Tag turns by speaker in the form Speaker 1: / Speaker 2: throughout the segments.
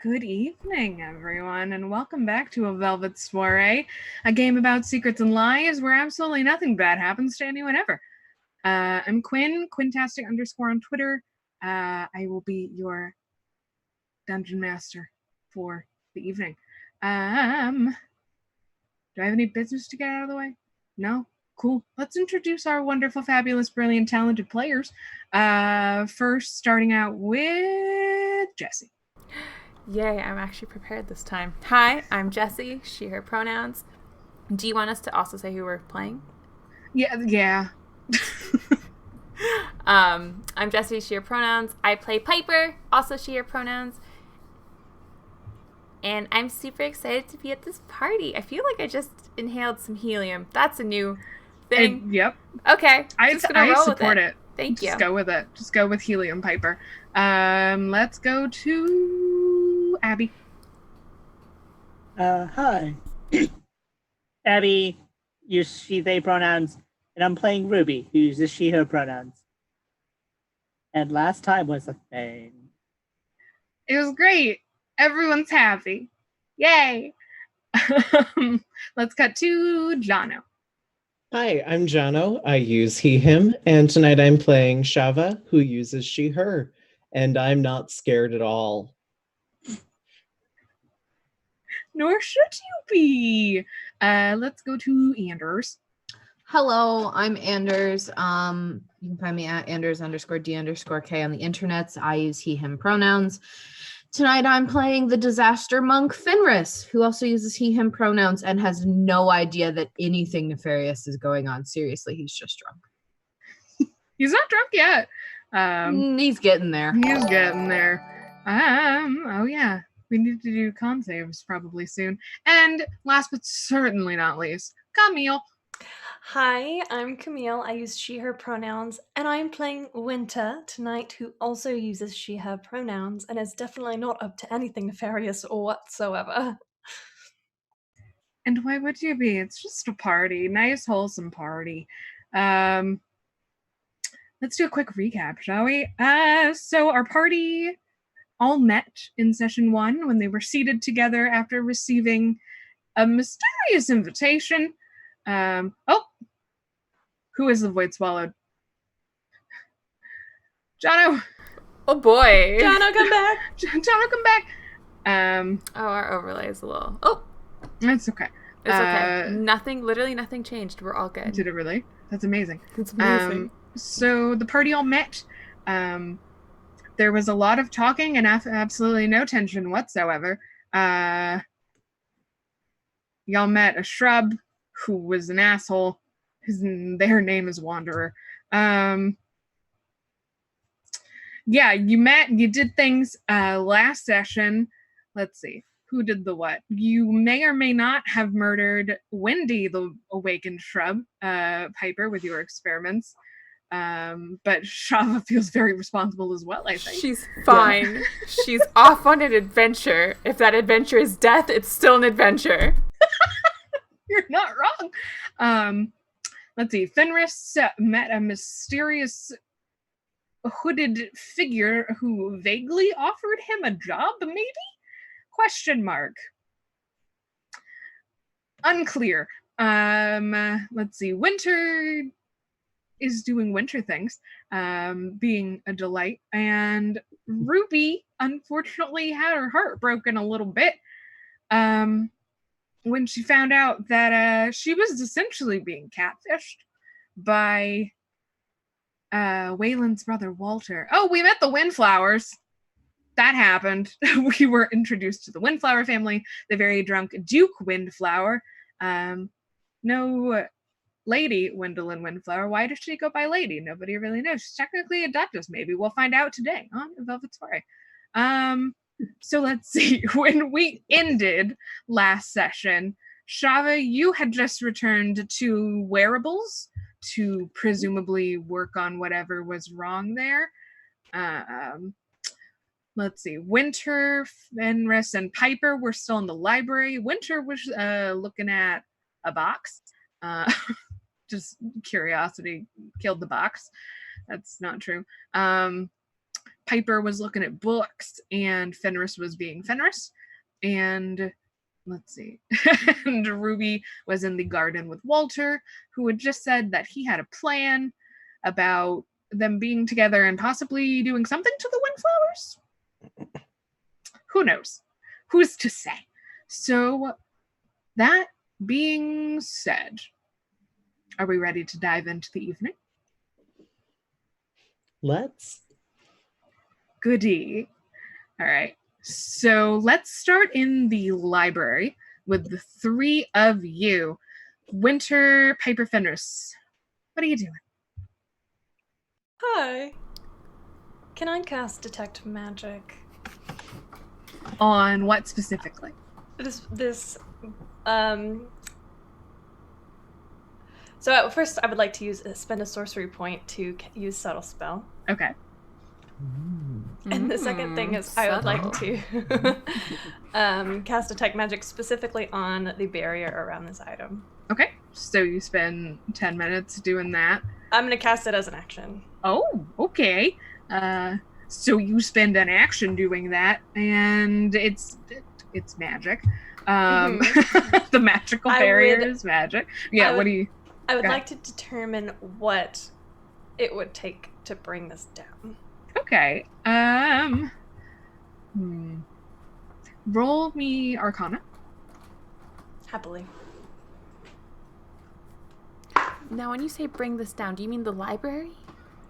Speaker 1: Good evening, everyone, and welcome back to A Velvet Soiree, a game about secrets and lies where absolutely nothing bad happens to anyone ever. I'm Quinn, Quintastic _ on Twitter. I will be your dungeon master for the evening. Do I have any business to get out of the way? No? Cool. Let's introduce our wonderful, fabulous, brilliant, talented players. First, starting out with Jessie.
Speaker 2: Yay, I'm actually prepared this time. Hi, I'm Jessie, she, her pronouns. Do you want us to also say who we're playing?
Speaker 1: Yeah.
Speaker 2: I'm Jessie, she, her pronouns. I play Piper, also she, her pronouns. And I'm super excited to be at this party. I feel like I just inhaled some helium. That's a new thing.
Speaker 1: Yep.
Speaker 2: Okay,
Speaker 1: I support it.
Speaker 2: Thank you.
Speaker 1: Just go with it. Just go with helium, Piper. Let's go to Abby.
Speaker 3: Hi. Abby uses she, they pronouns, and I'm playing Ruby, who uses she, her pronouns. And last time was a thing.
Speaker 1: It was great. Everyone's happy. Yay. Let's cut to Jono.
Speaker 4: Hi, I'm Jono. I use he, him, and tonight I'm playing Shava, who uses she, her, and I'm not scared at all.
Speaker 1: Nor should you be. Let's go to Anders.
Speaker 5: Hello, I'm Anders. You can find me at Anders_D_K on the internets. I use he, him pronouns. Tonight I'm playing the disaster monk Fenris, who also uses he, him pronouns and has no idea that anything nefarious is going on. Seriously, he's just drunk.
Speaker 1: He's not drunk yet.
Speaker 5: He's getting there.
Speaker 1: He's getting there. Oh yeah. We need to do con saves probably soon. And last but certainly not least, Camille.
Speaker 6: Hi, I'm Camille. I use she, her pronouns, and I'm playing Winter tonight, who also uses she, her pronouns, and is definitely not up to anything nefarious or whatsoever.
Speaker 1: And why would you be? It's just a party. Nice, wholesome party. Let's do a quick recap, shall we? So our party all met in session 1 when they were seated together after receiving a mysterious invitation. Who is the void swallowed? Jono.
Speaker 2: Oh boy.
Speaker 6: Jono, come back.
Speaker 1: Jono, come back.
Speaker 2: Our overlay is a little. Oh.
Speaker 1: It's okay.
Speaker 2: It's okay. Literally nothing changed. We're all good.
Speaker 1: Did it really? That's amazing.
Speaker 2: It's amazing.
Speaker 1: So the party all met. There was a lot of talking and absolutely no tension whatsoever. Y'all met a shrub who was an asshole. Their name is Wanderer. Yeah, you met, you did things last session. Let's see. Who did the what? You may or may not have murdered Wendy, the awakened shrub, Piper, with your experiments. But Shava feels very responsible as well, I think.
Speaker 2: She's fine. She's off on an adventure. If that adventure is death, it's still an adventure.
Speaker 1: You're not wrong. Let's see. Fenris met a mysterious hooded figure who vaguely offered him a job, maybe? Question mark. Unclear. Let's see. Winter is doing winter things, being a delight, and Ruby unfortunately had her heart broken a little bit when she found out that she was essentially being catfished by Waylon's brother Walter. Oh, we met the Windflowers. That happened. We were introduced to the Windflower family, the very drunk Duke Windflower. No Lady Gwendolyn Windflower. Why does she go by Lady? Nobody really knows. She's technically a duchess, maybe. We'll find out today on Velvet Soiree. So let's see. When we ended last session, Shava, you had just returned to wearables to presumably work on whatever was wrong there. Let's see. Winter, Fenris, and Piper were still in the library. Winter was looking at a box. Just curiosity killed the box. That's not true. Piper was looking at books and Fenris was being Fenris. And let's see. And Ruby was in the garden with Walter, who had just said that he had a plan about them being together and possibly doing something to the windflowers. Who knows? Who's to say? So, that being said, are we ready to dive into the evening?
Speaker 4: Let's.
Speaker 1: Goody. All right. So let's start in the library with the three of you. Winter, Piper, Fenris. What are you doing?
Speaker 6: Hi. Can I cast Detect Magic?
Speaker 1: On what specifically?
Speaker 6: So first, I would like to spend a sorcery point to use Subtle Spell.
Speaker 1: Okay.
Speaker 6: And the second thing is I would like to cast Detect Magic specifically on the barrier around this item.
Speaker 1: Okay. So you spend 10 minutes doing that.
Speaker 6: I'm going to cast it as an action.
Speaker 1: Oh, okay. So you spend an action doing that, and it's magic. The magical barrier is magic. Yeah, what do you...
Speaker 6: I would like to determine what it would take to bring this down.
Speaker 1: Okay. Roll me Arcana.
Speaker 6: Happily.
Speaker 2: Now, when you say bring this down, do you mean the library?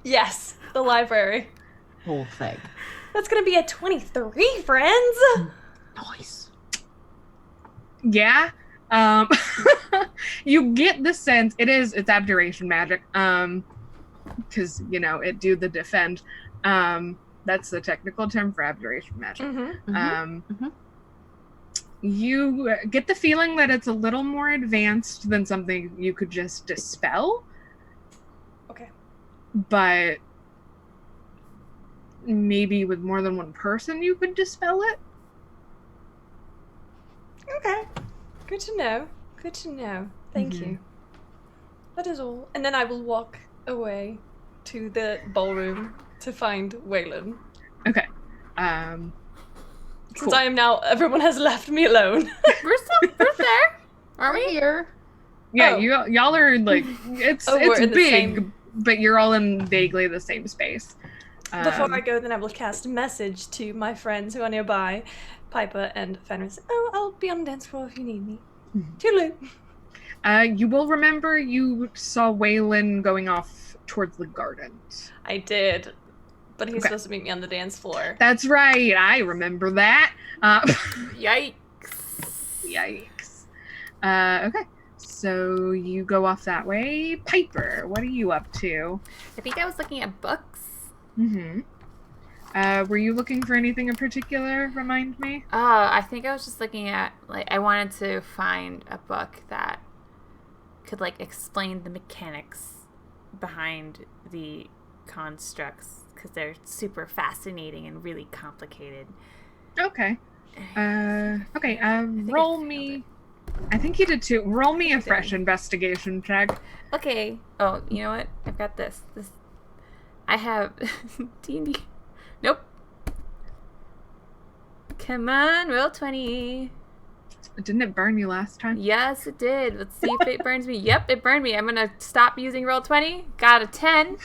Speaker 6: Yes, the library.
Speaker 5: Whole thing.
Speaker 6: That's gonna be a 23, friends.
Speaker 5: Nice.
Speaker 1: Yeah. You get the sense it's abjuration magic. Because it do the defend. That's the technical term for abjuration magic. You get the feeling that it's a little more advanced than something you could just dispel.
Speaker 6: Okay.
Speaker 1: But maybe with more than one person you could dispel it.
Speaker 6: Okay. Good to know. Good to know. Thank you. That is all. And then I will walk away to the ballroom to find Waylon.
Speaker 1: Okay.
Speaker 6: Since I am now, everyone has left me alone.
Speaker 2: We're there. Are we
Speaker 5: here?
Speaker 1: Yeah, y'all are like it's big,
Speaker 6: same...
Speaker 1: but you're all in vaguely the same space.
Speaker 6: Before I go, then I will cast a message to my friends who are nearby, Piper and Fenris. Oh, I'll be on the dance floor if you need me. Toodaloo.
Speaker 1: You will remember you saw Waylon going off towards the gardens.
Speaker 6: I did. But he's supposed to meet me on the dance floor.
Speaker 1: That's right. I remember that.
Speaker 2: Yikes.
Speaker 1: Okay. So you go off that way. Piper, what are you up to?
Speaker 2: I think I was looking at books.
Speaker 1: Were you looking for anything in particular? Remind me.
Speaker 2: I think I was just looking at, I wanted to find a book that could, explain the mechanics behind the constructs, because they're super fascinating and really complicated.
Speaker 1: Okay. Roll me... I think you did too. Roll me a fresh investigation check.
Speaker 2: Okay. Oh, you know what? I've got this. I have D&D. Nope. Come on, roll 20.
Speaker 1: Didn't it burn you last time?
Speaker 2: Yes, it did. Let's see if it burns me. Yep, it burned me. I'm going to stop using roll 20. Got a 10.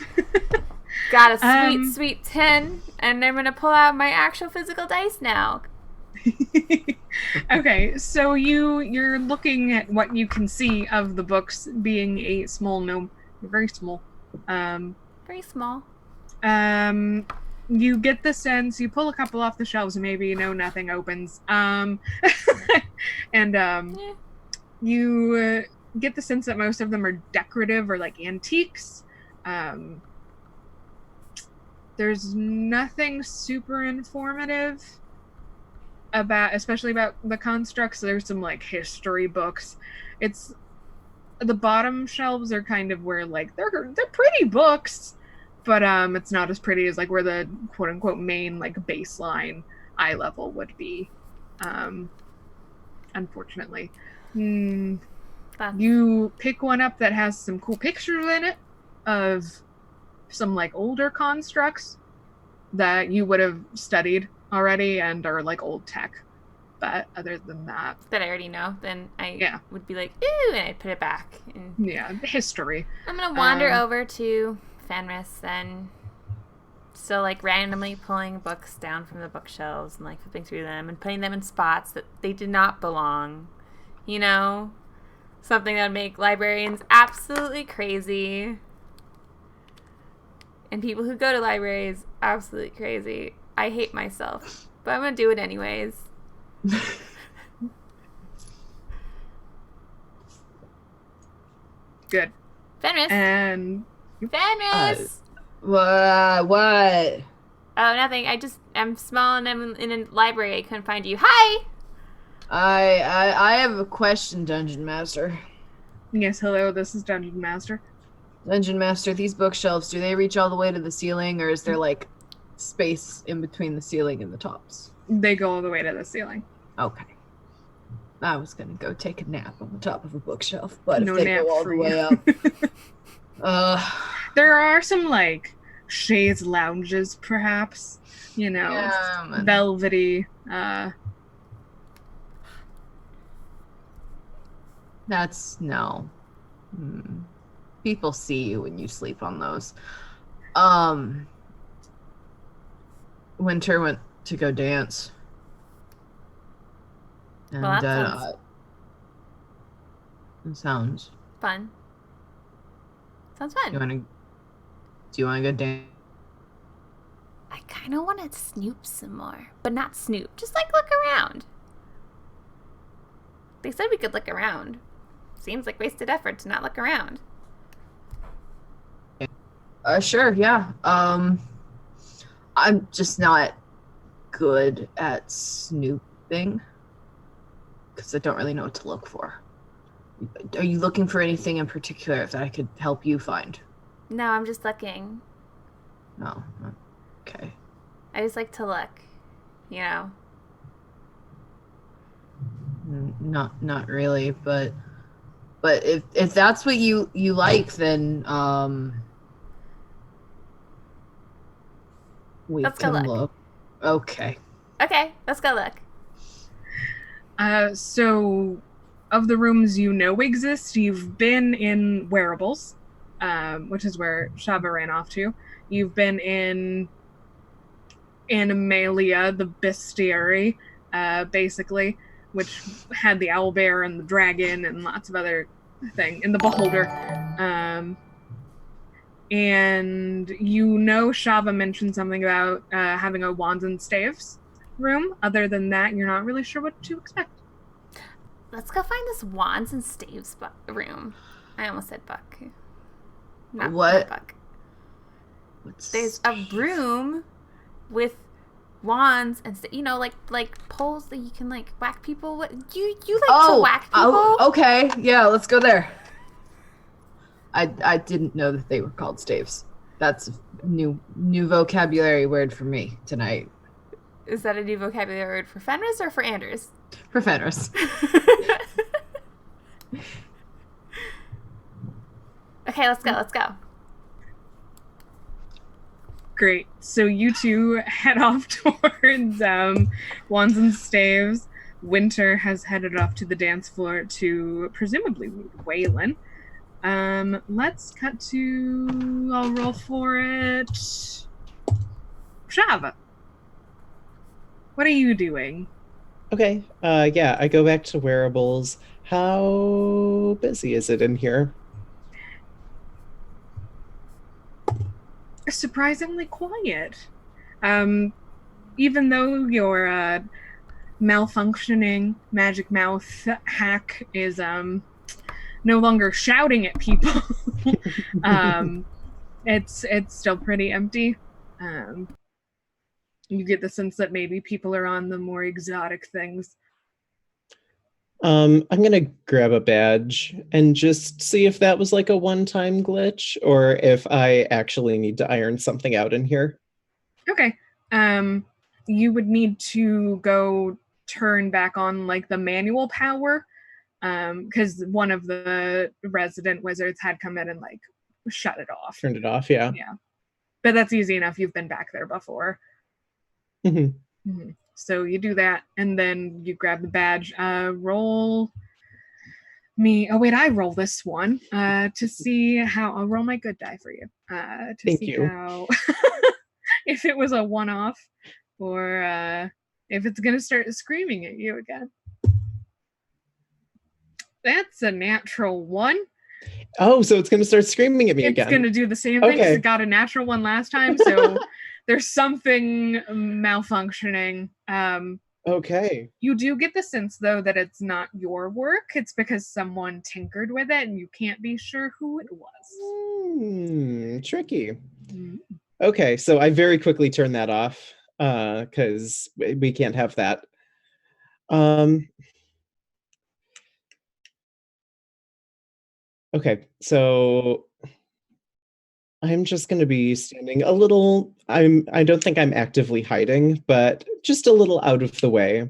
Speaker 2: Got a sweet 10. And I'm going to pull out my actual physical dice now.
Speaker 1: Okay, so you're looking at what you can see of the books being a small gnome. Very small.
Speaker 2: Very small.
Speaker 1: You get the sense, you pull a couple off the shelves and maybe nothing opens. You get the sense that most of them are decorative or antiques. There's nothing super informative especially about the constructs. There's some history books. It's the bottom shelves are kind of where they're pretty books, but it's not as pretty as where the quote unquote main baseline eye level would be. Unfortunately. You pick one up that has some cool pictures in it of some older constructs. that you would have studied already and are like old tech. But other than that,
Speaker 2: that I already know, then
Speaker 1: Yeah.
Speaker 2: would be like, ooh, and I'd put it back. And
Speaker 1: yeah, history.
Speaker 2: I'm gonna wander over to Fenris then. So like randomly pulling books down from the bookshelves and like flipping through them and putting them in spots that they did not belong. You know? Something that would make librarians absolutely crazy. And people who go to libraries absolutely crazy. I hate myself, but I'm gonna do it anyways.
Speaker 1: Good.
Speaker 2: Fenris!
Speaker 1: And
Speaker 2: Fenris!
Speaker 5: What?
Speaker 2: Oh, nothing. I'm small and I'm in a library. I couldn't find you. Hi!
Speaker 5: I have a question, Dungeon Master.
Speaker 1: yes, hello, this is Dungeon Master.
Speaker 5: Dungeon Master, these bookshelves, do they reach all the way to the ceiling, or is there like space in between the ceiling and the tops?
Speaker 1: They go all the way to the ceiling.
Speaker 5: Okay. I was gonna go take a nap on the top of a bookshelf, but
Speaker 1: No
Speaker 5: if they
Speaker 1: nap
Speaker 5: go all
Speaker 1: for
Speaker 5: the
Speaker 1: you.
Speaker 5: way up,
Speaker 1: There are some like chaise lounges, perhaps. You know,
Speaker 5: yeah,
Speaker 1: velvety.
Speaker 5: that's no. People see you when you sleep on those. Winter went to go dance. And
Speaker 2: Well, that
Speaker 5: sounds
Speaker 2: fun. Sounds fun.
Speaker 5: do you wanna go dance?
Speaker 2: I kind of want to snoop some more, but not snoop. Just like look around. They said we could look around. Seems like wasted effort to not look around.
Speaker 5: Sure, yeah. I'm just not good at snooping because I don't really know what to look for. Are you looking for anything in particular that I could help you find?
Speaker 2: No, I'm just looking.
Speaker 5: No. Okay.
Speaker 2: I just like to look, you know.
Speaker 5: Not really, but if that's what you like, then we
Speaker 2: Let's go
Speaker 5: can
Speaker 2: look.
Speaker 5: Okay.
Speaker 2: Okay, let's go look.
Speaker 1: So, of the rooms you know exist, you've been in Wearables, which is where Shaba ran off to. You've been in Animalia, the bestiary, basically, which had the owlbear and the dragon and lots of other things, and the beholder. And you know Shava mentioned something about having a wands and staves room. Other than that, you're not really sure what to expect.
Speaker 2: Let's go find this wands and staves room. I almost said buck. Not buck. There's a room with wands and like poles that you can like whack people with. You like to whack people?
Speaker 5: Oh, okay. Yeah, let's go there. I didn't know that they were called staves. That's a new vocabulary word for me tonight.
Speaker 2: Is that a new vocabulary word for Fenris or for Anders?
Speaker 5: For Fenris.
Speaker 2: Okay, let's go.
Speaker 1: Great. So you two head off towards wands and staves. Winter has headed off to the dance floor to presumably meet Waylon. Let's cut to... I'll roll for it. Shava. What are you doing?
Speaker 4: Okay. Yeah, I go back to Wearables. How busy is it in here?
Speaker 1: Surprisingly quiet. Even though your malfunctioning magic mouth hack is no longer shouting at people, it's still pretty empty. You get the sense that maybe people are on the more exotic things.
Speaker 4: I'm gonna grab a badge and just see if that was like a one-time glitch or if I actually need to iron something out in here.
Speaker 1: Okay. You would need to go turn back on like the manual power, because one of the resident wizards had come in and like shut it off.
Speaker 4: Turned it off, yeah.
Speaker 1: Yeah. But that's easy enough. You've been back there before.
Speaker 4: Mhm.
Speaker 1: So you do that, and then you grab the badge. Roll me. Oh wait, I roll this one to see how. I'll roll my good die for you. To
Speaker 4: Thank
Speaker 1: see
Speaker 4: you.
Speaker 1: how if it was a one-off or if it's gonna start screaming at you again. That's a natural one.
Speaker 4: Oh, so it's going to start screaming at me
Speaker 1: It's
Speaker 4: again.
Speaker 1: going to do the same thing because
Speaker 4: Okay.
Speaker 1: it got a natural one last time. So there's something malfunctioning.
Speaker 4: Okay.
Speaker 1: You do get the sense, though, that it's not your work. It's because someone tinkered with it and you can't be sure who it was.
Speaker 4: Tricky.
Speaker 1: Mm.
Speaker 4: Okay, so I very quickly turn that off because we can't have that. Okay, so I'm just going to be standing a little. I don't think I'm actively hiding, but just a little out of the way.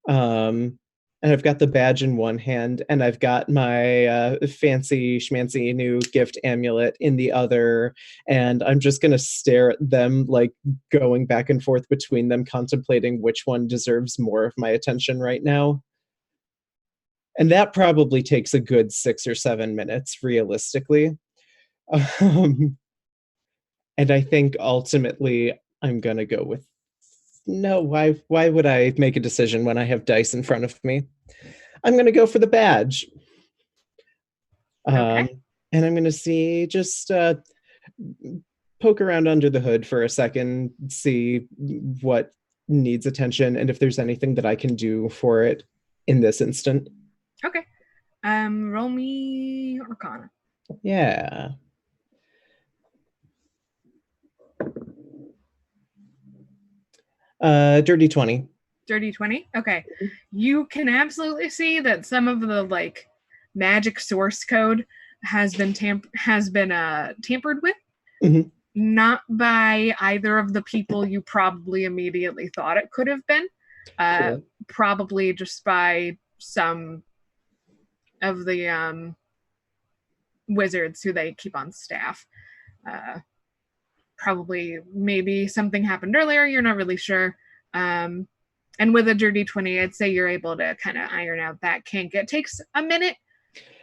Speaker 4: And I've got the badge in one hand, and I've got my fancy schmancy new gift amulet in the other, and I'm just going to stare at them, like going back and forth between them, contemplating which one deserves more of my attention right now. And that probably takes a good 6 or 7 minutes, realistically. And I think ultimately I'm going to go with no. Why would I make a decision when I have dice in front of me? I'm going to go for the badge.
Speaker 1: Okay.
Speaker 4: And I'm going to see, just poke around under the hood for a second, see what needs attention and if there's anything that I can do for it in this instant.
Speaker 1: Okay. Roll me Arcana.
Speaker 4: Yeah. Dirty 20.
Speaker 1: Dirty 20. Okay. You can absolutely see that some of the like magic source code has been tampered with.
Speaker 4: Mhm.
Speaker 1: Not by either of the people you probably immediately thought it could have been.
Speaker 4: Cool.
Speaker 1: Probably just by some of the wizards who they keep on staff. Probably maybe something happened earlier. You're not really sure. And with a dirty 20, I'd say you're able to kind of iron out that kink. It takes a minute.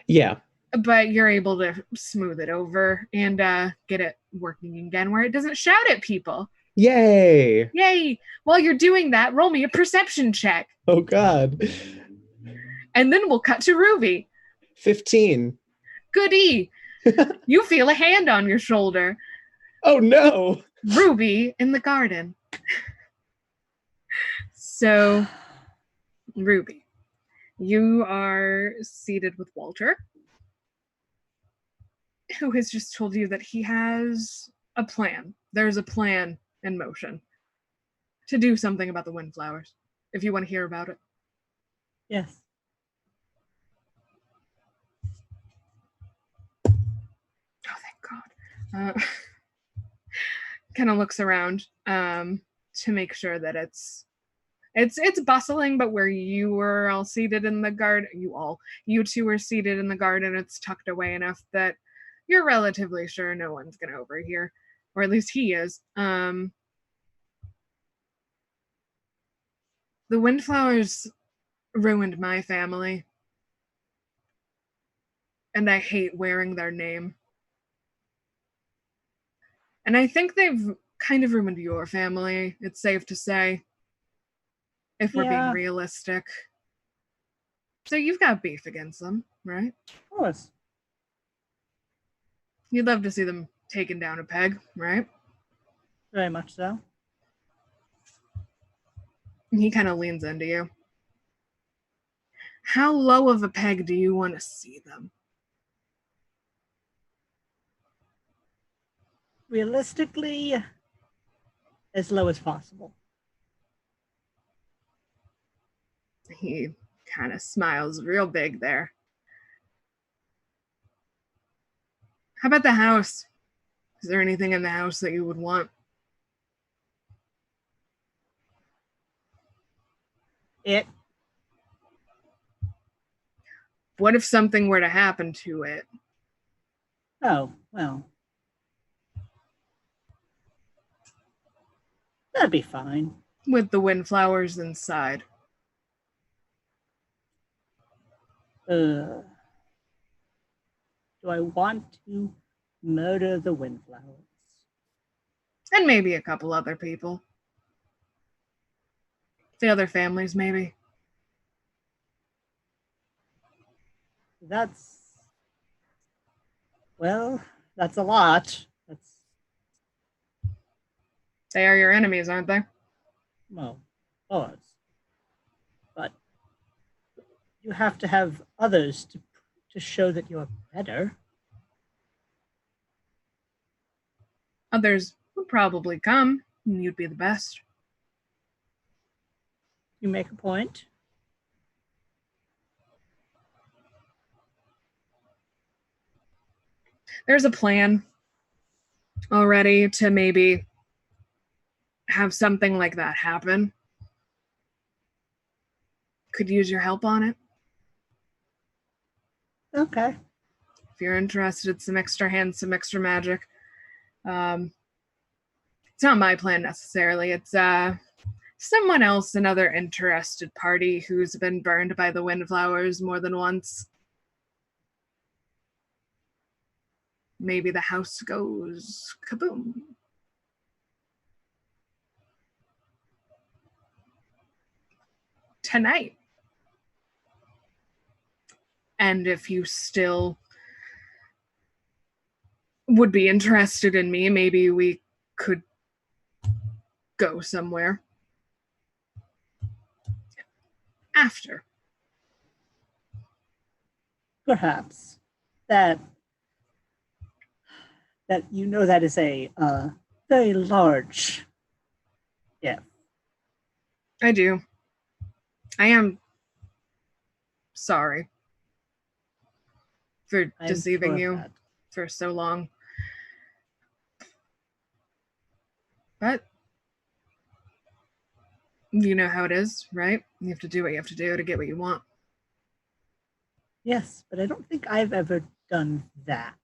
Speaker 4: Yeah.
Speaker 1: But you're able to smooth it over and get it working again where it doesn't shout at people.
Speaker 4: Yay!
Speaker 1: Yay! While you're doing that, roll me a perception check.
Speaker 4: Oh, God.
Speaker 1: And then we'll cut to Ruby.
Speaker 4: 15.
Speaker 1: Goody! You feel a hand on your shoulder.
Speaker 4: Oh, no!
Speaker 1: Ruby in the garden. So, Ruby, you are seated with Walter, who has just told you that he has a plan. There's a plan in motion to do something about the windflowers, if you want to hear about it.
Speaker 3: Yes.
Speaker 1: Oh, thank God. Kind of looks around to make sure that it's bustling, but where you were all seated in the garden, you two were seated in the garden, it's tucked away enough that you're relatively sure no one's going to overhear, or at least he is. The windflowers ruined my family, and I hate wearing their name. And I think they've kind of ruined your family, it's safe to say, if we're being realistic. So you've got beef against them, right?
Speaker 3: Of course.
Speaker 1: You'd love to see them taken down a peg, right?
Speaker 3: Very much so.
Speaker 1: He kind of leans into you. How low of a peg do you want to see them?
Speaker 3: Realistically, as low as possible.
Speaker 1: He kind of smiles real big there. How about the house? Is there anything in the house that you would want?
Speaker 3: It.
Speaker 1: What if something were to happen to it?
Speaker 3: Oh, well. That'd be fine.
Speaker 1: with the windflowers inside.
Speaker 3: Do I want to murder the windflowers?
Speaker 1: And maybe a couple other people. The other families, maybe.
Speaker 3: That's a lot.
Speaker 1: They are your enemies, aren't they?
Speaker 3: Well, of course. But you have to have others to show that you're better.
Speaker 1: Others would probably come, and you'd be the best.
Speaker 3: You make a point.
Speaker 1: There's a plan already to maybe have something like that happen. Could use your help on it.
Speaker 3: Okay.
Speaker 1: If you're interested, some extra hands, some extra magic. It's not my plan necessarily. It's someone else, another interested party who's been burned by the windflowers more than once. Maybe the house goes kaboom. Tonight. And if you still would be interested in me, maybe we could go somewhere after.
Speaker 3: Perhaps that that is a very large. Yeah.
Speaker 1: I do. I am sorry for deceiving you for so long. But you know how it is, right? You have to do what you have to do to get what you want.
Speaker 3: Yes, but I don't think I've ever done that.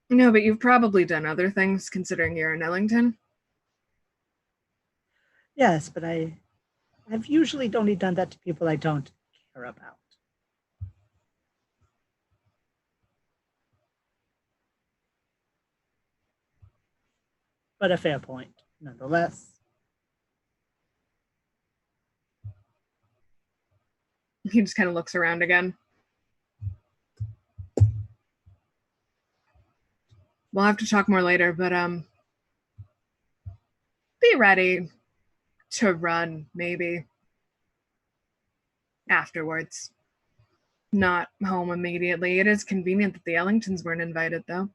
Speaker 1: No, but you've probably done other things considering you're in Ellington.
Speaker 3: Yes, but I've usually only done that to people I don't care about. But a fair point, nonetheless.
Speaker 1: He just kind of looks around again. We'll have to talk more later, but be ready to run, maybe. Afterwards. Not home immediately. It is convenient that the Ellingtons weren't invited, though.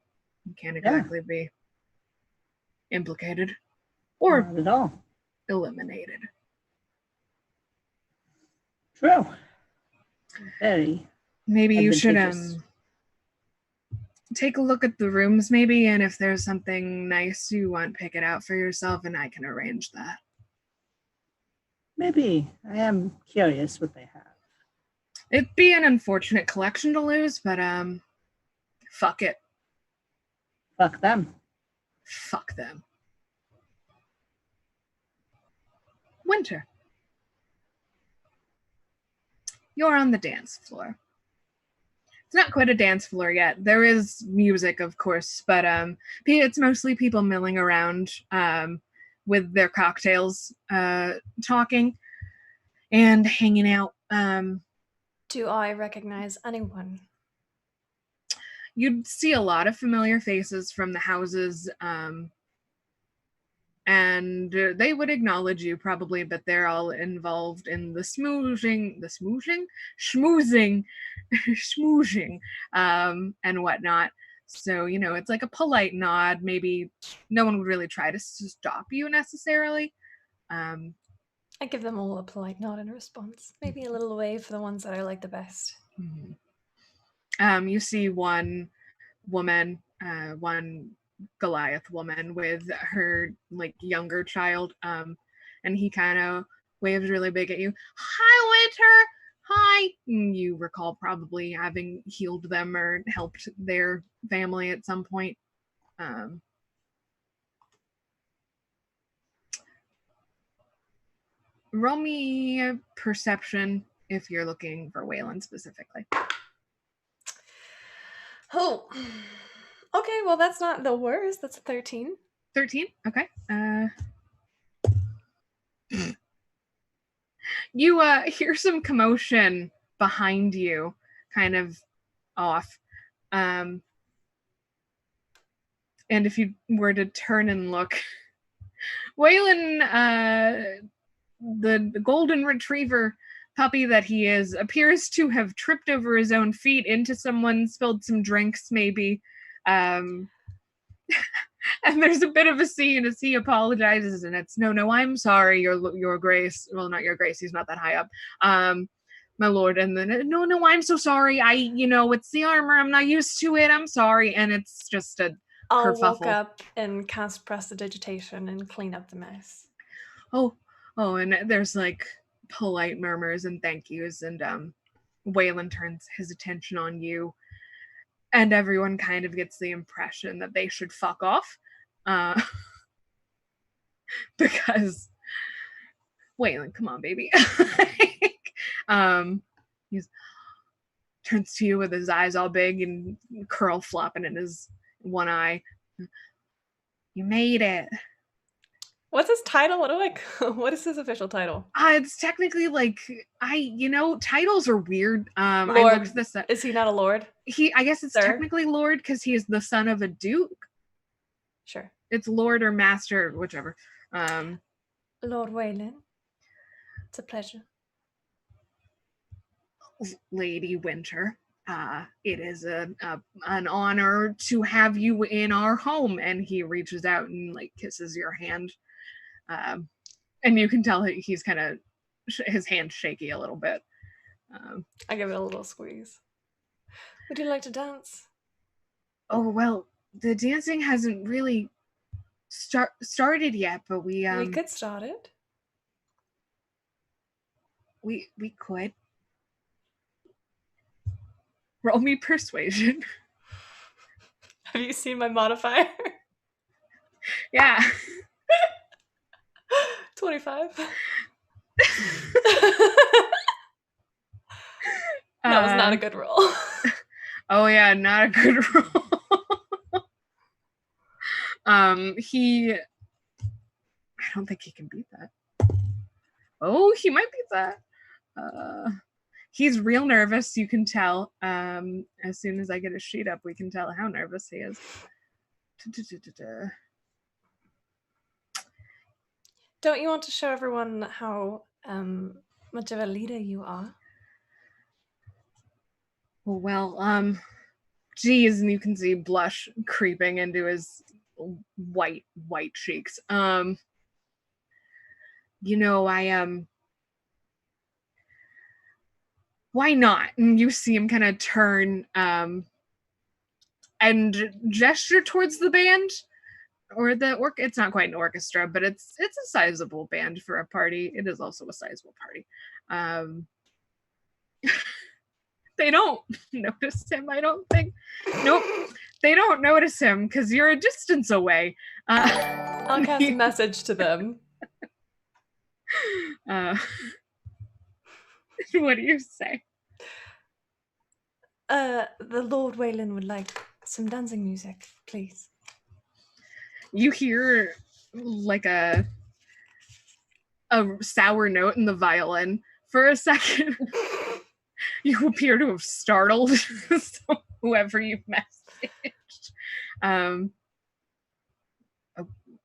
Speaker 1: You can't exactly be implicated or
Speaker 3: Not at all.
Speaker 1: eliminated.
Speaker 3: True. Very.
Speaker 1: Maybe you should take a look at the rooms, maybe, and if there's something nice you want, pick it out for yourself, and I can arrange that.
Speaker 3: Maybe. I am curious what they have.
Speaker 1: It'd be an unfortunate collection to lose, but fuck it.
Speaker 3: Fuck them.
Speaker 1: Fuck them. Winter. You're on the dance floor. It's not quite a dance floor yet. There is music, of course, but it's mostly people milling around with their cocktails, talking and hanging out.
Speaker 6: Do I recognize anyone?
Speaker 1: You'd see a lot of familiar faces from the houses, and they would acknowledge you probably, but they're all involved in the schmoozing, and whatnot. So, it's like a polite nod. Maybe no one would really try to stop you necessarily.
Speaker 6: I give them all a polite nod in response. Maybe a little wave for the ones that I like the best.
Speaker 1: Mm-hmm. You see one woman, one Goliath woman with her younger child, and he kind of waves really big at you. Hi, Winter. Hi. And you recall probably having healed them or helped their family at some point. Roll me perception if you're looking for Waylon specifically.
Speaker 6: Oh. Okay, well, that's not the worst. That's a 13.
Speaker 1: 13? Okay. You hear some commotion behind you, kind of off. And if you were to turn and look, Waylon, the golden retriever puppy that he is, appears to have tripped over his own feet into someone, spilled some drinks maybe. And there's a bit of a scene as he apologizes, and it's no, I'm sorry, your grace. Well, not your grace, he's not that high up. My lord. And then no, I'm so sorry. It's the armor, I'm not used to it, I'm sorry. And it's just a
Speaker 6: I'll
Speaker 1: kerfuffle.
Speaker 6: walk up and cast prestidigitation and clean up the mess.
Speaker 1: Oh, and there's like polite murmurs and thank yous, and Waylon turns his attention on you, and everyone kind of gets the impression that they should fuck off, because Waylon, come on, baby. He turns to you with his eyes all big and curl flopping in his one eye. You made it.
Speaker 6: What's his title? What is his official title?
Speaker 1: It's technically like titles are weird. I
Speaker 6: Lord.
Speaker 1: looked this up.
Speaker 6: Is he not a lord?
Speaker 1: I guess it's
Speaker 6: Sir?
Speaker 1: technically lord because he is the son of a duke.
Speaker 6: Sure.
Speaker 1: It's lord or master, whichever.
Speaker 6: Lord Waylon. It's a pleasure.
Speaker 1: Lady Winter, it is an honor to have you in our home. And he reaches out and like kisses your hand, and you can tell he's kind of his hand's shaky a little bit.
Speaker 6: I give it a little squeeze. Would you like to dance?
Speaker 1: Oh well, the dancing hasn't really started yet, but we
Speaker 6: could start it.
Speaker 1: We could. Roll me persuasion.
Speaker 6: Have you seen my modifier?
Speaker 1: Yeah.
Speaker 6: 25. That was not a good roll.
Speaker 1: Oh yeah, not a good roll. I don't think he can beat that. Oh, he might beat that. He's real nervous, you can tell. As soon as I get his sheet up, we can tell how nervous he is.
Speaker 6: Don't you want to show everyone how much of a leader you are?
Speaker 1: Well, geez, and you can see blush creeping into his white cheeks. Why not? And you see him kind of turn and gesture towards the band or the it's not quite an orchestra, but it's a sizable band for a party. It is also a sizable party. They don't notice him, I don't think. Nope. They don't notice him because you're a distance away.
Speaker 6: I'll cast a message to them.
Speaker 1: What do you say?
Speaker 6: The Lord Waylon would like some dancing music, please.
Speaker 1: You hear like a sour note in the violin. For a second, you appear to have startled whoever you've messaged.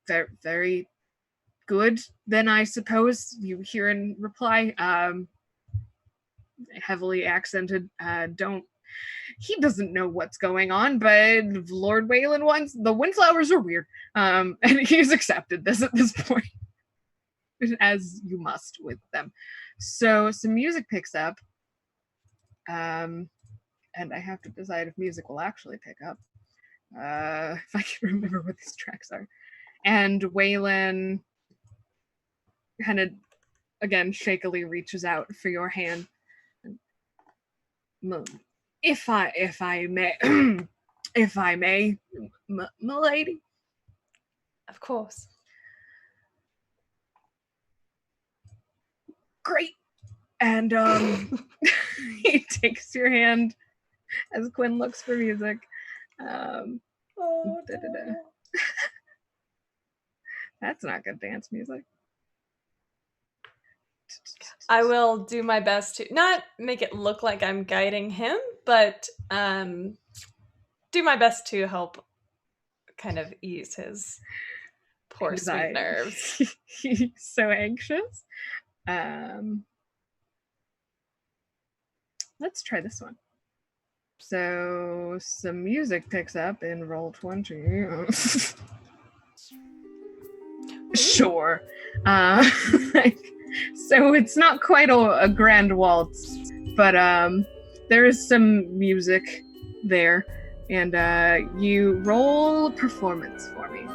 Speaker 1: Very, very good. Then I suppose you hear in reply, heavily accented, he doesn't know what's going on, but Lord Waylon wants the windflowers are weird. And he's accepted this at this point, as you must with them. So some music picks up, and I have to decide if music will actually pick up, if I can remember what these tracks are. And Waylon kind of again shakily reaches out for your hand. If I may, m'lady.
Speaker 6: Of course.
Speaker 1: Great. And he takes your hand as Quinn looks for music. Da-da-da. That's not good dance music.
Speaker 6: I will do my best to not make it look like I'm guiding him, but do my best to help kind of ease his poor sweet nerves.
Speaker 1: He's so anxious. Let's try this one. So some music picks up in roll 20. Sure. So it's not quite a grand waltz, but there is some music there, and you roll performance for me.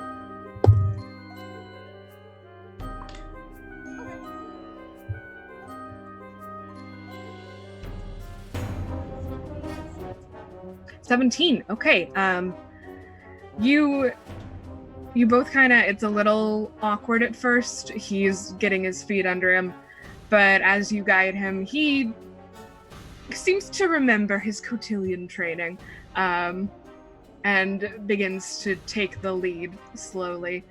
Speaker 1: Okay. 17. Okay. You both kind of, it's a little awkward at first. He's getting his feet under him, but as you guide him, he seems to remember his cotillion training, and begins to take the lead slowly.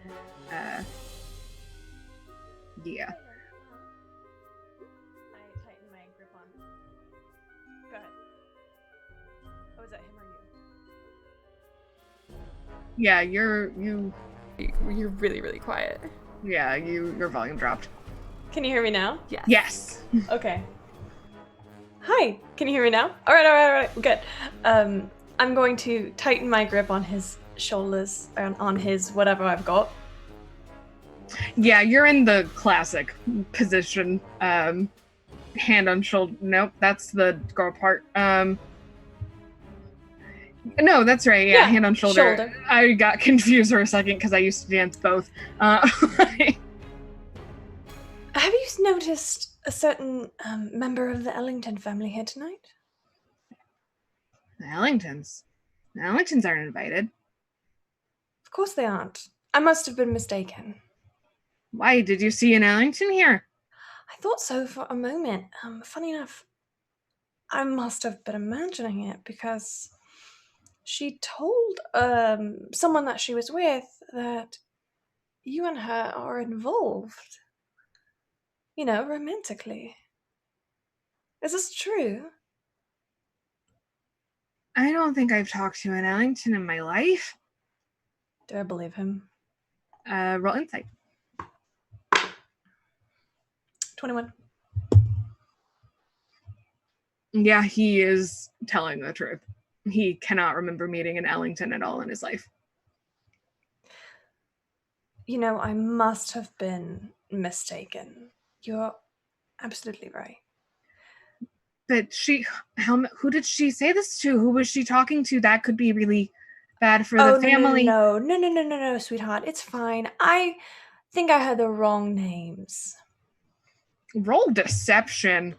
Speaker 1: Yeah.
Speaker 6: I tighten my grip on. Go ahead. Oh, is that him or you?
Speaker 1: Yeah,
Speaker 2: You're really, really quiet.
Speaker 1: yeah, your volume dropped.
Speaker 6: Can you hear me now?
Speaker 2: Yes.
Speaker 1: Yes.
Speaker 6: Okay. Hi, can you hear me now? All right, good. I'm going to tighten my grip on his shoulders, on his whatever I've got.
Speaker 1: Yeah, you're in the classic position. Hand on shoulder. Nope, that's the girl part. No, that's right. Yeah, hand on shoulder. I got confused for a second because I used to dance both.
Speaker 6: Have you noticed a certain member of the Ellington family here tonight?
Speaker 1: The Ellingtons aren't invited.
Speaker 6: Of course they aren't. I must have been mistaken.
Speaker 1: Why? Did you see an Ellington here?
Speaker 6: I thought so for a moment. Funny enough, I must have been imagining it because she told someone that she was with that you and her are involved. You know, romantically. Is this true?
Speaker 1: I don't think I've talked to an Ellington in my life.
Speaker 6: Do I believe him?
Speaker 1: Roll insight.
Speaker 6: 21.
Speaker 1: Yeah, he is telling the truth. He cannot remember meeting an Ellington at all in his life.
Speaker 6: You know, I must have been mistaken. You're absolutely right.
Speaker 1: But who did she say this to? Who was she talking to? That could be really bad for the family.
Speaker 6: No, sweetheart. It's fine. I think I heard the wrong names.
Speaker 1: Roll deception.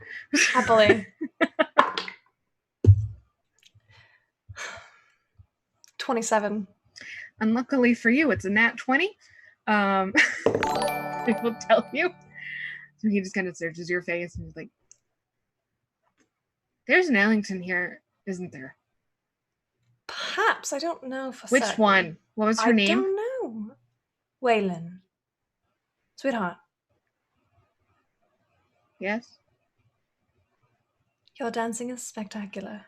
Speaker 6: Happily. 27.
Speaker 1: Unluckily for you, it's a nat 20. It will tell you. So he just kind of searches your face and he's like, there's an Ellington here, isn't there?
Speaker 6: Perhaps. I don't know for
Speaker 1: Which
Speaker 6: certain.
Speaker 1: one? What was her name?
Speaker 6: I don't know. Waylon. Sweetheart.
Speaker 1: Yes?
Speaker 6: Your dancing is spectacular.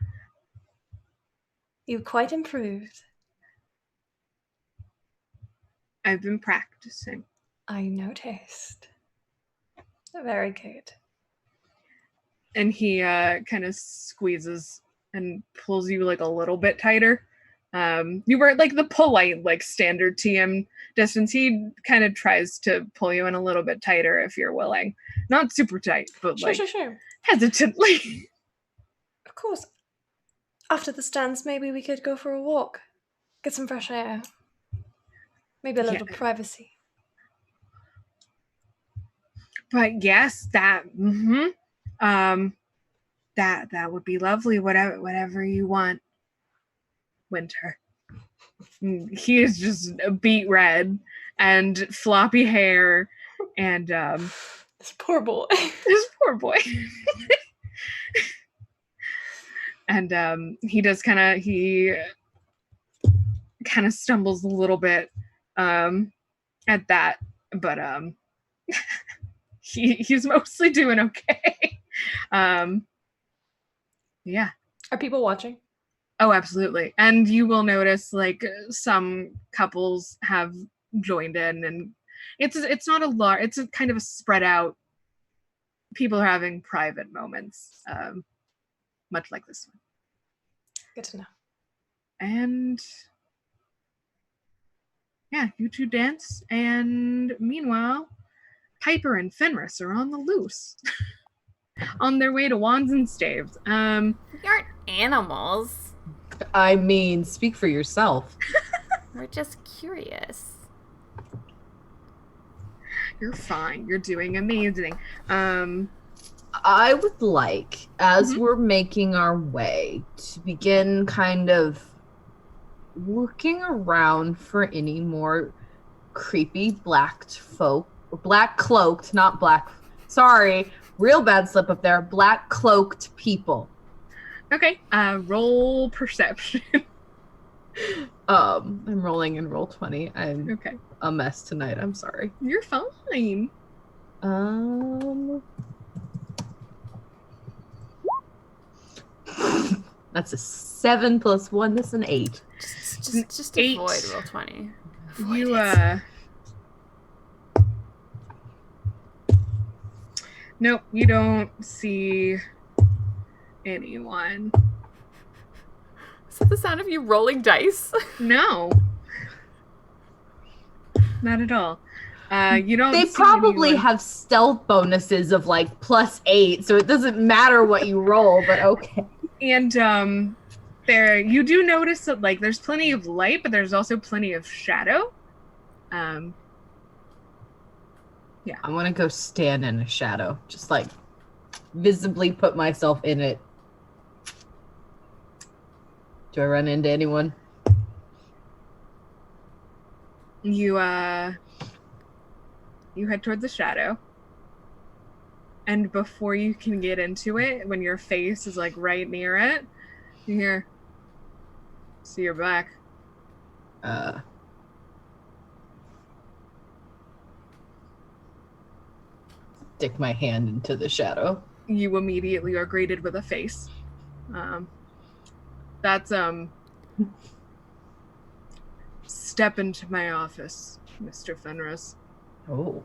Speaker 6: You've quite improved.
Speaker 1: I've been practicing.
Speaker 6: I noticed. Very good.
Speaker 1: And he kind of squeezes and pulls you like a little bit tighter. You were at like the polite, like standard TM distance. He kind of tries to pull you in a little bit tighter if you're willing. Not super tight, but
Speaker 6: Sure.
Speaker 1: hesitantly.
Speaker 6: Of course. After this dance, maybe we could go for a walk. Get some fresh air. Maybe a little privacy.
Speaker 1: But yes, that that would be lovely. Whatever you want, Winter. He is just a beet red and floppy hair, and
Speaker 6: This poor boy.
Speaker 1: This poor boy. And he kind of stumbles a little bit at that, but he's mostly doing okay. Yeah.
Speaker 6: Are people watching?
Speaker 1: Oh, absolutely. And you will notice like some couples have joined in, and it's not a lot. It's a kind of a spread out. People are having private moments, much like this one.
Speaker 6: Good to know.
Speaker 1: And yeah, you two dance, and meanwhile, Piper and Fenris are on the loose. On their way to wands and staves.
Speaker 2: We aren't animals.
Speaker 5: I mean, speak for yourself.
Speaker 2: We're just curious.
Speaker 1: You're fine. You're doing amazing.
Speaker 5: I would like, as we're making our way, to begin kind of looking around for any more creepy black cloaked, not black. Sorry, real bad slip up there. Black cloaked people.
Speaker 1: Okay. Roll perception.
Speaker 5: I'm rolling in roll 20. I'm
Speaker 1: Okay.
Speaker 5: a mess tonight. I'm sorry.
Speaker 1: You're fine.
Speaker 5: That's a 7 plus 1. That's an 8.
Speaker 2: Just
Speaker 1: 8.
Speaker 2: avoid roll 20.
Speaker 1: Nope, you don't see anyone.
Speaker 2: Is that the sound of you rolling dice?
Speaker 1: No. Not at all. You don't
Speaker 5: They
Speaker 1: see
Speaker 5: probably
Speaker 1: anyone.
Speaker 5: have stealth bonuses of like +8, so it doesn't matter what you roll, but okay.
Speaker 1: And there you do notice that like there's plenty of light, but there's also plenty of shadow. Yeah.
Speaker 5: I want to go stand in a shadow, just like visibly put myself in it. Do I run into anyone?
Speaker 1: You head toward the shadow. And before you can get into it, when your face is like right near it, you hear, "See, you're back."
Speaker 5: Stick my hand into the shadow.
Speaker 1: You immediately are greeted with a face. That's step into my office, Mr. Fenris.
Speaker 5: Oh,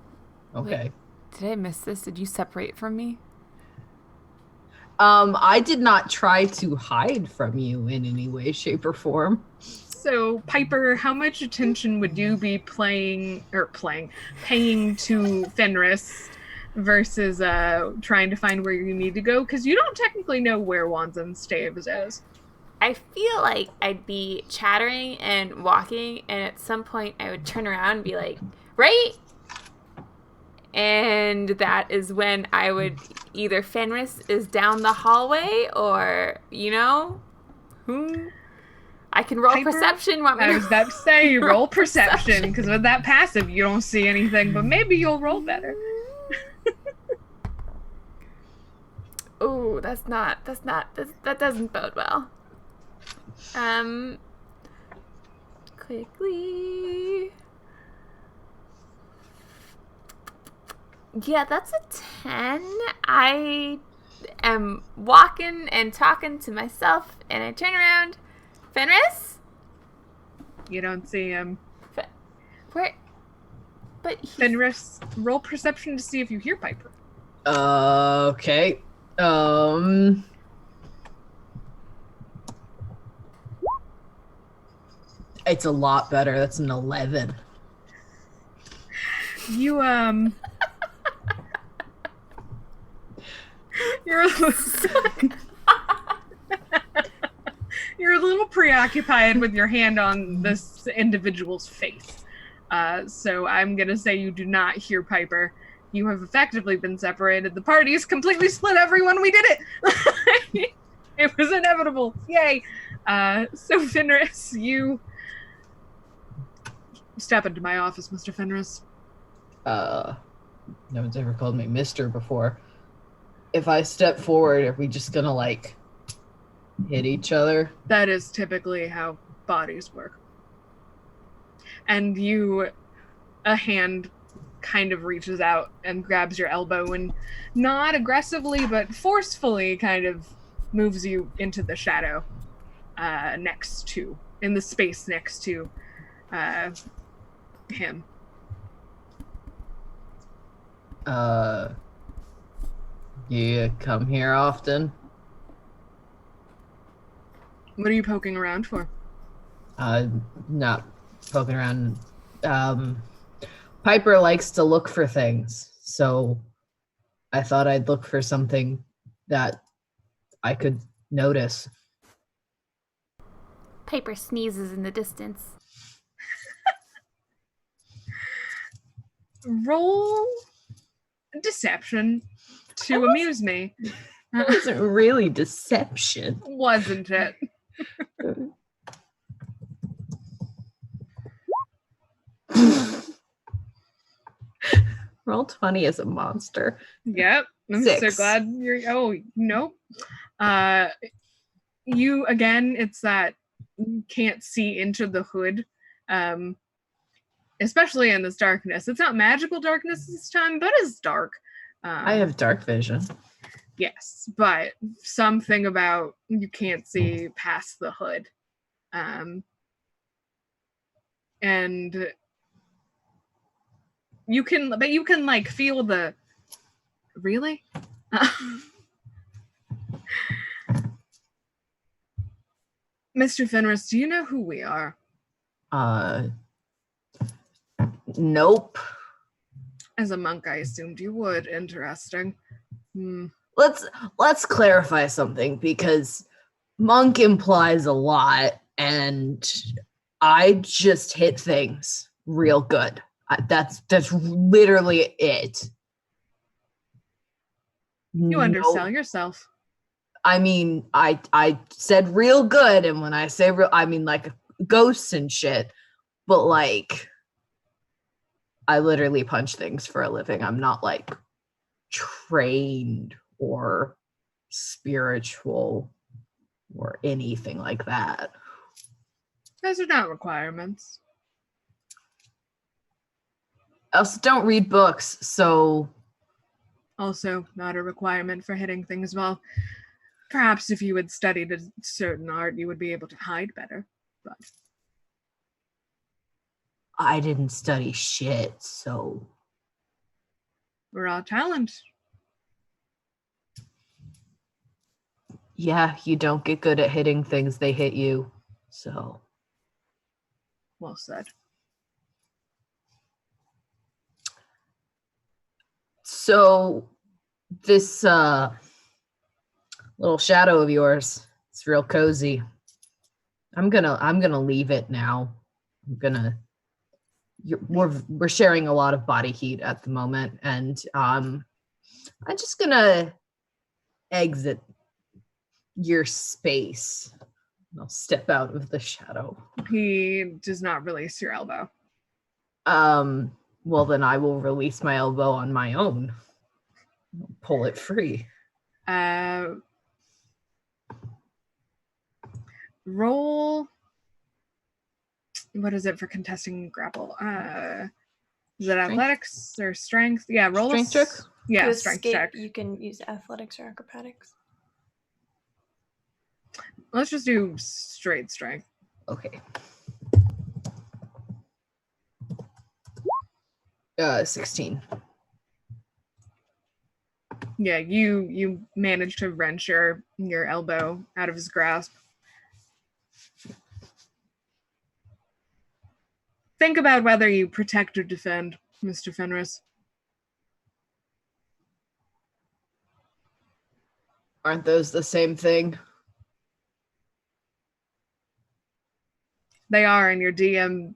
Speaker 5: okay.
Speaker 2: Did I miss this? Did you separate from me?
Speaker 5: I did not try to hide from you in any way, shape, or form.
Speaker 1: So, Piper, how much attention would you be paying to Fenris versus trying to find where you need to go? Because you don't technically know where Wands and Staves is.
Speaker 2: I feel like I'd be chattering and walking, and at some point I would turn around and be like, right? And that is when I would either Fenris is down the hallway or, I can roll
Speaker 1: Piper,
Speaker 2: perception. Want me
Speaker 1: I
Speaker 2: to
Speaker 1: was about to say, you roll perception, because with that passive, you don't see anything, but maybe you'll roll better.
Speaker 2: Oh, that doesn't bode well. Quickly. Yeah, that's a 10. I am walking and talking to myself, and I turn around. Fenris?
Speaker 1: You don't see him.
Speaker 2: Where? But
Speaker 1: Fenris, roll perception to see if you hear Piper.
Speaker 5: Okay. It's a lot better. That's an 11.
Speaker 1: You, you're a little preoccupied with your hand on this individual's face. So I'm going to say you do not hear Piper. You have effectively been separated. The party's completely split, everyone. We did it. It was inevitable. Yay. So Fenris, you step into my office, Mr. Fenris.
Speaker 5: No one's ever called me Mister before. If I step forward, are we just gonna like hit each other?
Speaker 1: That is typically how bodies work. And a hand kind of reaches out and grabs your elbow and not aggressively but forcefully kind of moves you into the shadow in the space next to him.
Speaker 5: You come here often?
Speaker 1: What are you poking around for?
Speaker 5: Not poking around. Piper likes to look for things, so I thought I'd look for something that I could notice.
Speaker 2: Piper sneezes in the distance.
Speaker 1: Roll deception to amuse me.
Speaker 5: It wasn't really deception.
Speaker 1: Wasn't it?
Speaker 5: Roll 20 as a monster.
Speaker 1: Yep. I'm
Speaker 5: 6.
Speaker 1: so glad you're. Oh, nope. You, again, it's that you can't see into the hood, especially in this darkness. It's not magical darkness this time, but it's dark.
Speaker 5: I have dark vision.
Speaker 1: Yes, but something about you can't see past the hood. And you can like feel the really Mr. Fenris, do you know who we are?
Speaker 5: Nope.
Speaker 1: As a monk, I assumed you would. Interesting.
Speaker 5: Let's clarify something, because monk implies a lot, and I just hit things real good. That's literally it.
Speaker 1: You undersell yourself.
Speaker 5: I mean, I said real good, and when I say real, I mean like ghosts and shit. But like, I literally punch things for a living. I'm not like trained or spiritual or anything like that.
Speaker 1: Those are not requirements.
Speaker 5: I also don't read books, so...
Speaker 1: Also not a requirement for hitting things well. Perhaps if you had studied a certain art, you would be able to hide better, but...
Speaker 5: I didn't study shit, so...
Speaker 1: Raw talent.
Speaker 5: Yeah, you don't get good at hitting things, they hit you, so...
Speaker 1: Well said.
Speaker 5: So, this little shadow of yours, it's real cozy. I'm gonna leave it now. We're sharing a lot of body heat at the moment, and I'm just gonna exit your space. I'll step out of the shadow.
Speaker 1: He does not release your elbow.
Speaker 5: Well, then I will release my elbow on my own. Pull it free.
Speaker 1: Roll. What is it for contesting grapple? Is it athletics or strength? Yeah, roll
Speaker 5: strength check.
Speaker 1: Yeah,
Speaker 6: To
Speaker 1: strength
Speaker 6: escape,
Speaker 1: check.
Speaker 6: you can use athletics or acrobatics.
Speaker 1: Let's just do straight strength.
Speaker 5: Okay. 16.
Speaker 1: Yeah, you managed to wrench your elbow out of his grasp. Think about whether you protect or defend, Mr. Fenris.
Speaker 5: Aren't those the same thing?
Speaker 1: They are, and your DM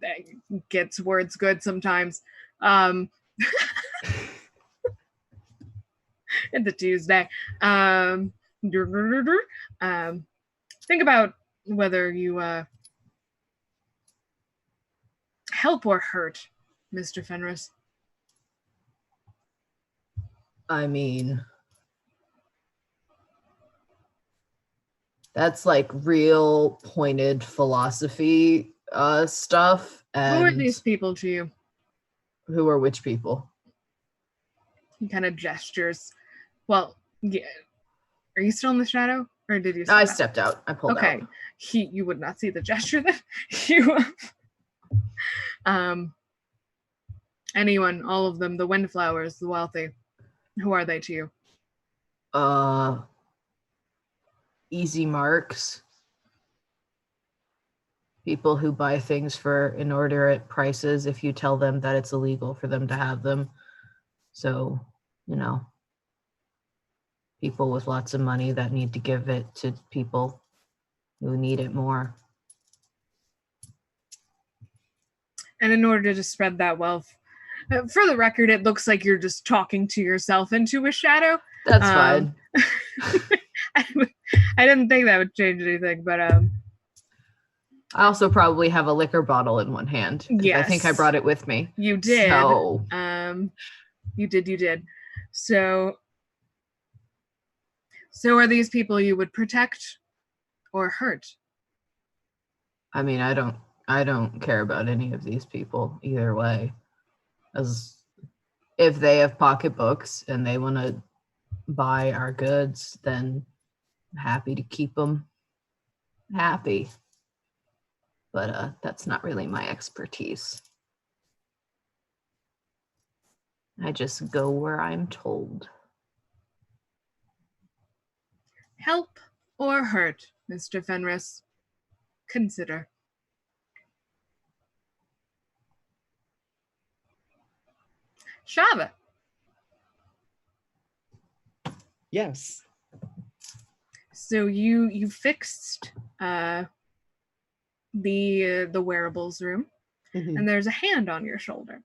Speaker 1: gets words good sometimes. It's a Tuesday. Think about whether you help or hurt, Mr. Fenris.
Speaker 5: I mean, that's like real pointed philosophy stuff.
Speaker 1: Who
Speaker 5: And
Speaker 1: are these people to you?
Speaker 5: who are which people?
Speaker 1: He kind of gestures. Well, yeah. Are you still in the shadow, or did you?
Speaker 5: I stepped out. I pulled out.
Speaker 1: Okay, you would not see the gesture that you. Anyone, all of them, the windflowers, the wealthy. Who are they to you?
Speaker 5: Easy marks. People who buy things for inordinate prices if you tell them that it's illegal for them to have them. So, people with lots of money that need to give it to people who need it more.
Speaker 1: And in order to spread that wealth, for the record, it looks like you're just talking to yourself into a shadow.
Speaker 5: That's fine.
Speaker 1: I didn't think that would change anything, but
Speaker 5: I also probably have a liquor bottle in one hand.
Speaker 1: Yes.
Speaker 5: I think I brought it with me.
Speaker 1: You did.
Speaker 5: So,
Speaker 1: you did. So are these people you would protect or hurt?
Speaker 5: I mean, I don't care about any of these people either way. As if they have pocketbooks and they want to buy our goods, then I'm happy to keep them happy. But that's not really my expertise. I just go where I'm told.
Speaker 1: Help or hurt, Mr. Fenris? Consider. Shava.
Speaker 4: Yes.
Speaker 1: So you fixed the wearables room, and there's a hand on your shoulder.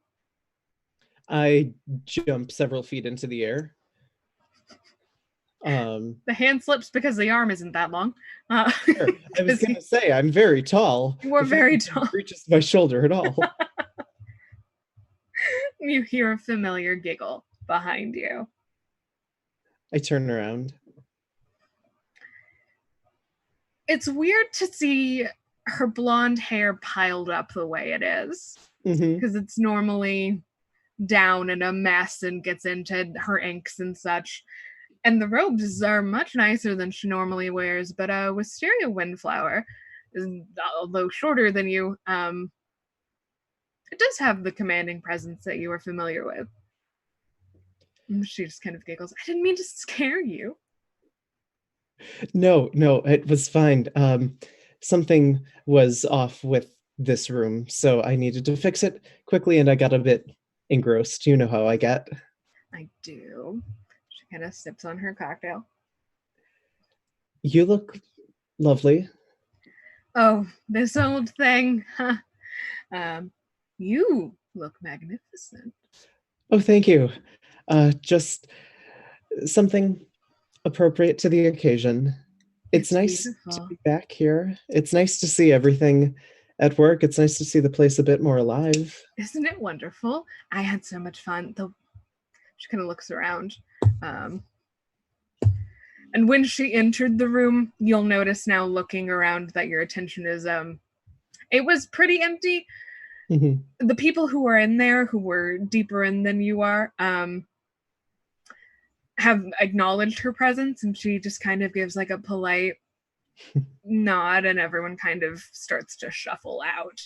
Speaker 4: I jump several feet into the air.
Speaker 1: The hand slips because the arm isn't that long.
Speaker 4: Sure. I was going to say, I'm very tall.
Speaker 1: You are very tall.
Speaker 4: Reaches my shoulder at all.
Speaker 1: You hear a familiar giggle behind you.
Speaker 4: I turn around.
Speaker 1: It's weird to see her blonde hair piled up the way it is, because it's normally down in a mess and gets into her inks and such. And the robes are much nicer than she normally wears, but Wisteria Windflower, although shorter than you, it does have the commanding presence that you are familiar with. And she just kind of giggles. I didn't mean to scare you.
Speaker 4: No, it was fine. Something was off with this room, so I needed to fix it quickly, and I got a bit engrossed. You know how I get.
Speaker 1: I do. She kind of sips on her cocktail.
Speaker 4: You look lovely.
Speaker 1: Oh, this old thing. You look magnificent.
Speaker 4: Oh, thank you. Just something appropriate to the occasion. It's nice
Speaker 1: beautiful.
Speaker 4: to be back here. It's nice to see everything at work. It's nice to see the place a bit more alive.
Speaker 1: Isn't it wonderful? I had so much fun. She kind of looks around. And when she entered the room, you'll notice now looking around that your attention is, it was pretty empty. The people who are in there, who were deeper in than you are, have acknowledged her presence, and she just kind of gives like a polite nod, and everyone kind of starts to shuffle out.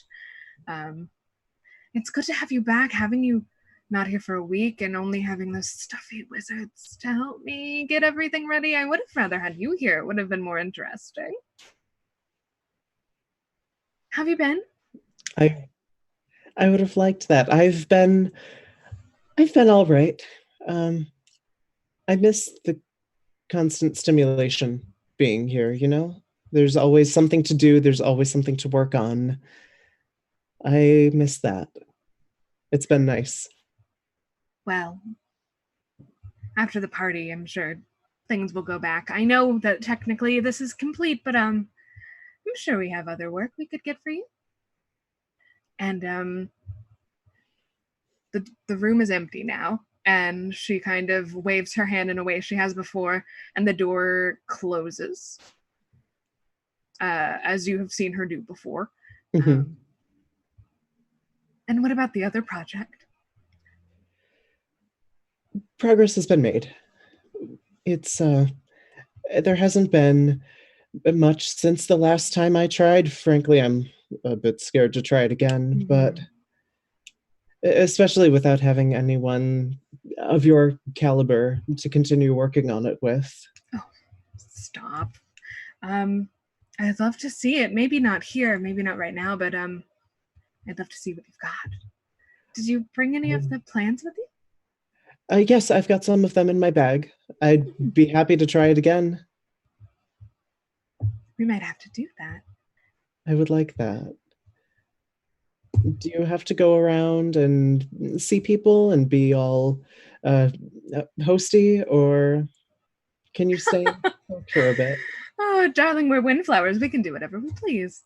Speaker 1: It's good to have you back, having you not here for a week and only having those stuffy wizards to help me get everything ready. I would have rather had you here. It would have been more interesting. Have you been?
Speaker 4: I would have liked that. I've been all right. I miss the constant stimulation being here, you know? There's always something to do. There's always something to work on. I miss that. It's been nice.
Speaker 1: Well, after the party, I'm sure things will go back. I know that technically this is complete, but I'm sure we have other work we could get for you. And the room is empty now. and she kind of waves her hand in a way she has before, and the door closes, as you have seen her do before.
Speaker 4: Mhm.
Speaker 1: And what about the other project?
Speaker 4: Progress has been made. It's there hasn't been much since the last time I tried. Frankly, I'm a bit scared to try it again, but especially without having anyone of your caliber to continue working on it with.
Speaker 1: Oh, stop. I'd love to see it. Maybe not here, maybe not right now, but I'd love to see what you've got. Did you bring any of the plans with you?
Speaker 4: Yes, I've got some of them in my bag. I'd be happy to try it again.
Speaker 1: We might have to do that.
Speaker 4: I would like that. Do you have to go around and see people and be all hosty, or can you stay for a bit?
Speaker 1: Oh, darling, we're windflowers. We can do whatever we please.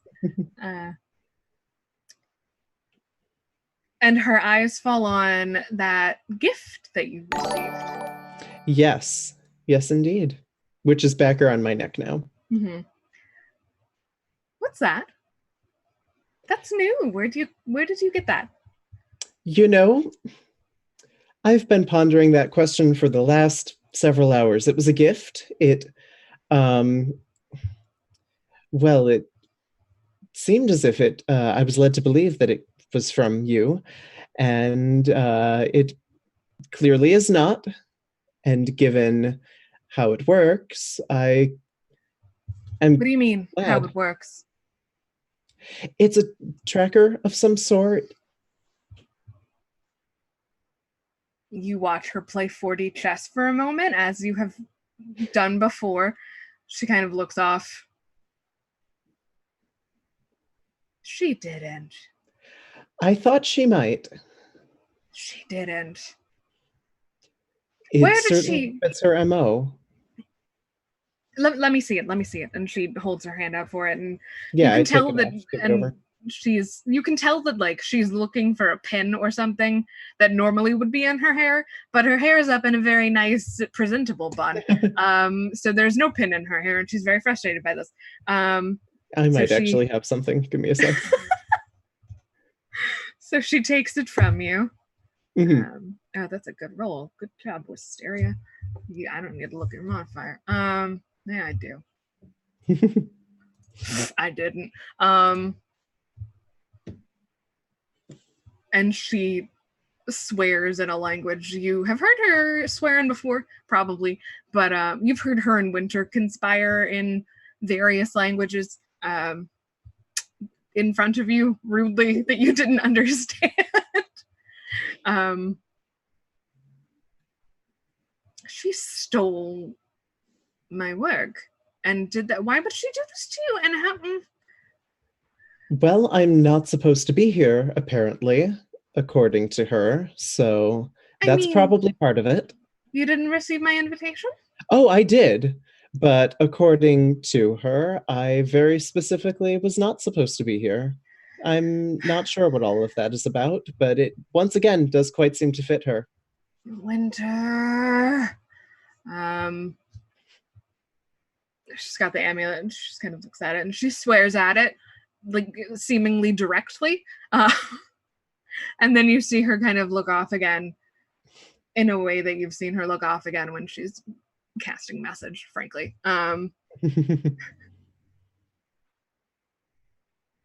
Speaker 1: And her eyes fall on that gift that you received.
Speaker 4: Yes, yes, indeed. Which is back around my neck now.
Speaker 1: Mm-hmm. What's that? That's new. Where did you get that?
Speaker 4: You know, I've been pondering that question for the last several hours. It was a gift. Well, it seemed as if I was led to believe that it was from you, and it clearly is not. And given how it works, I am.
Speaker 1: What do you mean,
Speaker 4: glad.
Speaker 1: how it works?
Speaker 4: It's a tracker of some sort.
Speaker 1: You watch her play 4D chess for a moment, as you have done before. She kind of looks off. She didn't.
Speaker 4: I thought she might.
Speaker 1: She didn't.
Speaker 4: Where did she? It's her MO.
Speaker 1: Let me see it. Let me see it. And she holds her hand out for it, and
Speaker 4: yeah,
Speaker 1: you can tell that. And you can tell that like she's looking for a pin or something that normally would be in her hair, but her hair is up in a very nice, presentable bun. So there's no pin in her hair, and she's very frustrated by this.
Speaker 4: I might actually have something. Give me a sec.
Speaker 1: So she takes it from you.
Speaker 4: Mm-hmm.
Speaker 1: Oh, that's a good roll. Good job, Wisteria. Yeah, I don't need to look at your modifier. Yeah, I do. I didn't. And she swears in a language you have heard her swear in before, probably, but you've heard her and Winter conspire in various languages in front of you rudely that you didn't understand. She stole my work and did that. Why would she do this to you? And how?
Speaker 4: Well, I'm not supposed to be here, apparently, according to her. So that's probably part of it.
Speaker 1: You didn't receive my invitation?
Speaker 4: Oh, I did. But according to her, I very specifically was not supposed to be here. I'm not sure what all of that is about, but it, once again, does quite seem to fit her.
Speaker 1: Winter. She's got the amulet and she just kind of looks at it and she swears at it, like seemingly directly. And then you see her kind of look off again in a way that you've seen her look off again when she's casting message, frankly. And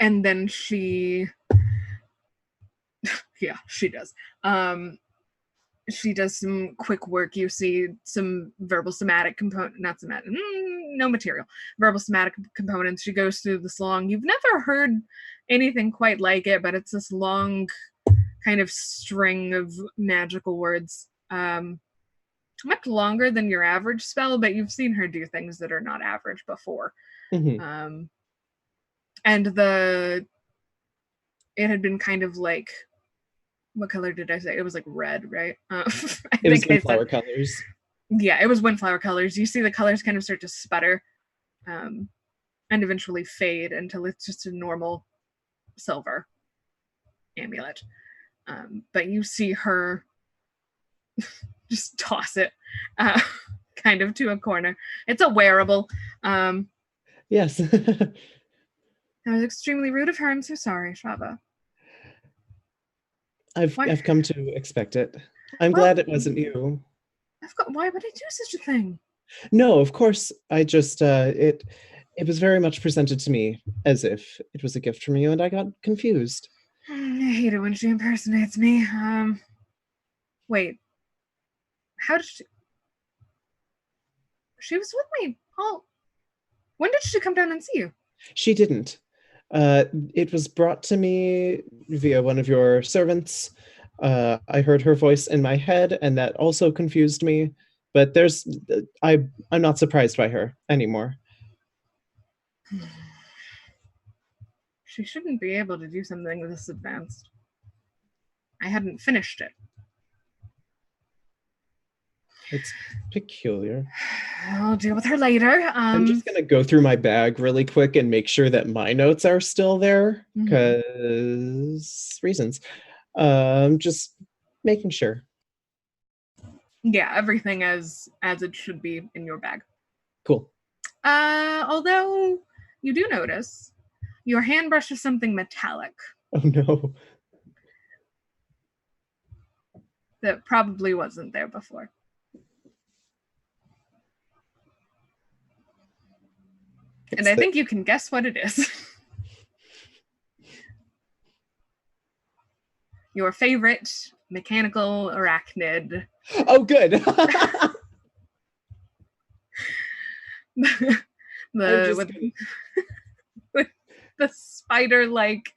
Speaker 1: then she she does. She does some quick work. You see some verbal somatic component, not somatic, no material, verbal somatic components. She goes through this long, you've never heard anything quite like it, but it's this long kind of string of magical words. Much longer than your average spell, but you've seen her do things that are not average before.
Speaker 4: Mm-hmm.
Speaker 1: And it had been kind of like, what color did I say? It was like red, right?
Speaker 4: It was windflower colors.
Speaker 1: Yeah, it was windflower colors. You see the colors kind of start to sputter and eventually fade until it's just a normal silver amulet. But you see her just toss it kind of to a corner. It's a wearable.
Speaker 4: Yes.
Speaker 1: That was extremely rude of her. I'm so sorry, Shava.
Speaker 4: I've come to expect it. I'm
Speaker 1: Well,
Speaker 4: glad it wasn't you.
Speaker 1: Why would I do such a thing?
Speaker 4: No, of course. I just it was very much presented to me as if it was a gift from you, and I got confused.
Speaker 1: I hate it when she impersonates me. Wait. How did she? She was with me. Oh, when did she come down and see you?
Speaker 4: She didn't. It was brought to me via one of your servants. I heard her voice in my head, and that also confused me. But I'm not surprised by her anymore.
Speaker 1: She shouldn't be able to do something this advanced. I hadn't finished it.
Speaker 4: It's peculiar.
Speaker 1: I'll deal with her later.
Speaker 4: I'm just gonna go through my bag really quick and make sure that my notes are still there, because reasons. Just making sure.
Speaker 1: Yeah, everything as it should be in your bag.
Speaker 4: Cool.
Speaker 1: Although you do notice your hand brush is something metallic.
Speaker 4: Oh no.
Speaker 1: That probably wasn't there before. And I think you can guess what it is. Your favorite mechanical arachnid.
Speaker 4: Oh, good.
Speaker 1: With the spider-like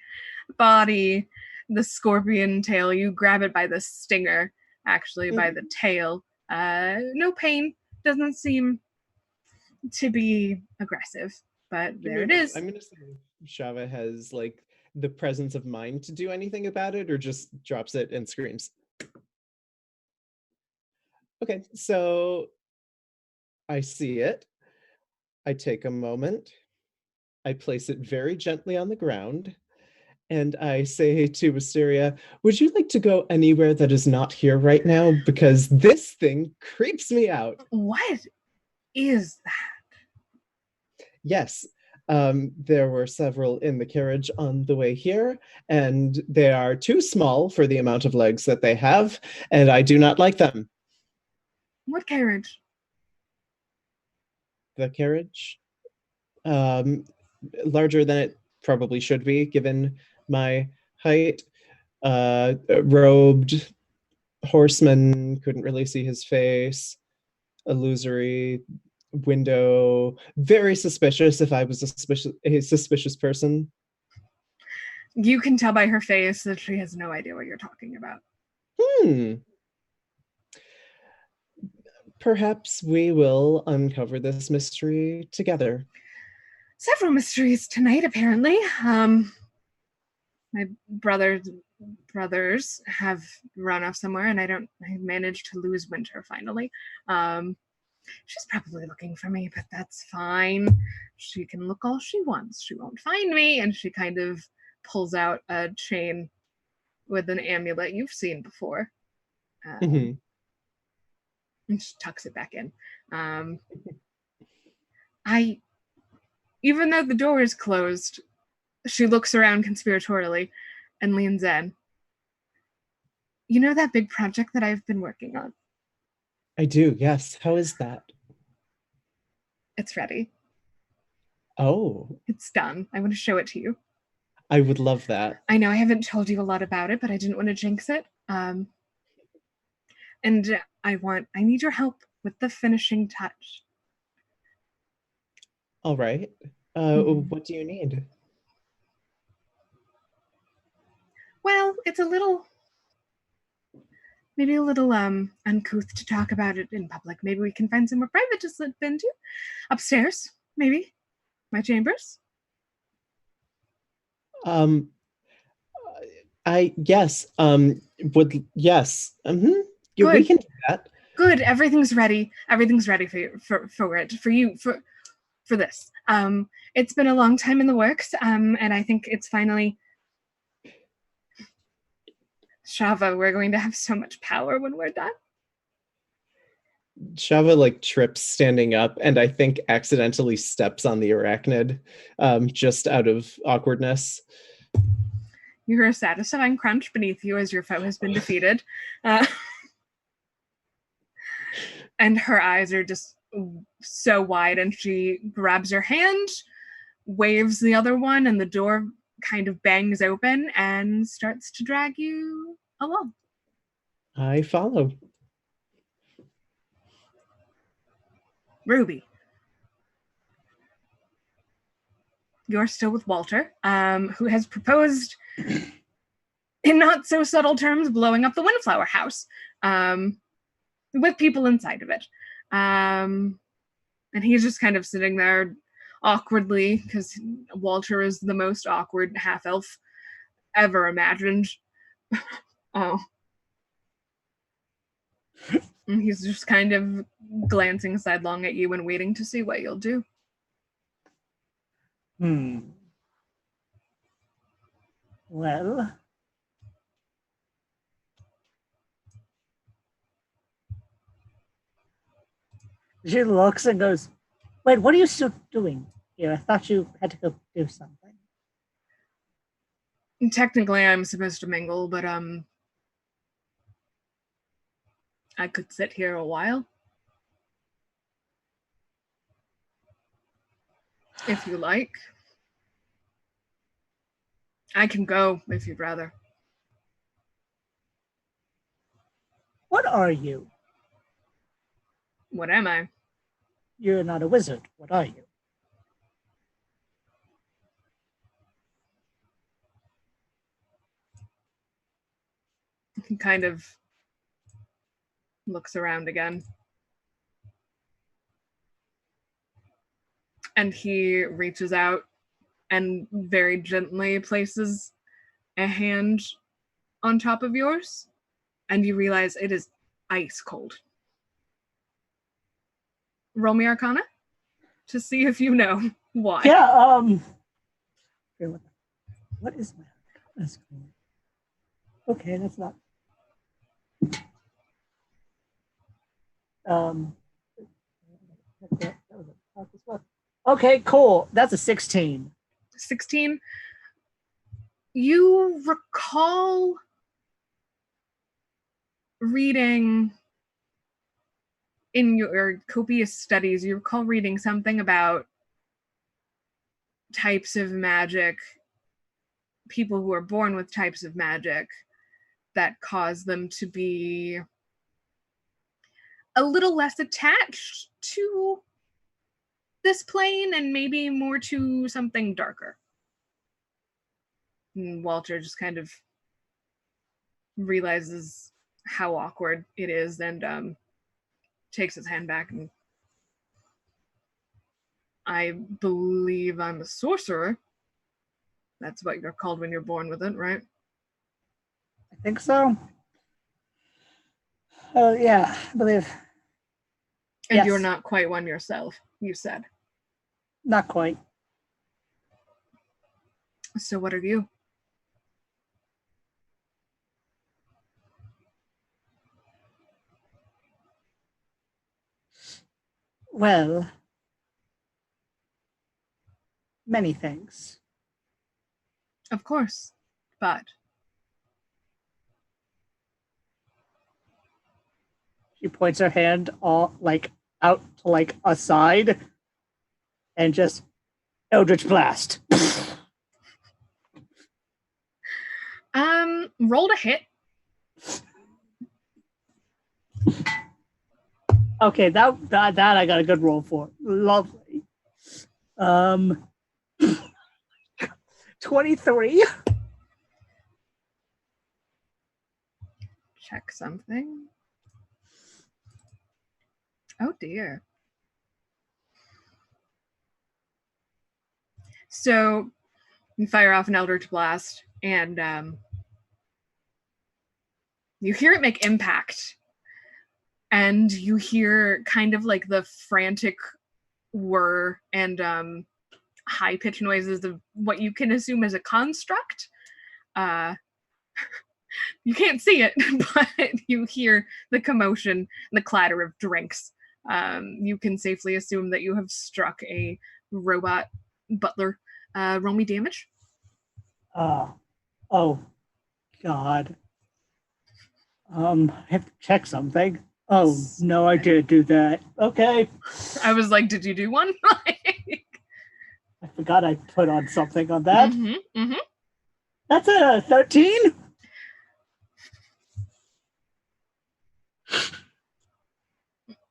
Speaker 1: body, the scorpion tail. You grab it by the stinger, actually, by the tail. No pain. Doesn't seem to be aggressive, but there it is.
Speaker 4: I'm gonna say Shava has like the presence of mind to do anything about it, or just drops it and screams. Okay, so I see it. I take a moment. I place it very gently on the ground, and I say to Wisteria, would you like to go anywhere that is not here right now? Because this thing creeps me out.
Speaker 1: What is that?
Speaker 4: Yes, there were several in the carriage on the way here, and they are too small for the amount of legs that they have, and I do not like them.
Speaker 1: What carriage?
Speaker 4: The carriage? Larger than it probably should be, given my height. Robed horseman, couldn't really see his face. Illusory window, very suspicious if I was a suspicious person.
Speaker 1: You can tell by her face that she has no idea what you're talking about.
Speaker 4: Perhaps we will uncover this mystery together.
Speaker 1: Several mysteries tonight, apparently. My brothers have run off somewhere, and I managed to lose Winter finally. She's probably looking for me, but that's fine. She can look all she wants. She won't find me. And she kind of pulls out a chain with an amulet you've seen before. And she tucks it back in. Even though the door is closed, she looks around conspiratorially and leans in. You know that big project that I've been working on?
Speaker 4: I do, yes. How is that?
Speaker 1: It's ready.
Speaker 4: Oh.
Speaker 1: It's done. I want to show it to you.
Speaker 4: I would love that.
Speaker 1: I know I haven't told you a lot about it, but I didn't want to jinx it. And I need your help with the finishing touch.
Speaker 4: All right. What do you need?
Speaker 1: Well, it's maybe a little uncouth to talk about it in public. Maybe we can find somewhere private to slip into. Upstairs, maybe. My chambers.
Speaker 4: Yes. Yes.
Speaker 1: Good.
Speaker 4: We can do that.
Speaker 1: Good. Everything's ready. Everything's ready for you, for this. It's been a long time in the works, and I think it's finally. Shava, we're going to have so much power when we're done.
Speaker 4: Shava like trips standing up and I think accidentally steps on the arachnid, just out of awkwardness.
Speaker 1: You hear a satisfying crunch beneath you as your foe has been defeated. And her eyes are just so wide, and she grabs your hand, waves the other one, and the door kind of bangs open and starts to drag you along.
Speaker 4: I follow.
Speaker 1: Ruby, you're still with Walter, who has proposed, in not so subtle terms, blowing up the Windflower House, with people inside of it. And he's just kind of sitting there awkwardly, because Walter is the most awkward half-elf ever imagined. Oh. And he's just kind of glancing sidelong at you and waiting to see what you'll do.
Speaker 3: Well, she looks and goes, "Wait, what are you still doing here? I thought you had to go do something."
Speaker 1: Technically, I'm supposed to mingle, but I could sit here a while. If you like. I can go if you'd rather.
Speaker 3: What are you?
Speaker 1: What am I?
Speaker 3: You're not a wizard. What are you?
Speaker 1: He kind of looks around again. And he reaches out and very gently places a hand on top of yours, and you realize it is ice cold. Roll me Arcana to see if you know why.
Speaker 3: Yeah, what is my Arcana score? Okay, that's not. Okay, cool. That's a 16.
Speaker 1: 16. You recall reading in your copious studies, you recall reading something about types of magic, people who are born with types of magic that cause them to be a little less attached to this plane and maybe more to something darker. And Walter just kind of realizes how awkward it is and takes his hand back. And I believe I'm a sorcerer. That's what you're called when you're born with it, right?
Speaker 3: I think so. Oh, yeah, I believe.
Speaker 1: And
Speaker 3: yes.
Speaker 1: You're not quite one yourself, you said.
Speaker 3: Not quite.
Speaker 1: So what are you?
Speaker 3: Well, many things.
Speaker 1: Of course, but
Speaker 3: she points her hand all like out to like a side and just Eldritch Blast.
Speaker 1: Rolled a hit.
Speaker 3: Okay, that I got a good roll for. Lovely. 23.
Speaker 1: Check something. Oh dear. So you fire off an Eldritch Blast and you hear it make impact. And you hear kind of like the frantic whir and high-pitched noises of what you can assume is a construct. You can't see it, but you hear the commotion, the clatter of drinks. You can safely assume that you have struck a robot butler. Roll me damage.
Speaker 3: Oh, God. I have to check something. Oh, no, I didn't do that. Okay.
Speaker 1: I was like, did you do one?
Speaker 3: I forgot I put on something on that.
Speaker 1: Mm-hmm.
Speaker 3: That's a 13?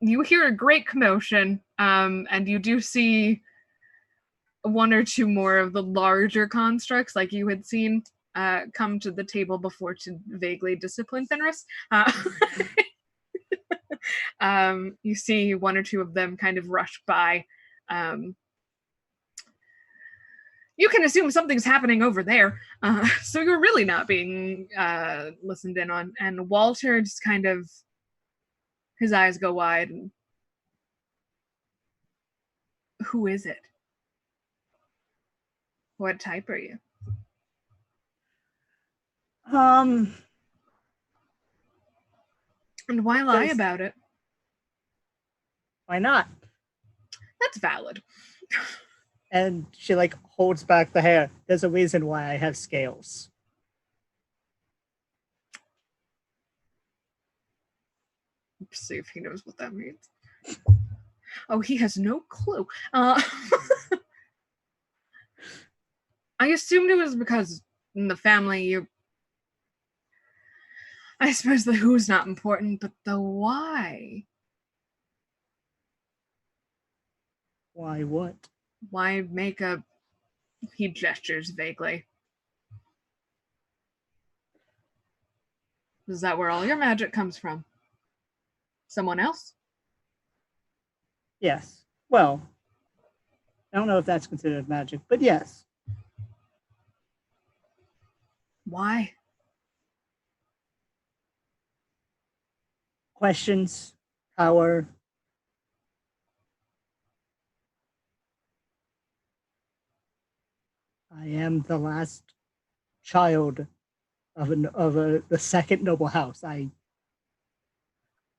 Speaker 1: You hear a great commotion, and you do see one or two more of the larger constructs like you had seen come to the table before to vaguely discipline Fenris. You see one or two of them kind of rush by. You can assume something's happening over there. So you're really not being listened in on. And Walter just kind of, his eyes go wide. And, who is it? What type are you?
Speaker 3: Um,
Speaker 1: And why lie about it?
Speaker 3: Why not?
Speaker 1: That's valid.
Speaker 3: And she like holds back the hair. There's a reason why I have scales.
Speaker 1: Let's see if he knows what that means. Oh, he has no clue. I assumed it was because in the family you... I suppose the who's not important, but the why.
Speaker 3: Why what?
Speaker 1: Why make a... He gestures vaguely. Is that where all your magic comes from? Someone else?
Speaker 3: Yes. Well, I don't know if that's considered magic, but yes.
Speaker 1: Why?
Speaker 3: Questions, power. I am the last child of the second noble house. I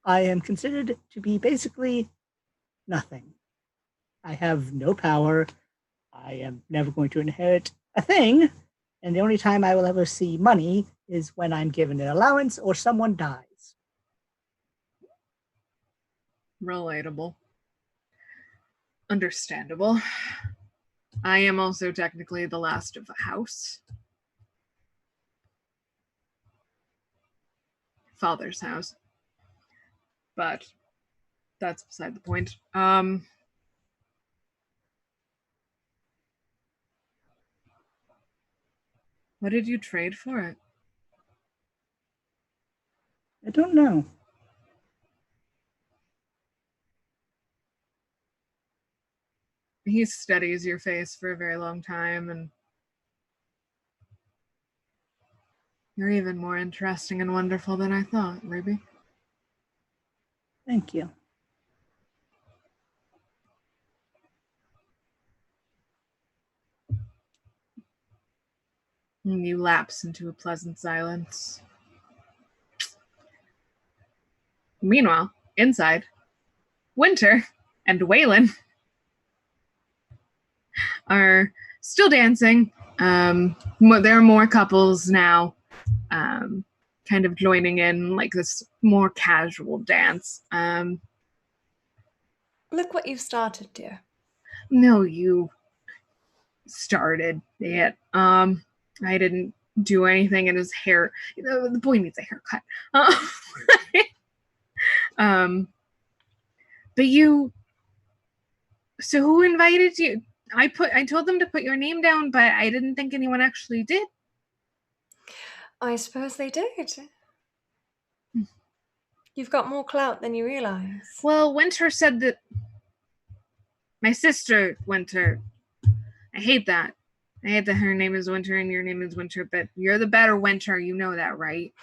Speaker 3: am considered to be basically nothing. I have no power. I am never going to inherit a thing, and the only time I will ever see money is when I'm given an allowance or someone dies.
Speaker 1: Relatable. Understandable. I am also technically the last of the house. Father's house. But that's beside the point. What did you trade for it?
Speaker 3: I don't know.
Speaker 1: He studies your face for a very long time, and you're even more interesting and wonderful than I thought, Ruby.
Speaker 3: Thank you.
Speaker 1: And you lapse into a pleasant silence. Meanwhile, inside, Winter and Waylon are still dancing. There are more couples now, kind of joining in like this more casual dance.
Speaker 6: Look what you've started, dear.
Speaker 1: No, you started it. I didn't do anything in his hair. The boy needs a haircut. But you... So who invited you? I told them to put your name down, but I didn't think anyone actually did.
Speaker 6: I suppose they did. You've got more clout than you realize.
Speaker 1: Well, Winter said that... My sister, Winter. I hate that. I hate that her name is Winter and your name is Winter, but you're the better Winter. You know that, right?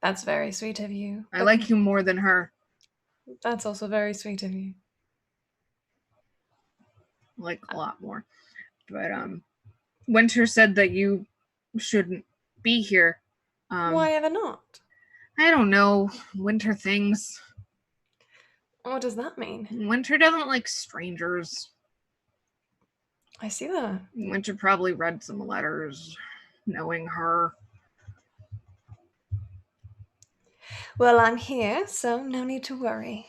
Speaker 6: That's very sweet of you.
Speaker 1: I like you more than her.
Speaker 6: That's also very sweet of you.
Speaker 1: Like a lot more. But Winter said that you shouldn't be here.
Speaker 6: Why ever not?
Speaker 1: I don't know. Winter things.
Speaker 6: What does that mean?
Speaker 1: Winter doesn't like strangers.
Speaker 6: I see that.
Speaker 1: Winter probably read some letters, knowing her.
Speaker 6: Well, I'm here, so no need to worry.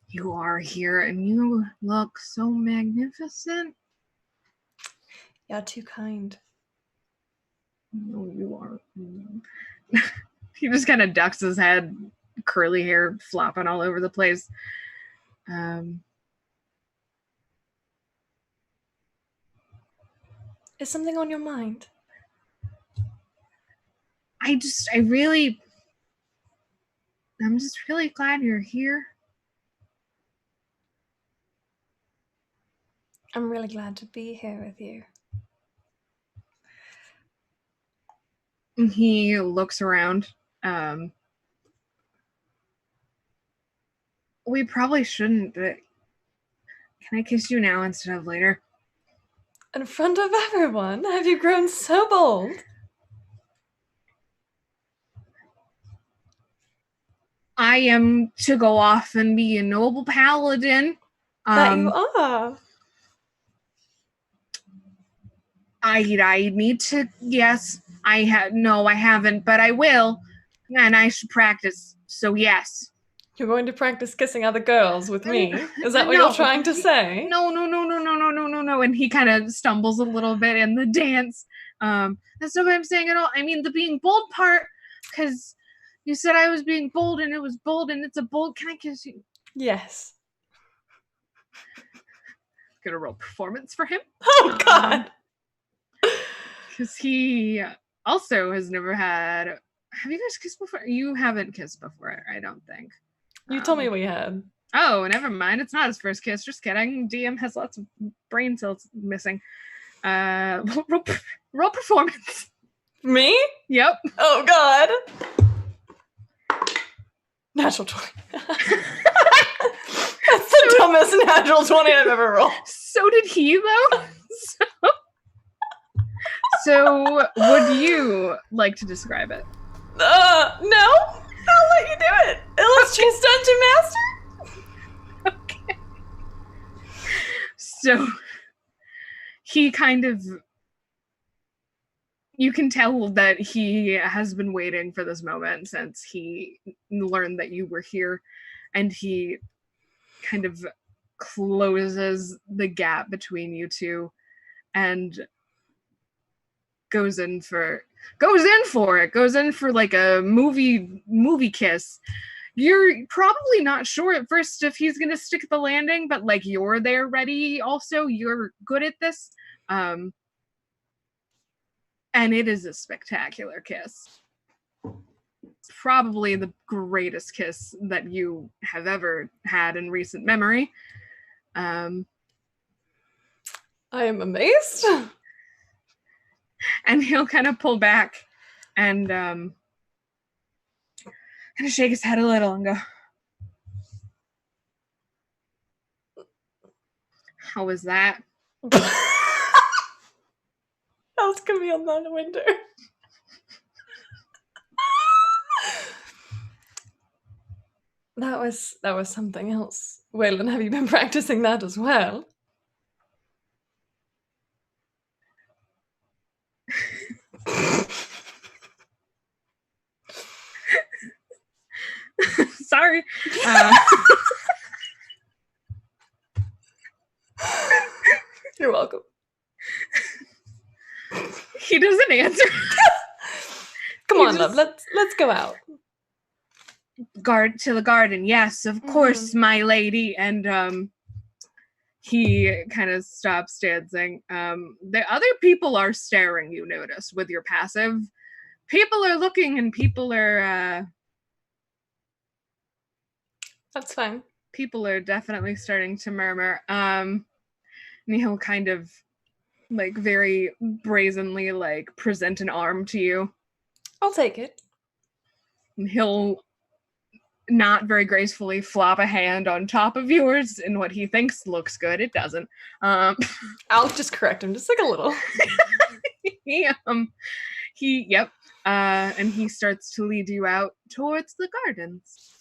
Speaker 1: You are here, and you look so magnificent.
Speaker 6: You're too kind.
Speaker 1: No, you are. He just kind of ducks his head, curly hair flopping all over the place.
Speaker 6: Is something on your mind?
Speaker 1: I'm just really glad you're here.
Speaker 6: I'm really glad to be here with you.
Speaker 1: He looks around. We probably shouldn't, but can I kiss you now instead of later?
Speaker 6: In front of everyone? Have you grown so bold?
Speaker 1: I am to go off and be a noble paladin.
Speaker 6: That you are.
Speaker 1: I need to. Yes, I haven't, but I will, and I should practice. So yes.
Speaker 6: You're going to practice kissing other girls with me? Is that what
Speaker 1: No.
Speaker 6: you're trying to say?
Speaker 1: No. And he kind of stumbles a little bit in the dance. That's not what I'm saying at all. I mean the being bold part, because you said I was being bold, and it was bold, and it's a bold. Can I kiss you?
Speaker 6: Yes.
Speaker 1: Gonna roll performance for him.
Speaker 6: Oh God.
Speaker 1: Because he also has never had. Have you guys kissed before? You haven't kissed before, I don't think.
Speaker 6: You told me we had.
Speaker 1: Oh, never mind. It's not his first kiss. Just kidding. DM has lots of brain cells missing. Roll performance.
Speaker 6: Me?
Speaker 1: Yep.
Speaker 6: Oh God. Natural 20. That's the dumbest natural 20 I've ever rolled.
Speaker 1: So did he, though. So would you like to describe it?
Speaker 6: No. I'll let you do it. Illustrates Dungeon Master.
Speaker 1: Okay. So he kind of, you can tell that he has been waiting for this moment since he learned that you were here, and he kind of closes the gap between you two and goes in for like a movie kiss. You're probably not sure at first if he's gonna stick the landing, but like you're there ready. Also, you're good at this, and it is a spectacular kiss. It's probably the greatest kiss that you have ever had in recent memory.
Speaker 6: I am amazed.
Speaker 1: And he'll kind of pull back and kind of shake his head a little and go, how was that?
Speaker 6: That was Camille, not Winter. That was something else. Waylon, have you been practicing that as well?
Speaker 1: Sorry.
Speaker 6: You're welcome.
Speaker 1: He doesn't answer.
Speaker 6: Come on, love. Let's go out.
Speaker 1: To the garden. Yes, of course, my lady. And he kind of stops dancing. The other people are staring, you notice, with your passive. People are looking, and people are
Speaker 6: That's fine.
Speaker 1: People are definitely starting to murmur. And he'll kind of like very brazenly like present an arm to you.
Speaker 6: I'll take it.
Speaker 1: And he'll not very gracefully flop a hand on top of yours in what he thinks looks good. It doesn't.
Speaker 6: I'll just correct him, just like a little.
Speaker 1: Yep. And he starts to lead you out towards the gardens,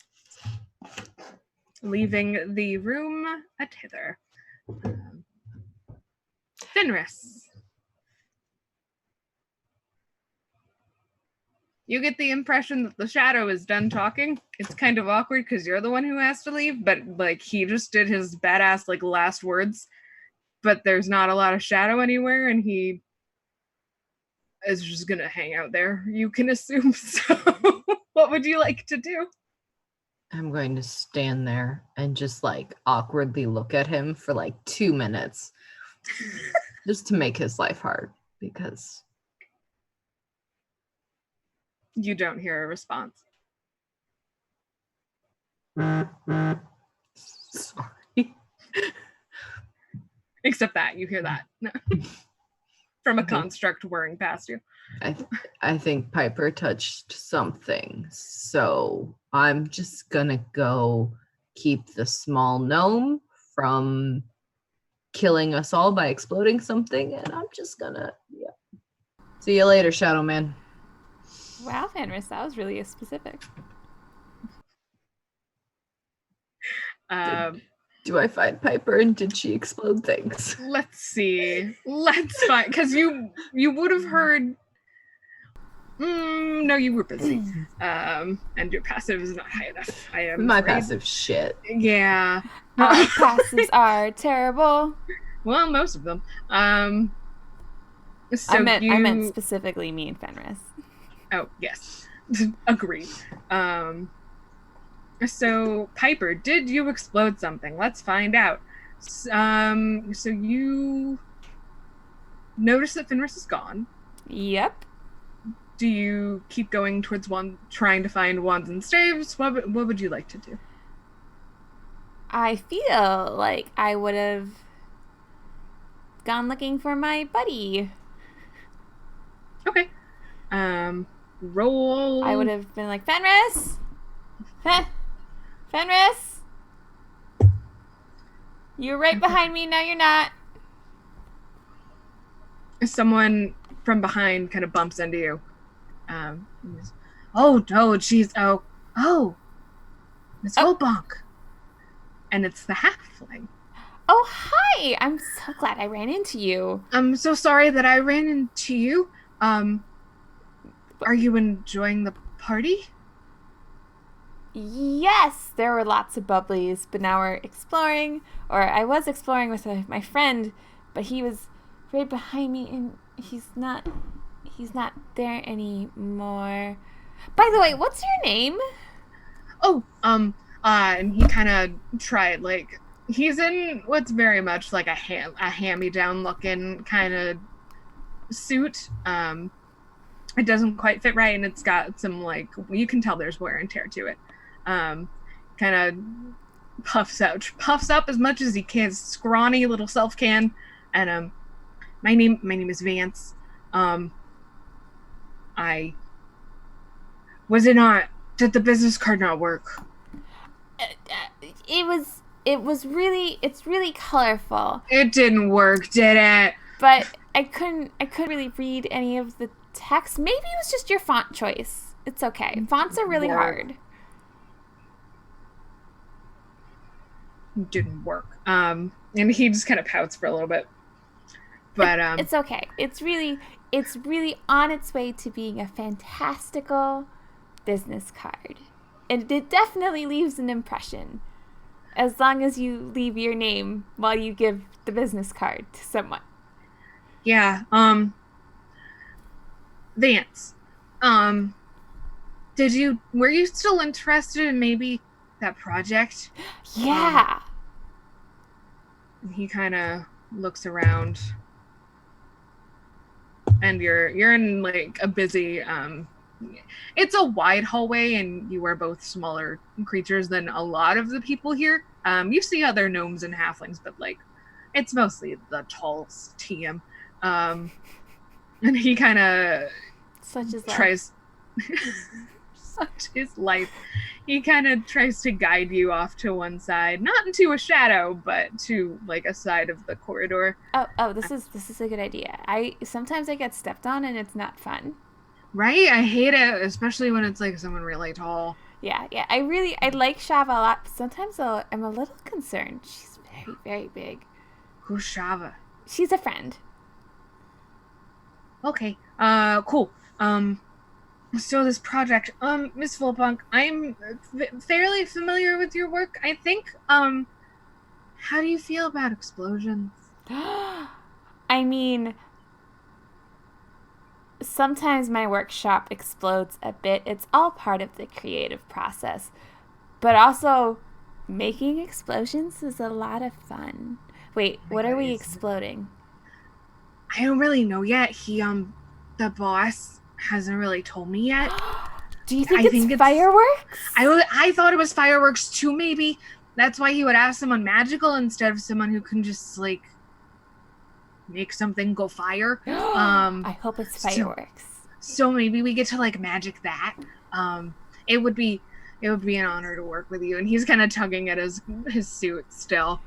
Speaker 1: leaving the room atither. Fenris. You get the impression that the shadow is done talking. It's kind of awkward because you're the one who has to leave, but like he just did his badass like last words, but there's not a lot of shadow anywhere, and he is just gonna hang out there. You can assume. So what would you like to do?
Speaker 5: I'm going to stand there and just like awkwardly look at him for like 2 minutes just to make his life hard because
Speaker 1: you don't hear a response.
Speaker 5: Sorry.
Speaker 1: Except that you hear that from a construct whirring past you.
Speaker 5: I think Piper touched something, so I'm just gonna go keep the small gnome from killing us all by exploding something, and I'm just gonna see you later, Shadow Man.
Speaker 2: Wow, Fenris, that was really specific.
Speaker 5: Do I find Piper and did she explode things?
Speaker 1: Let's see. Let's find, because you would have heard. No, you were busy. And your passive is not high enough. I am
Speaker 5: My
Speaker 1: afraid.
Speaker 5: passive shit.
Speaker 1: Yeah.
Speaker 2: Our passives are terrible.
Speaker 1: Well, most of them. So
Speaker 2: I meant specifically me and Fenris.
Speaker 1: Oh, yes. Agreed. So, Piper, did you explode something? Let's find out. So you notice that Fenris is gone.
Speaker 2: Yep.
Speaker 1: Do you keep going towards trying to find wands and staves? What would you like to do?
Speaker 2: I feel like I would have gone looking for my buddy.
Speaker 1: Okay. Roll.
Speaker 2: I would have been like, Fenris! Fenris! You're right behind me, now you're not.
Speaker 1: Someone from behind kind of bumps into you. Oh, jeez. Oh. Miss Holbonk. And it's the halfling.
Speaker 2: Oh, hi! I'm so glad I ran into you.
Speaker 1: I'm so sorry that I ran into you. Are you enjoying the party?
Speaker 2: Yes, there were lots of bubblies, but now we're exploring. Or I was exploring with my friend, but he was right behind me, and he's not there anymore. By the way, what's your name?
Speaker 1: Oh, and he kind of tried, like, he's in what's very much like a hand-me-down looking kind of suit. It doesn't quite fit right, and it's got some, like, you can tell there's wear and tear to it. Kind of puffs up as much as he can, scrawny little self can. And my name is Vance. Did the business card not work?
Speaker 2: It's really colorful.
Speaker 1: It didn't work, did it?
Speaker 2: But I couldn't really read any of the text. Maybe it was just your font choice. It's okay. Fonts are really hard.
Speaker 1: Didn't work. And he just kind of pouts for a little bit. But
Speaker 2: it's okay. It's really on its way to being a fantastical business card. And it definitely leaves an impression. As long as you leave your name while you give the business card to someone.
Speaker 1: Yeah, Vance, were you still interested in maybe that project?
Speaker 2: Yeah.
Speaker 1: He kind of looks around, and you're in like a busy, it's a wide hallway, and you are both smaller creatures than a lot of the people here. You see other gnomes and halflings, but like, it's mostly the tall TM. And he kind of tries such is life. He kind of tries to guide you off to one side, not into a shadow, but to like a side of the corridor.
Speaker 2: Oh, this is a good idea. Sometimes I get stepped on and it's not fun.
Speaker 1: Right? I hate it, especially when it's like someone really tall.
Speaker 2: Yeah. I like Shava a lot, but sometimes I'm a little concerned. She's very, very big.
Speaker 1: Who's Shava?
Speaker 2: She's a friend.
Speaker 1: Okay. Cool. So this project, Miss Volpunk, I'm fairly familiar with your work, I think. How do you feel about explosions?
Speaker 2: I mean, sometimes my workshop explodes a bit. It's all part of the creative process. But also, making explosions is a lot of fun. Wait, what are we exploding?
Speaker 1: I don't really know yet. The boss hasn't really told me yet.
Speaker 2: Do you think it's fireworks?
Speaker 1: I thought it was fireworks too, maybe. That's why he would have someone magical instead of someone who can just, like, make something go fire.
Speaker 2: I hope it's fireworks.
Speaker 1: So maybe we get to, like, magic that. It would be an honor to work with you. And he's kind of tugging at his suit still.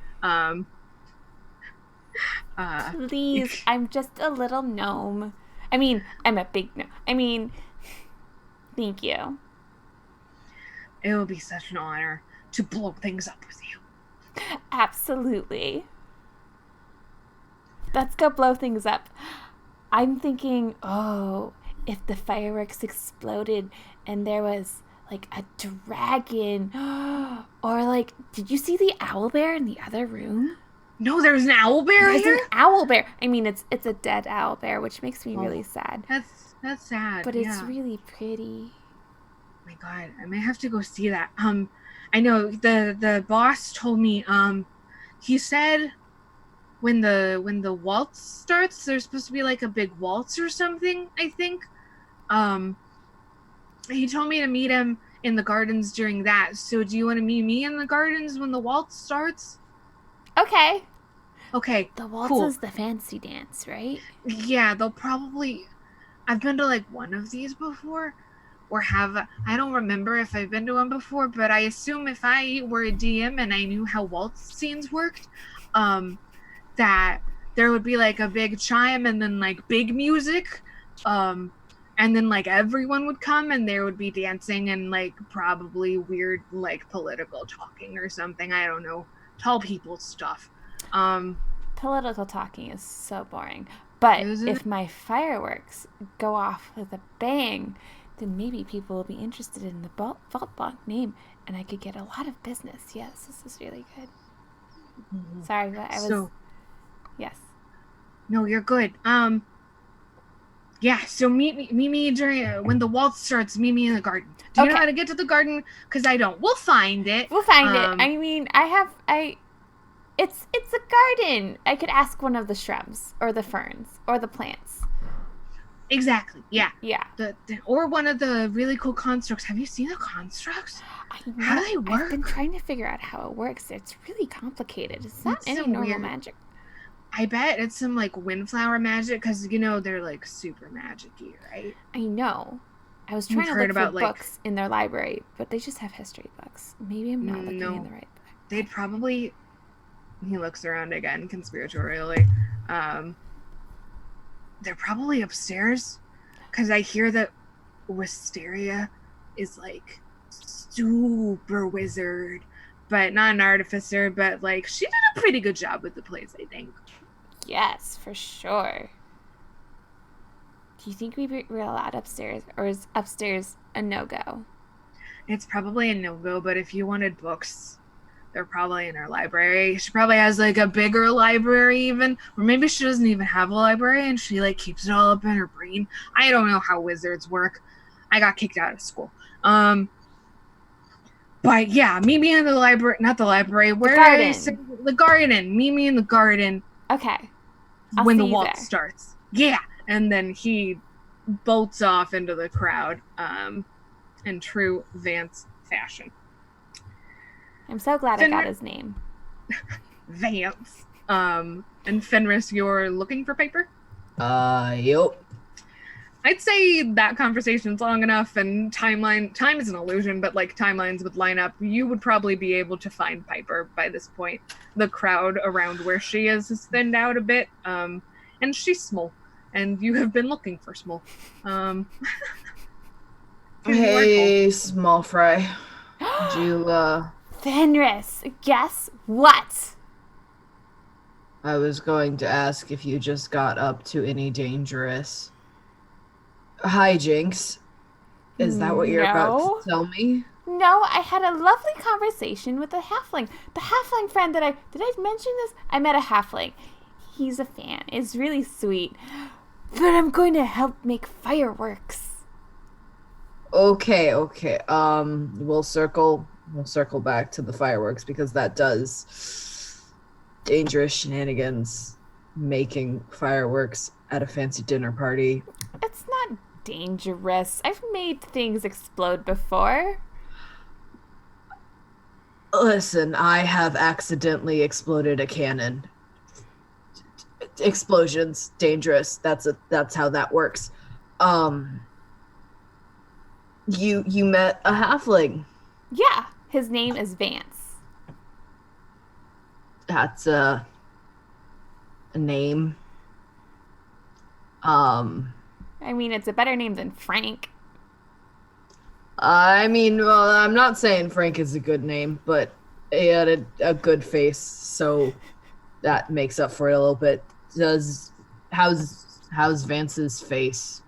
Speaker 2: Please, I'm just a little gnome. I mean, I'm a big gnome. I mean, thank you.
Speaker 1: It will be such an honor to blow things up with you.
Speaker 2: Absolutely. Let's go blow things up. I'm thinking, if the fireworks exploded and there was like a dragon, or like, did you see the owl bear in the other room?
Speaker 1: No, there's an owl bear here?
Speaker 2: There's an owl bear. I mean, it's a dead owl bear, which makes me really sad.
Speaker 1: That's sad.
Speaker 2: But it's really pretty.
Speaker 1: Oh my god, I may have to go see that. I know the boss told me, he said when the waltz starts, there's supposed to be like a big waltz or something, I think. He told me to meet him in the gardens during that. So do you want to meet me in the gardens when the waltz starts?
Speaker 2: Okay.
Speaker 1: The
Speaker 2: waltz
Speaker 1: cool.
Speaker 2: is the fancy dance, right?
Speaker 1: Yeah, they'll probably... I've been to, like, one of these before. I don't remember if I've been to one before, but I assume if I were a DM and I knew how waltz scenes worked, that there would be, like, a big chime and then, like, big music, and then, like, everyone would come and there would be dancing and, like, probably weird, like, political talking or something. I don't know. Tall people stuff.
Speaker 2: Political talking is so boring. But if my fireworks go off with a bang, then maybe people will be interested in the Voltbonk name, and I could get a lot of business. Yes, this is really good. Mm-hmm. Sorry, but I was... Yes.
Speaker 1: No, you're good. Yeah, so meet me during when the waltz starts. Meet me in the garden. Do you know how to get to the garden? Because I don't. We'll find it.
Speaker 2: We'll find it. I mean, It's a garden. I could ask one of the shrubs or the ferns or the plants.
Speaker 1: Exactly. Yeah.
Speaker 2: Yeah.
Speaker 1: Or one of the really cool constructs. Have you seen the constructs? How do they work?
Speaker 2: I've been trying to figure out how it works. It's really complicated. It's not any normal magic.
Speaker 1: I bet it's some like windflower magic because they're like super magic-y, right?
Speaker 2: I know. I was trying to look for books in their library, but they just have history books. Maybe I'm not looking in the right book.
Speaker 1: They'd probably... He looks around again conspiratorially. They're probably upstairs because I hear that Wisteria is like super wizard, but not an artificer, but like she did a pretty good job with the place, I think.
Speaker 2: Yes, for sure. Do you think we're allowed upstairs, or is upstairs a no-go?
Speaker 1: It's probably a no-go, but if you wanted books, they're probably in her library. She probably has like a bigger library even, or maybe she doesn't even have a library and she like keeps it all up in her brain. I don't know how wizards work. I got kicked out of school. But yeah, meet me in the library, not the library, where the garden. Meet me in the garden.
Speaker 2: Okay.
Speaker 1: When the waltz starts. Yeah. And then he bolts off into the crowd in true Vance fashion.
Speaker 2: I'm so glad I got his name.
Speaker 1: Vance. And Fenris, you're looking for paper?
Speaker 7: Yep.
Speaker 1: I'd say that conversation's long enough and time is an illusion, but like timelines would line up. You would probably be able to find Piper by this point. The crowd around where she is thinned out a bit. And she's small. and you have been looking for Small.
Speaker 5: Hey, small fry. Did you,
Speaker 2: Fenris, guess what?
Speaker 5: I was going to ask if you just got up to any dangerous hijinks. Is that what you're about
Speaker 2: No.
Speaker 5: to tell me?
Speaker 2: No, I had a lovely conversation with a halfling. The halfling friend did I mention this? I met a halfling. He's a fan. It's really sweet. But I'm going to help make fireworks.
Speaker 5: Okay. We'll circle back to the fireworks because that does dangerous shenanigans, making fireworks at a fancy dinner party.
Speaker 2: It's not dangerous. I've made things explode before.
Speaker 5: Listen, I have accidentally exploded a cannon. Explosions, dangerous. That's how that works. You met a halfling.
Speaker 2: Yeah, his name is Vance.
Speaker 5: That's a name.
Speaker 2: I mean, it's a better name than Frank.
Speaker 5: I mean, well, I'm not saying Frank is a good name, but he had a good face, so that makes up for it a little bit. How's Vance's face?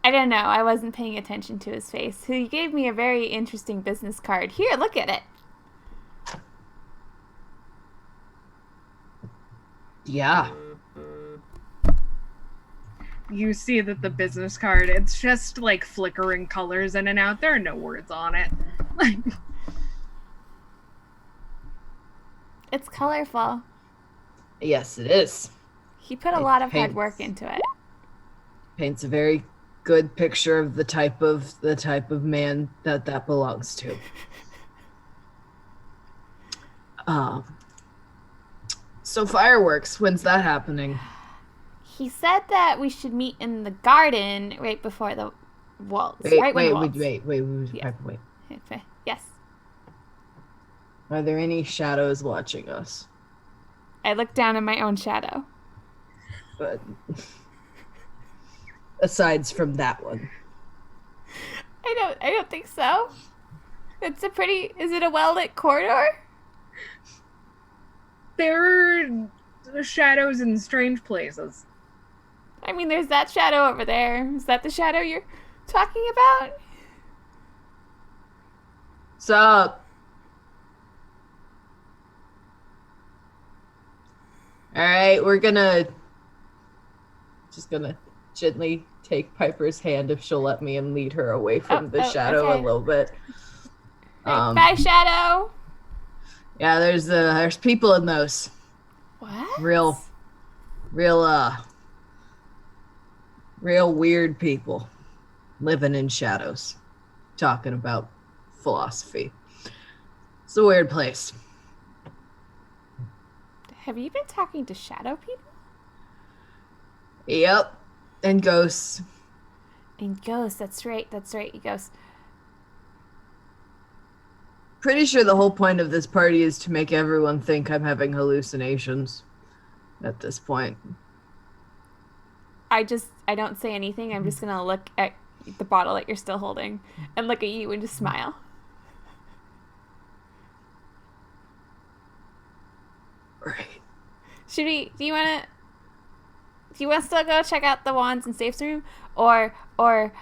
Speaker 2: I don't know. I wasn't paying attention to his face. He gave me a very interesting business card. Here, look at it.
Speaker 5: Yeah.
Speaker 1: You see that the business card, it's just like flickering colors in and out. There are no words on it.
Speaker 2: It's colorful.
Speaker 5: Yes, it is.
Speaker 2: He put a lot of hard work into it.
Speaker 5: Paints a very good picture of the type of man that belongs to. So fireworks, when's that happening?
Speaker 2: He said that we should meet in the garden right before the waltz.
Speaker 5: Wait.
Speaker 2: Yeah. Yes.
Speaker 5: Are there any shadows watching us?
Speaker 2: I looked down at my own shadow.
Speaker 5: But aside from that one.
Speaker 2: I don't think so. Is it a well-lit corridor?
Speaker 1: There are shadows in strange places.
Speaker 2: I mean, there's that shadow over there. Is that the shadow you're talking about?
Speaker 5: Sup? Alright, we're just gonna gently take Piper's hand if she'll let me and lead her away from the shadow
Speaker 2: okay.
Speaker 5: a little bit.
Speaker 2: Bye, shadow.
Speaker 5: Yeah, there's people in those.
Speaker 2: What?
Speaker 5: Real weird people living in shadows, talking about philosophy. It's a weird place.
Speaker 2: Have you been talking to shadow people?
Speaker 5: Yep, and ghosts.
Speaker 2: And ghosts, that's right, ghosts.
Speaker 5: Pretty sure the whole point of this party is to make everyone think I'm having hallucinations at this point.
Speaker 2: I don't say anything. I'm just gonna look at the bottle that you're still holding and look at you and just smile.
Speaker 5: Right.
Speaker 2: Do you want to still go check out the wands and safes room? Or I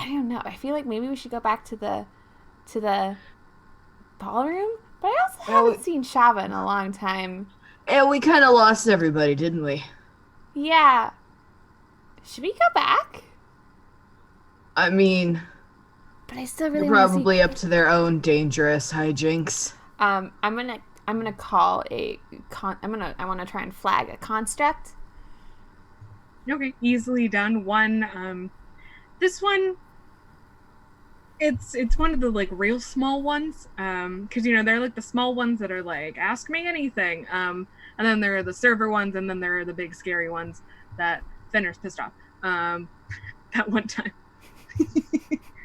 Speaker 2: don't know. I feel like maybe we should go back to the ballroom? But I also haven't seen Shava in a long time.
Speaker 5: And we kind of lost everybody, didn't we?
Speaker 2: Yeah. Should we go back?
Speaker 5: I mean,
Speaker 2: but I still really
Speaker 5: probably up to their own dangerous hijinks.
Speaker 2: I'm gonna call I want to try and flag a construct.
Speaker 1: Okay, easily done. One, this one, it's one of the like real small ones, because they're like the small ones that are like ask me anything, and then there are the server ones, and then there are the big scary ones that Fenner's pissed off that one time,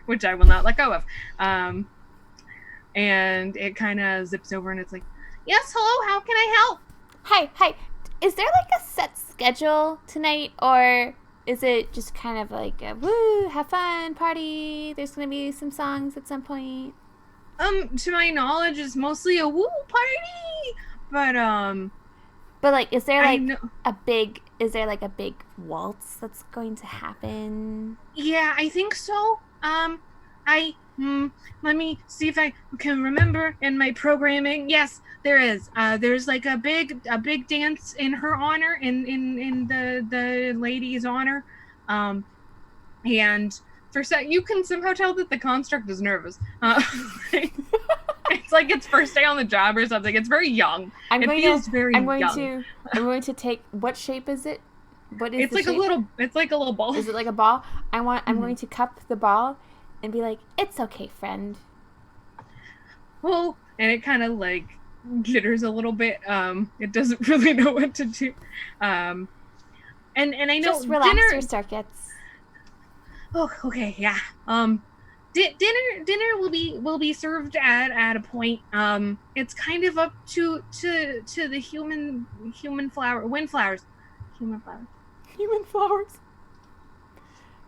Speaker 1: which I will not let go of, and it kind of zips over and it's like, yes, hello, how can I help?
Speaker 2: Hey, is there like a set schedule tonight, or is it just kind of like a woo, have fun, party? There's gonna be some songs at some point.
Speaker 1: To my knowledge, it's mostly a woo party,
Speaker 2: but like, is there like
Speaker 1: is
Speaker 2: there like a big waltz that's going to happen?
Speaker 1: Yeah, I think so. Let me see if I can remember in my programming. Yes, there is. There's like a big dance in her honor, in the lady's honor, and for you can somehow tell that the construct is nervous. It's like its first day on the job or something. It's very young. I'm going
Speaker 2: to take. What shape is it? What is
Speaker 1: it's like shape? It's like a little ball.
Speaker 2: Is it like a ball? I'm going to cup the ball and be like, "It's okay, friend."
Speaker 1: Well, and it kind of like jitters a little bit. It doesn't really know what to do. And I know
Speaker 2: just relax your circuits.
Speaker 1: Oh, okay, yeah. Dinner will be served at a point. It's kind of up to the human flowers.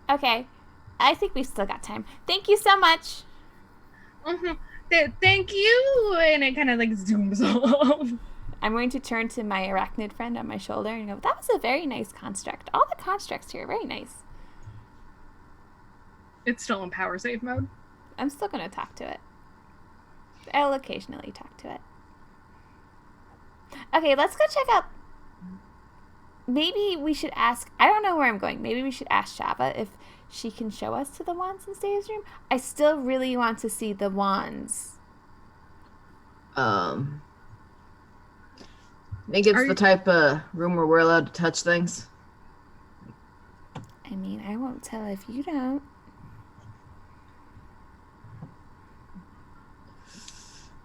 Speaker 2: Okay, I think we've still got time. Thank you so much.
Speaker 1: Thank you, and it kind of like zooms off.
Speaker 2: I'm going to turn to my arachnid friend on my shoulder and go, "That was a very nice construct. All the constructs here are very nice."
Speaker 1: It's still in power save mode.
Speaker 2: I'm still going to talk to it. I'll occasionally talk to it. Okay, let's go check out. Maybe we should ask. I don't know where I'm going. Maybe we should ask Shava if she can show us to the wands and staves room. I still really want to see the wands.
Speaker 5: I think it's the type of room where we're allowed to touch things.
Speaker 2: I mean, I won't tell if you don't.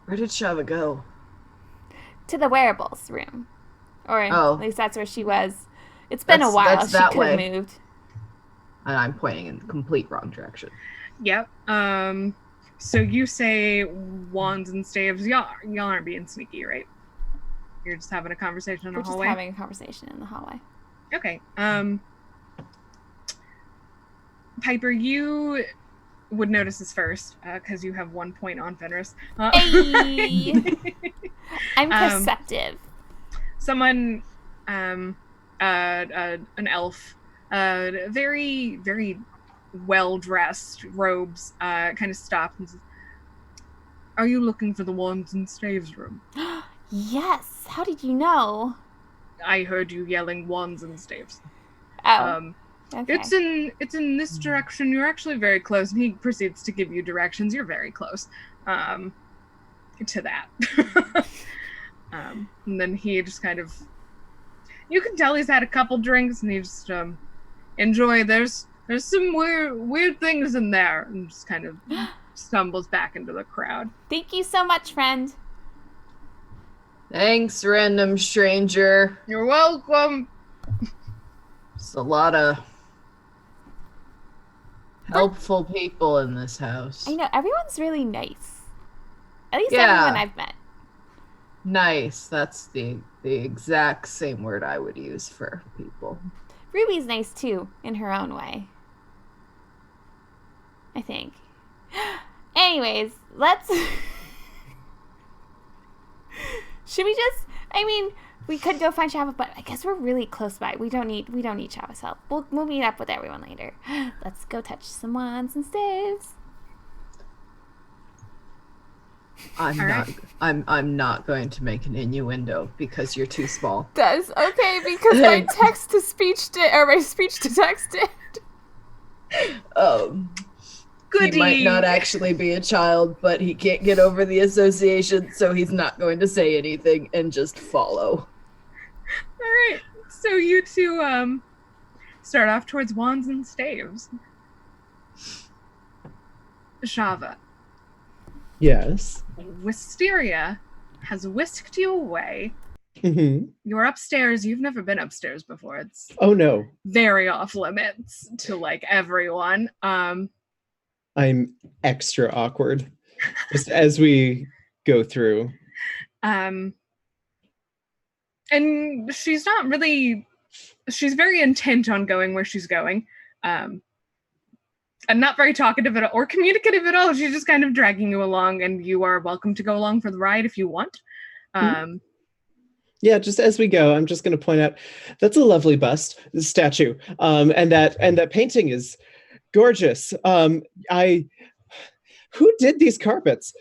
Speaker 5: Where did Shava go?
Speaker 2: To the wearables room. Or at least that's where she was. It's been a while. She could have moved.
Speaker 5: And I'm pointing in the complete wrong direction.
Speaker 1: Yep. So you say wands and staves. Y'all aren't being sneaky, right? You're just having a conversation in the hallway?
Speaker 2: We're just having a conversation in the hallway.
Speaker 1: Okay. Piper, you would notice this first because you have 1 point on Fenris.
Speaker 2: Hey! I'm perceptive.
Speaker 1: Someone, an elf, very, very well-dressed, robes, kind of stops and says, "Are you looking for the wands and staves room?"
Speaker 2: Yes. How did you know?
Speaker 1: I heard you yelling wands and staves.
Speaker 2: Oh. Okay.
Speaker 1: It's in this direction. You're actually very close. And he proceeds to give you directions. You're very close to that. And then he just kind of, you can tell he's had a couple drinks and he just enjoy. There's some weird things in there, and just kind of stumbles back into the crowd.
Speaker 2: Thank you so much, friend.
Speaker 5: Thanks, random stranger.
Speaker 1: You're welcome.
Speaker 5: There's a lot of helpful people in this house.
Speaker 2: I know, everyone's really nice. At least everyone I've met.
Speaker 5: Nice. That's the exact same word I would use for people.
Speaker 2: Ruby's nice too, in her own way. I think. Anyways, let's... Should we just... I mean, we could go find Shava, but I guess we're really close by. We don't need Shava's help. We'll meet up with everyone later. Let's go touch some wands and staves.
Speaker 5: I'm not going to make an innuendo because you're too small.
Speaker 2: That's okay, because my text to speech or my speech to text did.
Speaker 5: He might not actually be a child, but he can't get over the association, so he's not going to say anything and just follow.
Speaker 1: All right, so you two start off towards wands and staves. Shava.
Speaker 4: Yes.
Speaker 1: Wisteria has whisked you away.
Speaker 4: Mm-hmm.
Speaker 1: You're upstairs. You've never been upstairs before. It's
Speaker 4: no.
Speaker 1: Very off limits to like everyone. I'm
Speaker 4: extra awkward just as we go through.
Speaker 1: And she's very intent on going where she's going. And not very talkative at all, or communicative at all. She's just kind of dragging you along, and you are welcome to go along for the ride if you want.
Speaker 4: Yeah, just as we go, I'm just going to point out that's a lovely bust, the statue, and that painting is gorgeous. Who did these carpets?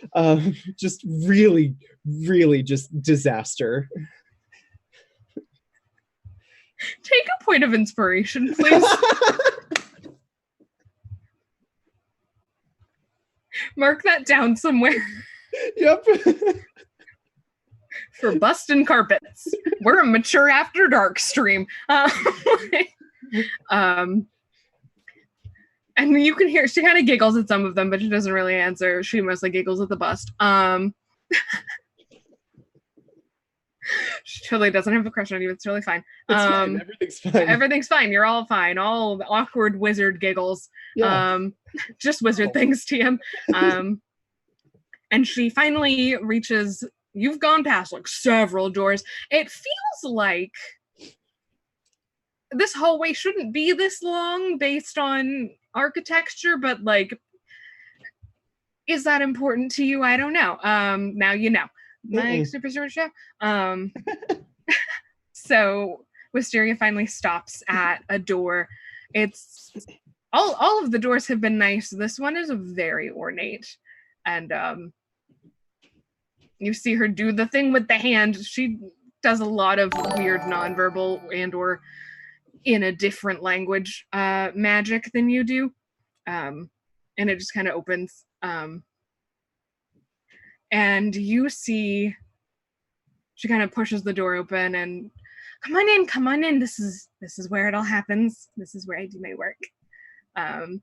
Speaker 4: Just really, really, just disaster.
Speaker 1: Take a point of inspiration, please. Mark that down somewhere.
Speaker 4: Yep.
Speaker 1: For bustin' carpets. We're a mature after dark stream. And you can hear she kind of giggles at some of them, but she doesn't really answer. She mostly giggles at the bust. She totally doesn't have a crush on you. It's really fine.
Speaker 4: It's fine. Everything's fine.
Speaker 1: Everything's fine. You're all fine. All awkward wizard giggles.
Speaker 4: Yeah.
Speaker 1: Just wizard things, TM. And she finally reaches. You've gone past like several doors. It feels like this hallway shouldn't be this long based on architecture, but like, is that important to you? I don't know. Now you know. My super show. So Wisteria finally stops at a door. It's all of the doors have been nice. This one is very ornate, and you see her do the thing with the hand. She does a lot of weird nonverbal and or in a different language magic than you do. And it just kind of opens. And you see she kind of pushes the door open and come on in. This is where it all happens. This is where I do my work.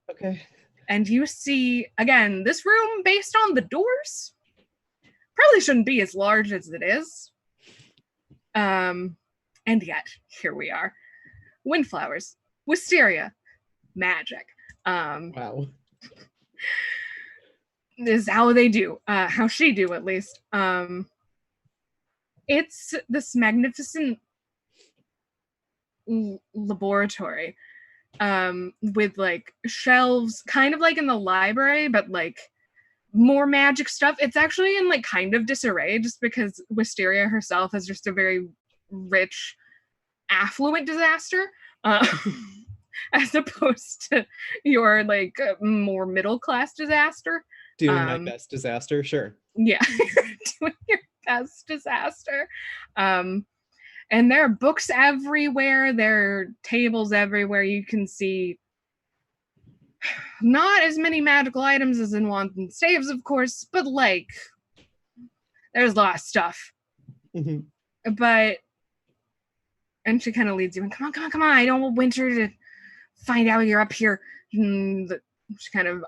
Speaker 4: Okay.
Speaker 1: And you see, again, this room based on the doors probably shouldn't be as large as it is. And yet, here we are. Windflowers, wisteria, magic.
Speaker 4: Wow.
Speaker 1: Is how they do, how she do at least. It's this magnificent laboratory with like shelves, kind of like in the library, but like more magic stuff. It's actually in like kind of disarray just because Wisteria herself is just a very rich, affluent disaster. As opposed to your like more middle class disaster.
Speaker 4: Doing my best disaster, sure.
Speaker 1: Yeah, doing your best disaster. And there are books everywhere. There are tables everywhere. You can see not as many magical items as in wands and staves, of course, but like there's a lot of stuff.
Speaker 4: Mm-hmm.
Speaker 1: But and she kind of leads you in. Come on. I don't want Winter to find out you're up here. She kind of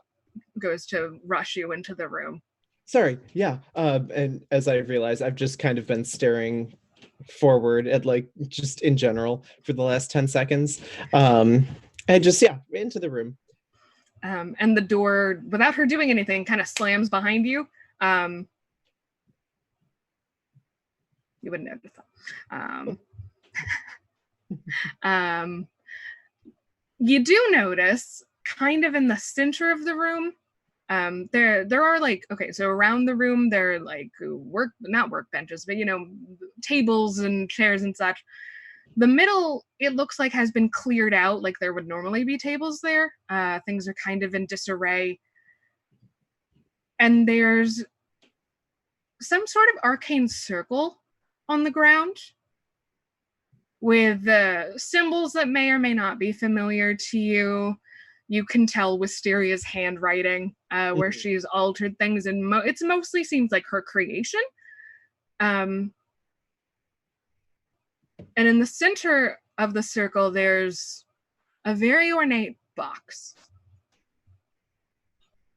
Speaker 1: goes to rush you into the room.
Speaker 4: Sorry, yeah. And as I realize, I've just kind of been staring forward at like just in general for the last 10 seconds. And just, into the room.
Speaker 1: And the door, without her doing anything, kind of slams behind you. You wouldn't notice that. You do notice, kind of in the center of the room, there are like, okay, so around the room there are like not workbenches, but tables and chairs and such. The middle, it looks like, has been cleared out, like there would normally be tables there. Things are kind of in disarray. And there's some sort of arcane circle on the ground with symbols that may or may not be familiar to you. You can tell Wisteria's handwriting, where she's altered things, and it mostly seems like her creation. And in the center of the circle, there's a very ornate box.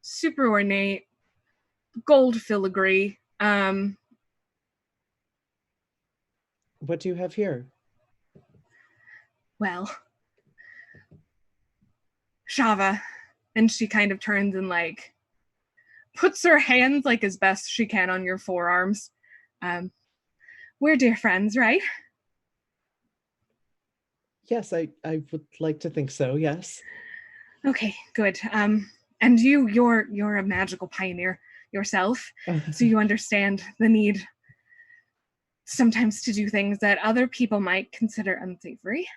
Speaker 1: Super ornate, gold filigree.
Speaker 4: What do you have here?
Speaker 1: Well, Shava, and she kind of turns and like puts her hands like as best she can on your forearms. We're dear friends, right?
Speaker 4: Yes, I would like to think so, yes.
Speaker 1: Okay, good. And you're a magical pioneer yourself, so you understand the need sometimes to do things that other people might consider unsavory.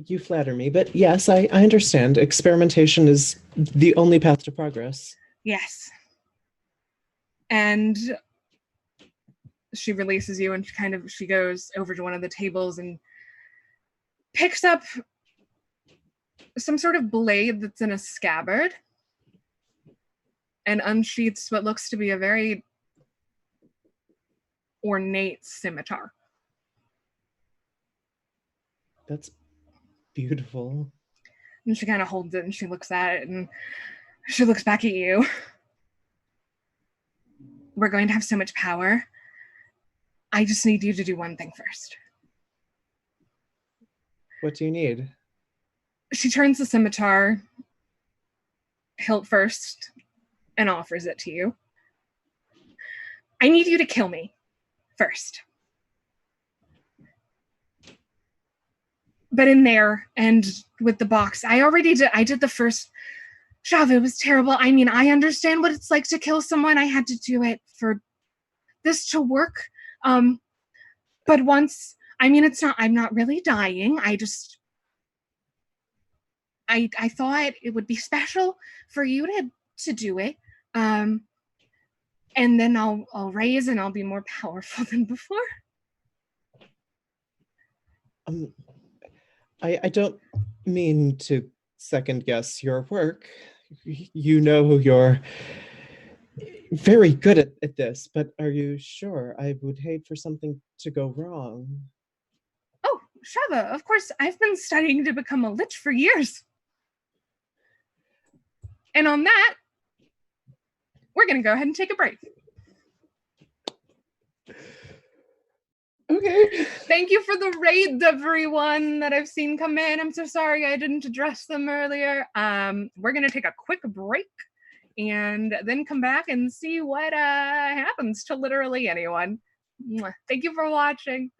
Speaker 4: You flatter me, but yes, I understand. Experimentation is the only path to progress.
Speaker 1: Yes. And she releases you and she goes over to one of the tables and picks up some sort of blade that's in a scabbard and unsheaths what looks to be a very ornate scimitar.
Speaker 4: That's beautiful.
Speaker 1: And she kind of holds it and she looks at it and she looks back at you. We're going to have so much power. I just need you to do one thing first.
Speaker 4: What do you need?
Speaker 1: She turns the scimitar hilt first and offers it to you. I need you to kill me first. But in there and with the box, I did the first job. It was terrible. I mean, I understand what it's like to kill someone. I had to do it for this to work. But once, I mean, I'm not really dying. I thought it would be special for you to do it. And then I'll raise and I'll be more powerful than before.
Speaker 4: I don't mean to second guess your work. You know you're very good at this, but are you sure? I would hate for something to go wrong.
Speaker 1: Oh, Shava, of course, I've been studying to become a lich for years. And on that, we're going to go ahead and take a break.
Speaker 4: Okay.
Speaker 1: Thank you for the raid, everyone that I've seen come in. I'm so sorry I didn't address them earlier. We're going to take a quick break and then come back and see what happens to literally anyone. Thank you for watching.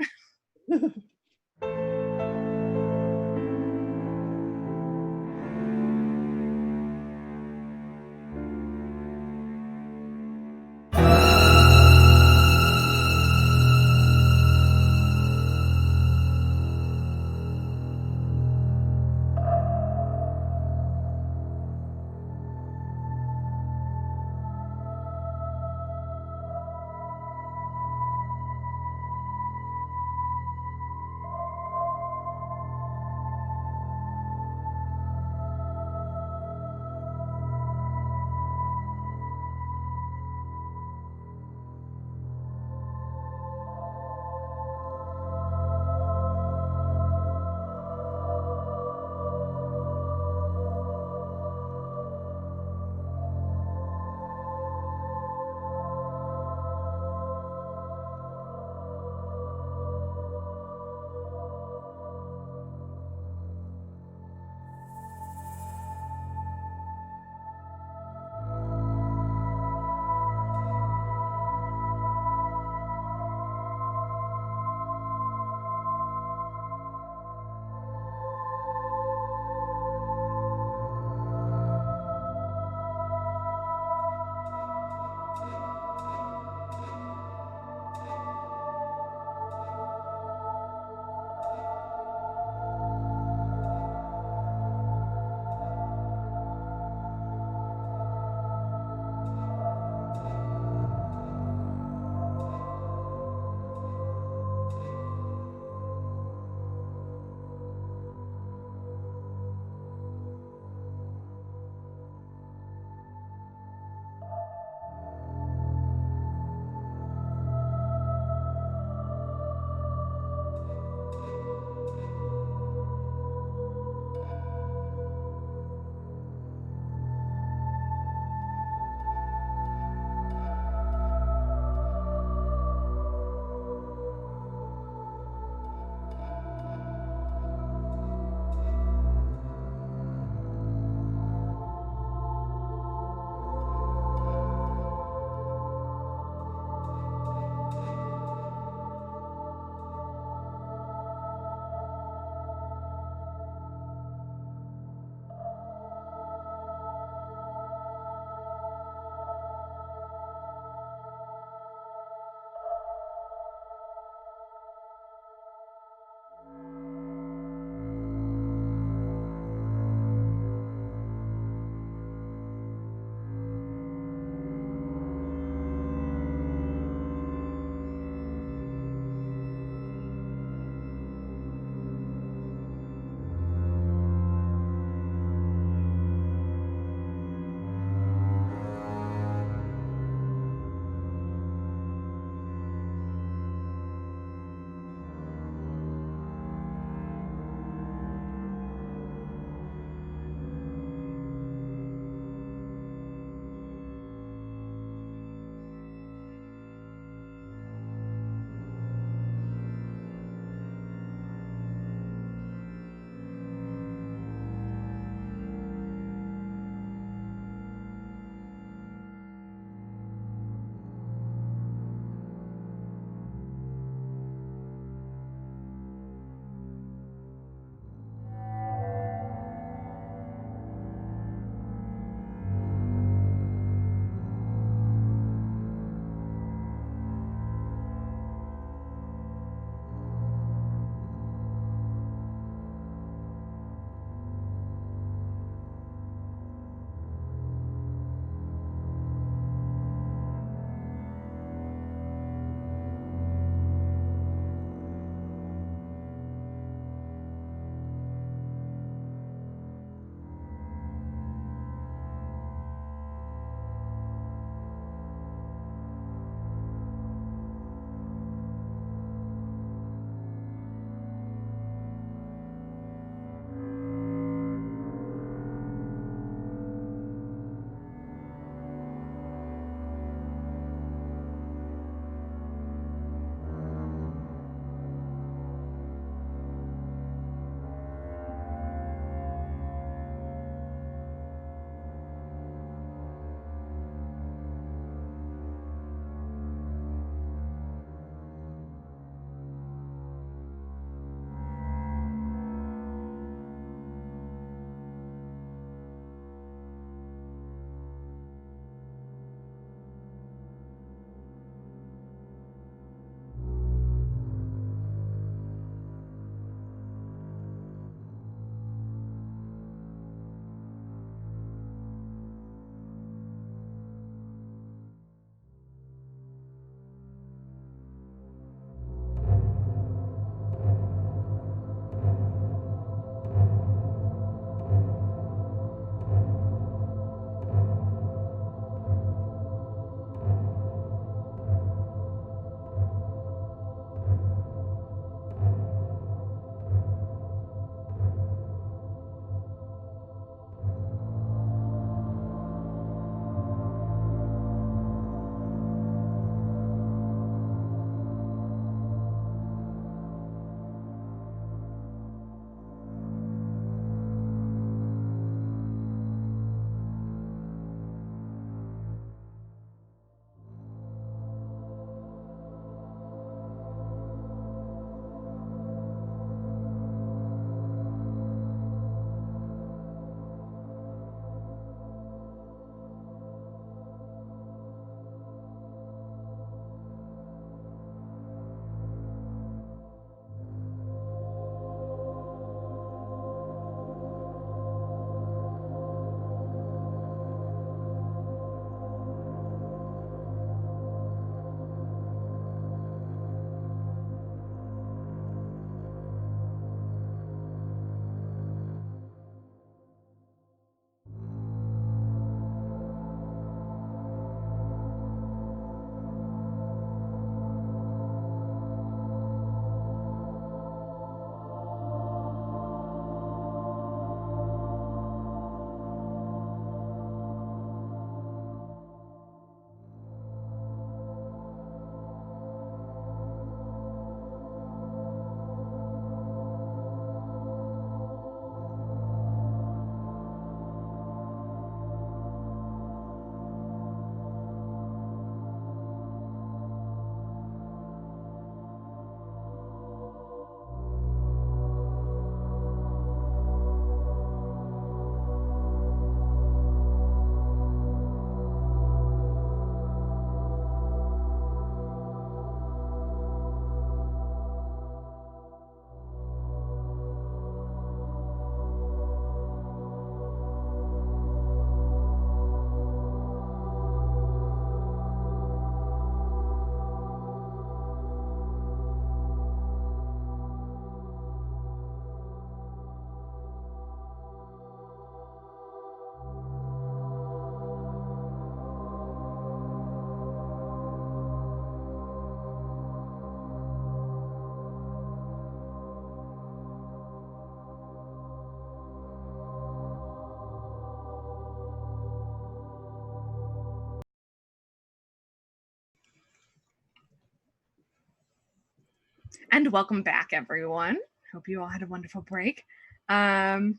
Speaker 1: And welcome back, everyone. Hope you all had a wonderful break. So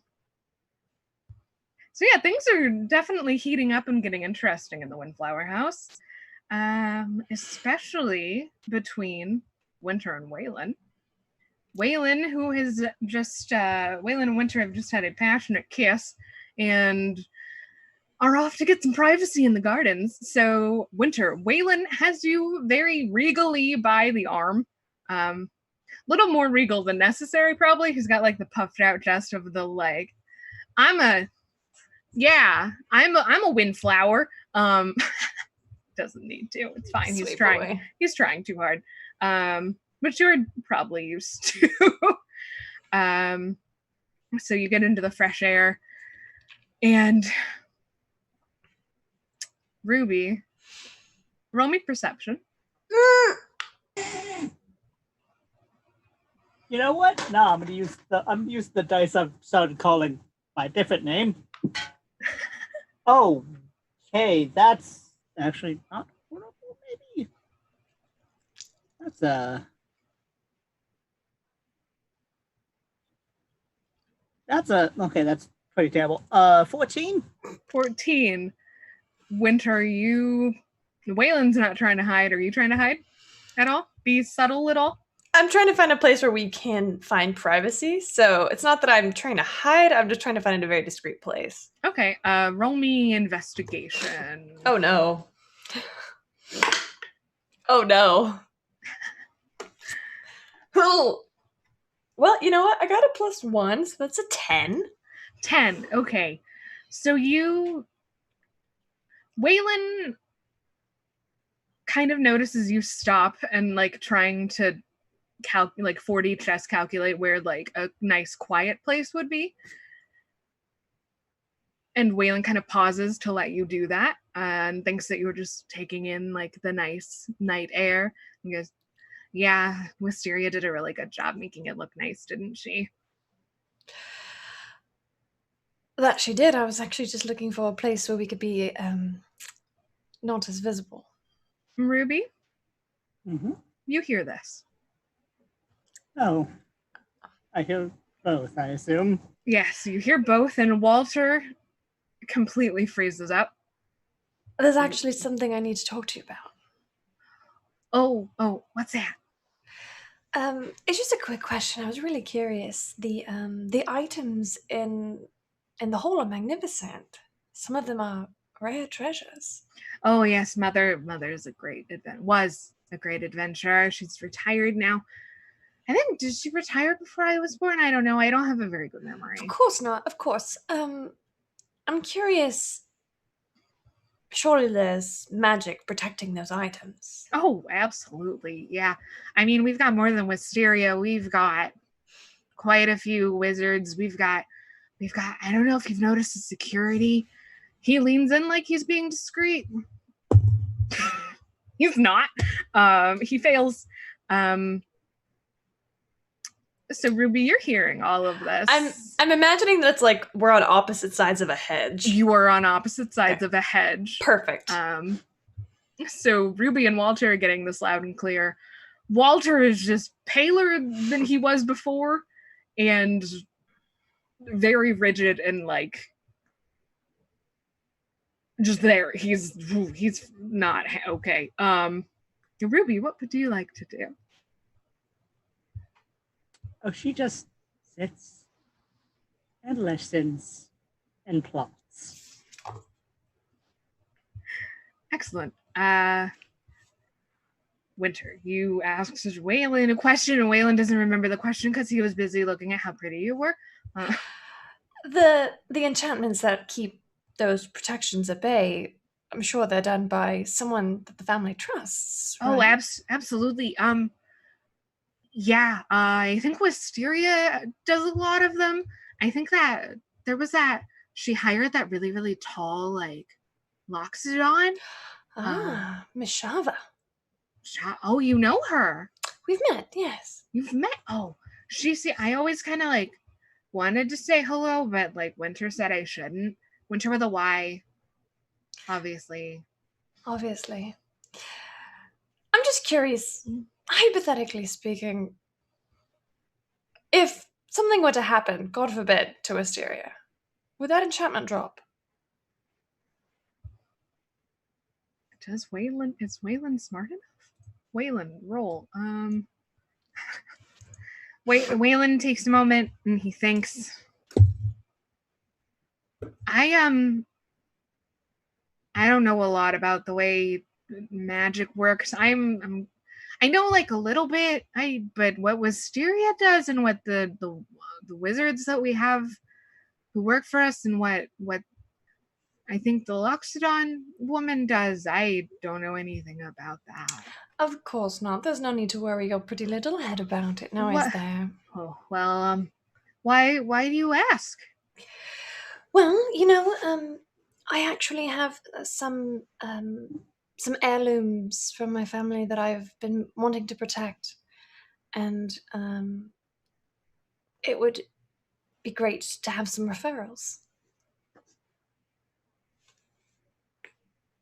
Speaker 1: yeah, things are definitely heating up and getting interesting in the Windflower House, especially between Winter and Waylon. Waylon, who has just Waylon and Winter have just had a passionate kiss and are off to get some privacy in the gardens. So Winter, Waylon has you very regally by the arm. Little more regal than necessary, probably. He's got like the puffed out chest of the leg. I'm a windflower. Doesn't need to. It's fine. He's
Speaker 6: Sweet
Speaker 1: trying.
Speaker 6: boy.
Speaker 1: He's trying too hard. But you're probably used to. So you get into the fresh air, and Ruby, roll me perception.
Speaker 3: You know what? No, I'm gonna use the dice I've started calling by a different name. Oh, okay, that's actually not horrible, maybe. That's pretty terrible. 14?
Speaker 1: 14. Winter, Waylon's not trying to hide. Are you trying to hide at all? Be subtle at all?
Speaker 6: I'm trying to find a place where we can find privacy. So it's not that I'm trying to hide. I'm just trying to find a very discreet place.
Speaker 1: Okay. Roll me investigation.
Speaker 6: Oh no. Oh no. Well, you know what? I got a +1, so that's a 10.
Speaker 1: 10. Okay. So Waylon kind of notices you stop and like trying to 40 chess calculate where like a nice quiet place would be. And Waylon kind of pauses to let you do that and thinks that you were just taking in like the nice night air. And goes, yeah, Wisteria did a really good job making it look nice, didn't she?
Speaker 6: That she did. I was actually just looking for a place where we could be not as visible.
Speaker 1: Ruby,
Speaker 3: Mm-hmm.
Speaker 1: you hear this.
Speaker 3: Oh. I hear both, I assume.
Speaker 1: Yes, you hear both, and Walter completely freezes up.
Speaker 6: There's actually something I need to talk to you about.
Speaker 1: Oh, what's that?
Speaker 6: It's just a quick question. I was really curious. The items in the hall are magnificent. Some of them are rare treasures.
Speaker 1: Oh yes, Mother's was a great adventurer. She's retired now. I think, did she retire before I was born? I don't know. I don't have a very good memory.
Speaker 6: Of course not. Of course. I'm curious. Surely there's magic protecting those items.
Speaker 1: Oh, absolutely. Yeah. I mean, we've got more than Wisteria. We've got quite a few wizards. We've got, I don't know if you've noticed the security. He leans in like he's being discreet. He's not. He fails. So Ruby, you're hearing all of this.
Speaker 6: I'm imagining that it's like we're on opposite sides of a hedge.
Speaker 1: You are on opposite sides of a hedge.
Speaker 6: Perfect.
Speaker 1: So Ruby and Walter are getting this loud and clear. Walter is just paler than he was before and very rigid and like just there. He's not okay. Ruby, what would you like to do?
Speaker 3: Oh, she just sits and listens and plots.
Speaker 1: Excellent. Winter, you asked Waylon a question, and Waylon doesn't remember the question because he was busy looking at how pretty you were.
Speaker 6: The enchantments that keep those protections at bay, I'm sure they're done by someone that the family trusts. Right?
Speaker 1: Oh, absolutely. Yeah, I think Wisteria does a lot of them. I think that there was she hired that really, really tall, like, Loxodon.
Speaker 6: Miss Shava.
Speaker 1: Oh, you know her.
Speaker 6: We've met, yes.
Speaker 1: You've met? Oh, I always kind of, like, wanted to say hello, but, like, Winter said I shouldn't. Winter with a Y, obviously.
Speaker 6: Obviously. I'm just curious, hypothetically speaking, If something were to happen, God forbid, to Asteria, would that enchantment drop?
Speaker 1: Is Waylon smart enough? Waylon, roll. Waylon takes a moment and he thinks. I don't know a lot about the way magic works. I know like a little bit. But what Wisteria does and what the wizards that we have who work for us and what I think the Loxodon woman does, I don't know anything about that.
Speaker 6: Of course not. There's no need to worry your pretty little head about it. Now, is there?
Speaker 1: Oh, well, why do you ask?
Speaker 6: Well, I actually have some heirlooms from my family that I've been wanting to protect, and it would be great to have some referrals.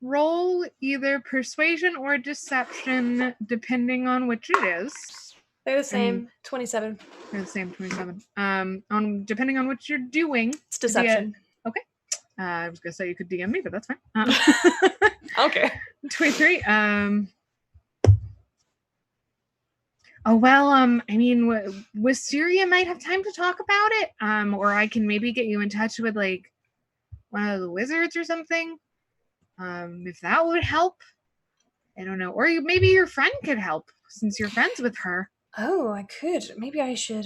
Speaker 1: Roll either persuasion or deception, depending on which it is.
Speaker 6: They're the same. 27.
Speaker 1: They're the same, 27. Depending on what you're doing.
Speaker 6: It's deception.
Speaker 1: Okay. I was gonna say you could DM me, but that's fine.
Speaker 6: Okay.
Speaker 1: 23. Oh well. I mean, Wisteria might have time to talk about it. Or I can maybe get you in touch with like one of the wizards or something. If that would help. I don't know. Or maybe your friend could help since you're friends with her.
Speaker 6: Oh, I could. Maybe I should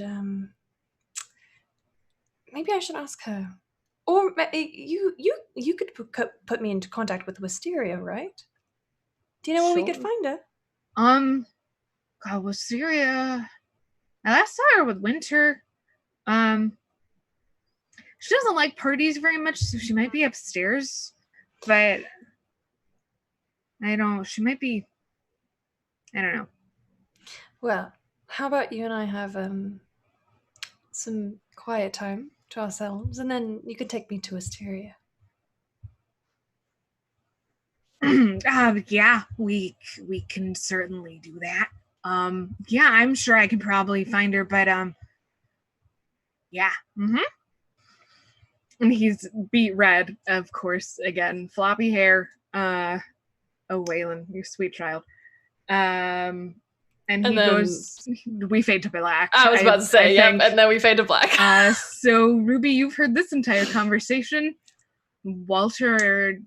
Speaker 6: ask her. Or you could put me into contact with Wisteria, right? Do you know where we could find her?
Speaker 1: God, Wisteria. I last saw her with Winter. She doesn't like parties very much, so she might be upstairs. But she might be. I don't know.
Speaker 6: Well, how about you and I have some quiet time to ourselves, and then you could take me to Asteria.
Speaker 1: Yeah, we can certainly do that. Yeah, I'm sure I could probably find her, but yeah. And he's beet red, of course. Again, floppy hair. Oh, Waylon, you sweet child. And he goes. We fade to black.
Speaker 6: I was about to say, yep, and then we fade to black.
Speaker 1: So Ruby, you've heard this entire conversation. Walter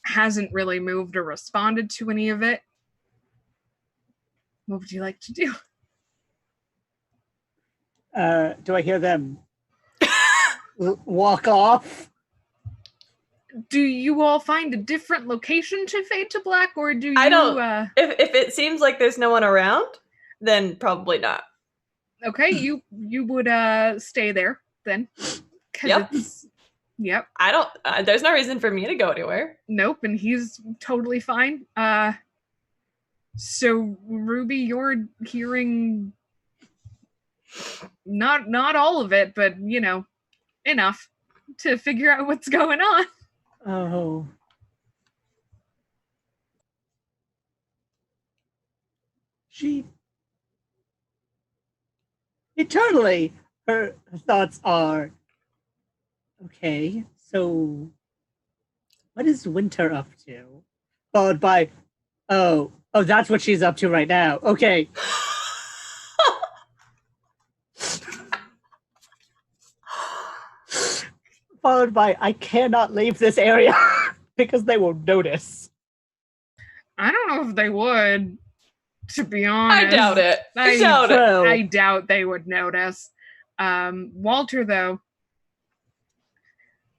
Speaker 1: hasn't really moved or responded to any of it. What would you like to do?
Speaker 3: Do I hear them walk off?
Speaker 1: Do you all find a different location to fade to black, or do you?
Speaker 6: I don't. If it seems like there's no one around, then probably not.
Speaker 1: Okay, you would stay there then.
Speaker 6: Yep.
Speaker 1: Yep.
Speaker 6: I don't. There's no reason for me to go anywhere.
Speaker 1: Nope, and he's totally fine. So Ruby, you're hearing not all of it, but enough to figure out what's going on.
Speaker 3: Oh. Eternally, her thoughts are, okay, so what is Winter up to? Followed by, oh, that's what she's up to right now. Okay. Followed by, I cannot leave this area because they will notice.
Speaker 1: I don't know if they would, to be honest.
Speaker 6: I doubt it.
Speaker 1: I doubt they would notice. Walter, though,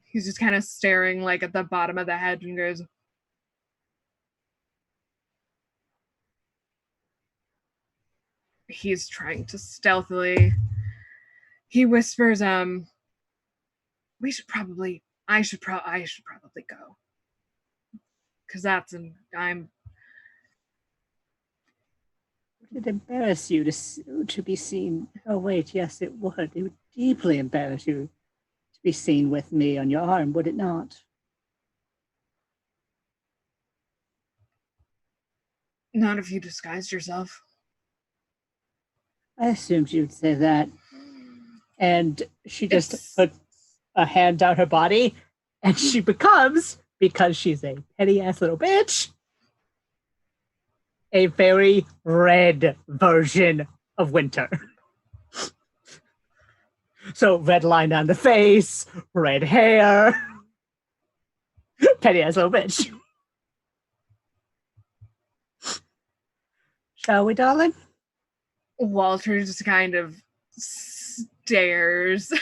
Speaker 1: he's just kind of staring like at the bottom of the hedge and goes, he's trying to stealthily. He whispers, I should probably go. Because I'm.
Speaker 3: Would it embarrass you to be seen? Oh wait, yes, it would. It would deeply embarrass you to be seen with me on your arm, would it not?
Speaker 1: Not if you disguised yourself.
Speaker 3: I assumed you'd say that. And she just
Speaker 1: It's
Speaker 3: put a hand down her body, and she becomes, because she's a petty ass little bitch, a very red version of Winter. So red line on the face, red hair, petty ass little bitch. Shall we, darling?
Speaker 1: Walter just kind of stares.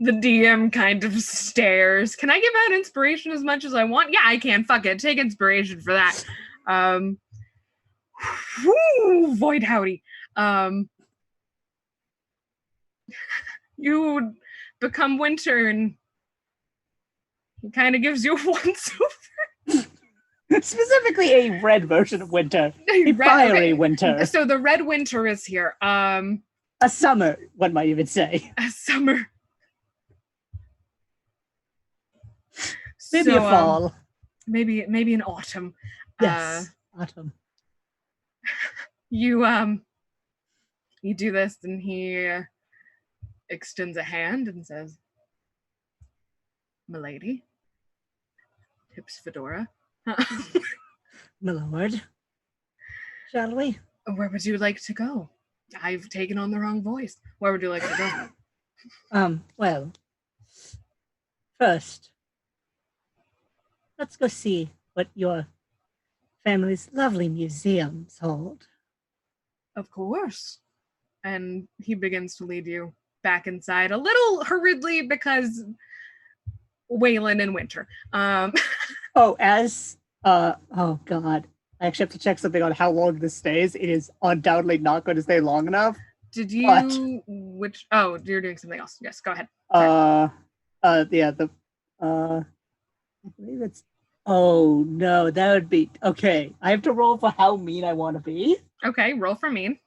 Speaker 1: The DM kind of stares. Can I give out inspiration as much as I want? Yeah, I can. Fuck it. Take inspiration for that. Void howdy. You become Winter, and he kind of gives you a once over.
Speaker 3: Specifically a red version of Winter. A fiery Winter.
Speaker 1: So the red Winter is here.
Speaker 3: A summer, one might even say.
Speaker 1: A summer.
Speaker 3: Maybe a fall.
Speaker 1: Maybe an autumn.
Speaker 3: Yes, autumn.
Speaker 1: You do this, and he extends a hand and says, "Milady," tips fedora.
Speaker 3: My lord, shall we?
Speaker 1: Where would you like to go? I've taken on the wrong voice. Where would you like to
Speaker 3: go? Well, first, let's go see what your family's lovely museums hold.
Speaker 1: Of course. And he begins to lead you back inside a little hurriedly because Waylon and Winter. Oh
Speaker 3: God. I actually have to check something on how long this stays. It is undoubtedly not going to stay long enough.
Speaker 1: Did you you're doing something else. Yes, go ahead. I
Speaker 3: believe it's no, that would be okay. I have to roll for how mean I want to be.
Speaker 1: Okay, roll for mean.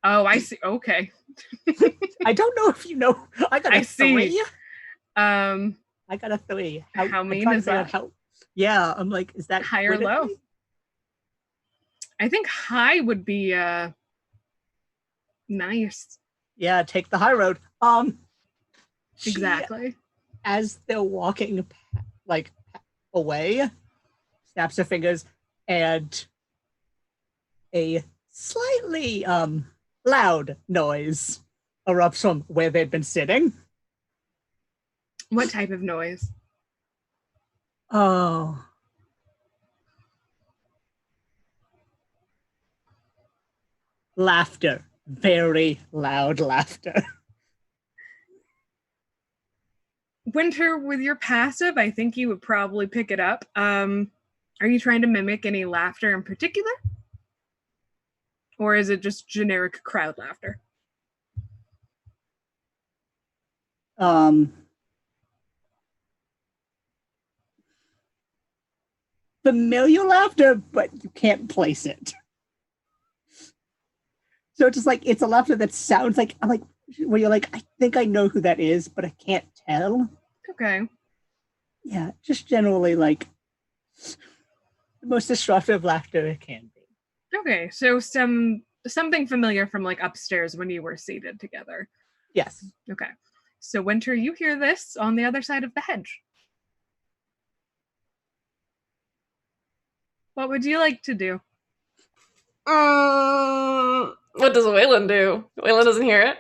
Speaker 1: Oh, I see. Okay.
Speaker 3: I don't know if you know. I got a 3.
Speaker 1: I
Speaker 3: got a 3.
Speaker 1: How mean is that?
Speaker 3: Yeah, I'm like, is that
Speaker 1: high or low? I think high would be nice.
Speaker 3: Yeah, take the high road.
Speaker 1: Exactly.
Speaker 3: As they're walking like away, snaps her fingers, and a slightly loud noise erupts from where they'd been sitting.
Speaker 1: What type of noise?
Speaker 3: Oh. Laughter. Very loud laughter.
Speaker 1: Winter, with your passive, I think you would probably pick it up. Are you trying to mimic any laughter in particular? Or is it just generic crowd laughter?
Speaker 3: Familiar laughter, but you can't place it. So it's just like, it's a laughter that sounds like, I'm like, where you're like, I think I know who that is, but I can't tell.
Speaker 1: Okay.
Speaker 3: Yeah, just generally like the most destructive laughter it can be.
Speaker 1: Okay, so something familiar from like upstairs when you were seated together.
Speaker 3: Yes.
Speaker 1: Okay. So Winter, you hear this on the other side of the hedge. What would you like to do?
Speaker 6: What does Waylon do? Waylon doesn't hear it.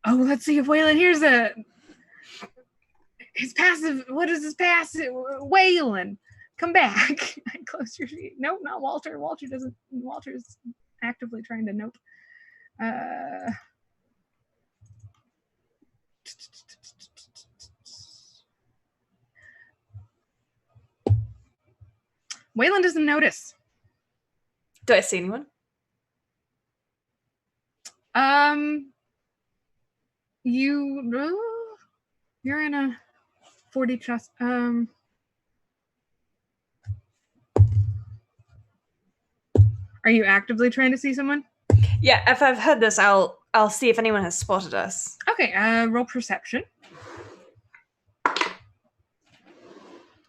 Speaker 1: Oh, let's see if Waylon hears it. His passive. What is his passive? Waylon, come back. Close your sheet. Nope, not Walter. Walter's actively trying to nope. Waylon doesn't notice.
Speaker 6: Do I see anyone?
Speaker 1: You're in a 40 chest. Are you actively trying to see someone?
Speaker 6: Yeah, if I've heard this, I'll see if anyone has spotted us.
Speaker 1: Okay, roll perception.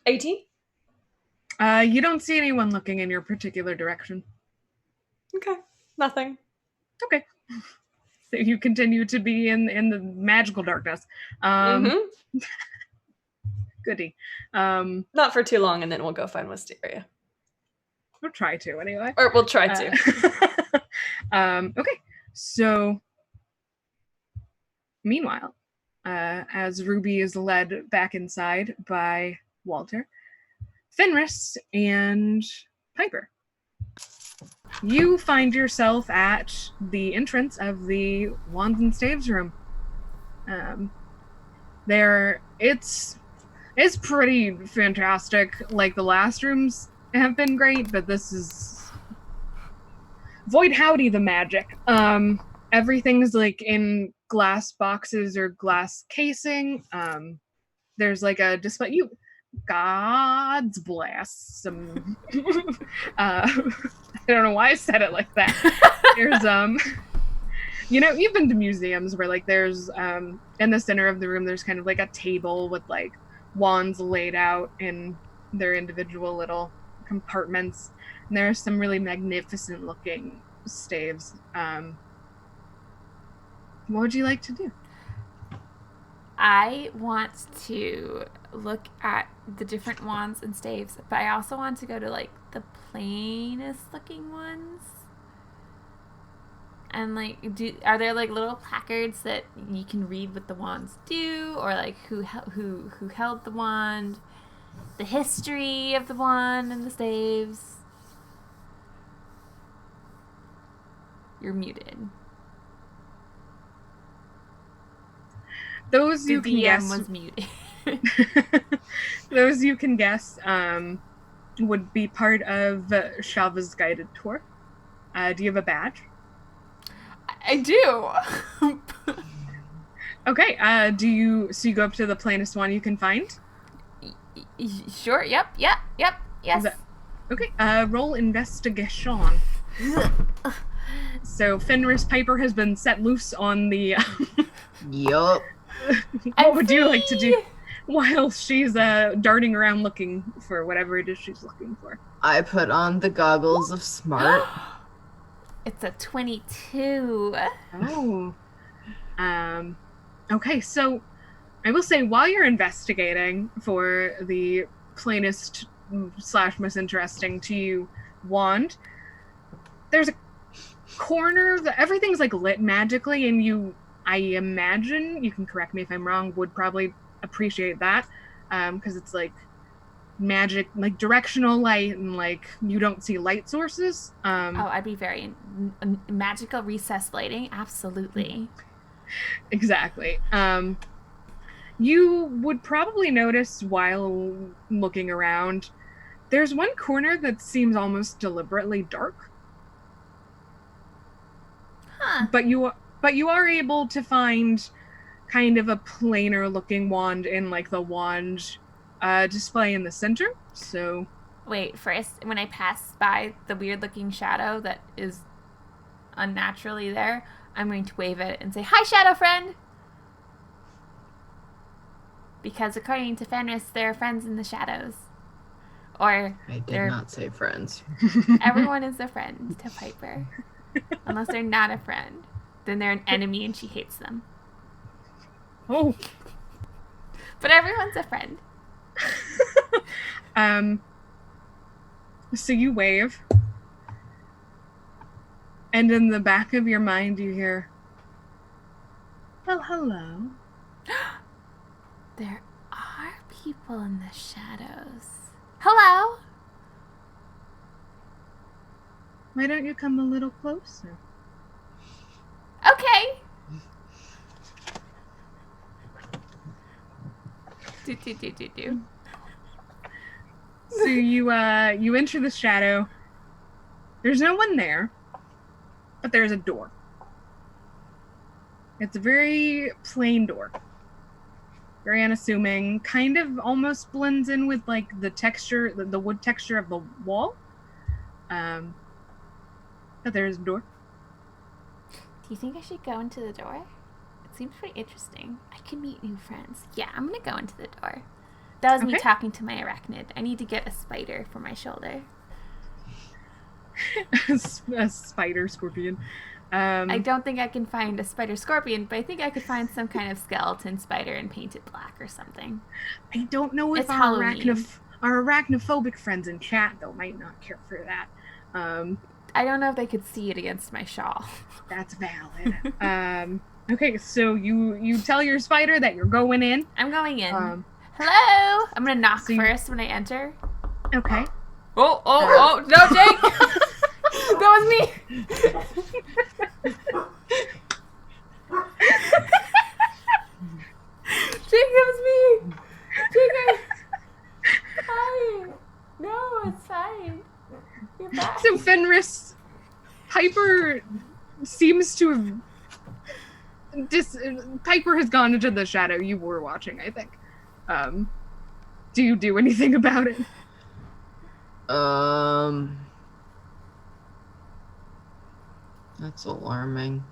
Speaker 6: 18?
Speaker 1: You don't see anyone looking in your particular direction.
Speaker 6: Okay, nothing.
Speaker 1: Okay. So you continue to be in the magical darkness. Goody.
Speaker 6: Not for too long, and then we'll go find Wisteria.
Speaker 1: We'll try to anyway.
Speaker 6: Or we'll try to.
Speaker 1: Okay. So meanwhile, as Ruby is led back inside by Walter, Fenris, and Piper, you find yourself at the entrance of the Wands and Staves room. It's pretty fantastic. Like, the last rooms have been great, but this is void howdy the magic. Everything's like in glass boxes or glass casing. There's like a display. God's bless some. I don't know why I said it like that. There's you've been to museums where like there's in the center of the room there's kind of like a table with like wands laid out in their individual little compartments, and there are some really magnificent looking staves. What would you like to do?
Speaker 2: I want to look at the different wands and staves, but I also want to go to like the plainest looking ones. And like, are there like little placards that you can read what the wands do, or like who held the wand, the history of the wand and the staves? You're muted.
Speaker 1: Those you can guess
Speaker 2: was muted.
Speaker 1: Those you can guess would be part of Shava's guided tour. Do you have a badge?
Speaker 2: I do.
Speaker 1: Okay. So you go up to the plainest one you can find?
Speaker 2: Sure. Yep. Yes.
Speaker 1: Okay. Roll investigation. So Fenris Piper has been set loose on the.
Speaker 7: Yup.
Speaker 1: What would you like to do while she's darting around looking for whatever it is she's looking for?
Speaker 5: I put on the goggles of smart.
Speaker 2: It's a 22.
Speaker 1: Oh. Okay, so I will say while you're investigating for the plainest / most interesting to you wand, there's a corner that everything's like lit magically, and I imagine, you can correct me if I'm wrong, would probably appreciate that, because it's like magic, like directional light, and like you don't see light sources.
Speaker 2: I'd be very magical recess lighting, absolutely.
Speaker 1: Exactly. You would probably notice while looking around, there's one corner that seems almost deliberately dark.
Speaker 2: Huh.
Speaker 1: But you are able to find kind of a plainer looking wand in like the wand display in the center. So
Speaker 2: wait, first, when I pass by the weird looking shadow that is unnaturally there, I'm going to wave it and say, "Hi, shadow friend!" Because according to Fenris, there are friends in the shadows. Or
Speaker 5: I did not say friends.
Speaker 2: Everyone is a friend to Piper. Unless they're not a friend. Then they're an enemy and she hates them.
Speaker 1: Oh.
Speaker 2: But everyone's a friend.
Speaker 1: So you wave. And in the back of your mind you hear, "Well, hello."
Speaker 2: There are people in the shadows. Hello?
Speaker 1: Why don't you come a little closer?
Speaker 2: Okay. Do.
Speaker 1: So you enter the shadow. There's no one there, but there's a door. It's a very plain door. Very unassuming, kind of almost blends in with like the texture, the wood texture of the wall. But there's a door.
Speaker 2: Do you think I should go into the door? It seems pretty interesting. I can meet new friends. Yeah, I'm gonna go into the door. That was me
Speaker 1: Okay.
Speaker 2: talking to my arachnid. I need to get a spider for my shoulder.
Speaker 1: A spider scorpion.
Speaker 2: I don't think I can find a spider scorpion, but I think I could find some kind of skeleton spider and paint it black or something.
Speaker 1: I don't know if
Speaker 2: It's
Speaker 1: our
Speaker 2: Halloween.
Speaker 1: our arachnophobic friends in chat though might not care for that.
Speaker 2: I don't know if they could see it against my shawl.
Speaker 1: That's valid. Okay, so you tell your spider that you're going in.
Speaker 2: I'm going in. Hello? I'm going to knock
Speaker 1: so you-
Speaker 2: first when I enter.
Speaker 1: Okay.
Speaker 2: Oh, no, Jake! That was me! Jake, that was me! Jake, Hi! No, it's fine. You're back.
Speaker 1: So Fenris, Piper seems to have Piper has gone into the shadow. You were watching, I think. Do you do anything about it?
Speaker 5: That's alarming.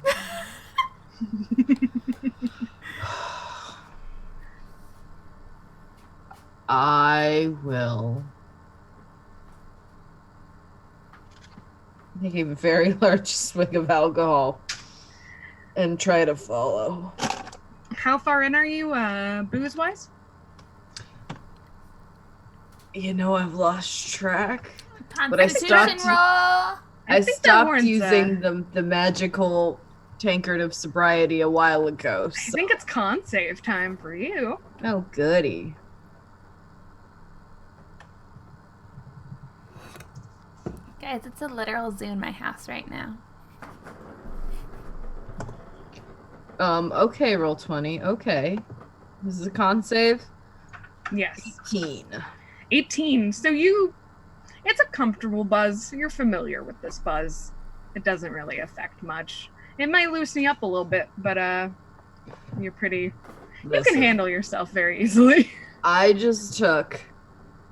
Speaker 5: I will take a very large swig of alcohol and try to follow.
Speaker 1: How far in are you, booze-wise?
Speaker 5: You know, I've lost track. But I
Speaker 2: Constitution
Speaker 5: stopped-
Speaker 2: roll.
Speaker 5: I
Speaker 1: think that
Speaker 5: stopped
Speaker 1: warrants,
Speaker 5: using the magical tankard of sobriety a while ago.
Speaker 1: I
Speaker 5: So.
Speaker 1: think it's con save time for you.
Speaker 5: Oh, goody.
Speaker 2: Guys, it's a literal zoo in my house right now.
Speaker 5: Okay, roll 20. Okay. This is a con save.
Speaker 1: Yes.
Speaker 5: 18.
Speaker 1: 18. So it's a comfortable buzz. You're familiar with this buzz. It doesn't really affect much. It might loosen you up a little bit, but you can
Speaker 5: Listen,
Speaker 1: handle yourself very easily.
Speaker 5: I just took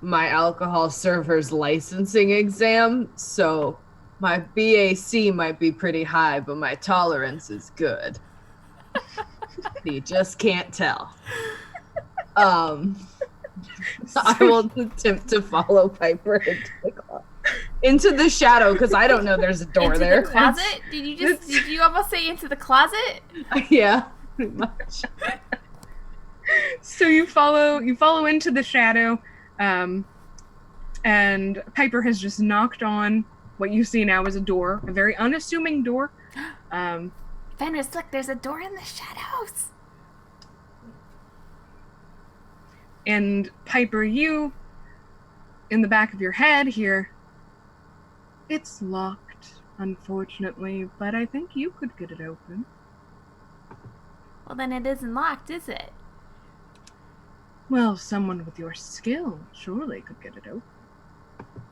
Speaker 5: my alcohol server's licensing exam, so my BAC might be pretty high, but my tolerance is good. You just can't tell. I will attempt to follow Piper into the shadow because I don't know there's a door
Speaker 2: into
Speaker 5: there.
Speaker 2: the closet? Did you almost say into the closet?
Speaker 5: Yeah, pretty much.
Speaker 1: So you follow into the shadow, and Piper has just knocked on what you see now is a door, a very unassuming door.
Speaker 2: Fenris, look, there's a door in the shadows.
Speaker 1: And Piper, you, in the back of your head here, it's locked, unfortunately, but I think you could get it open.
Speaker 2: Well, then it isn't locked, is it?
Speaker 1: Well, someone with your skill surely could get it open.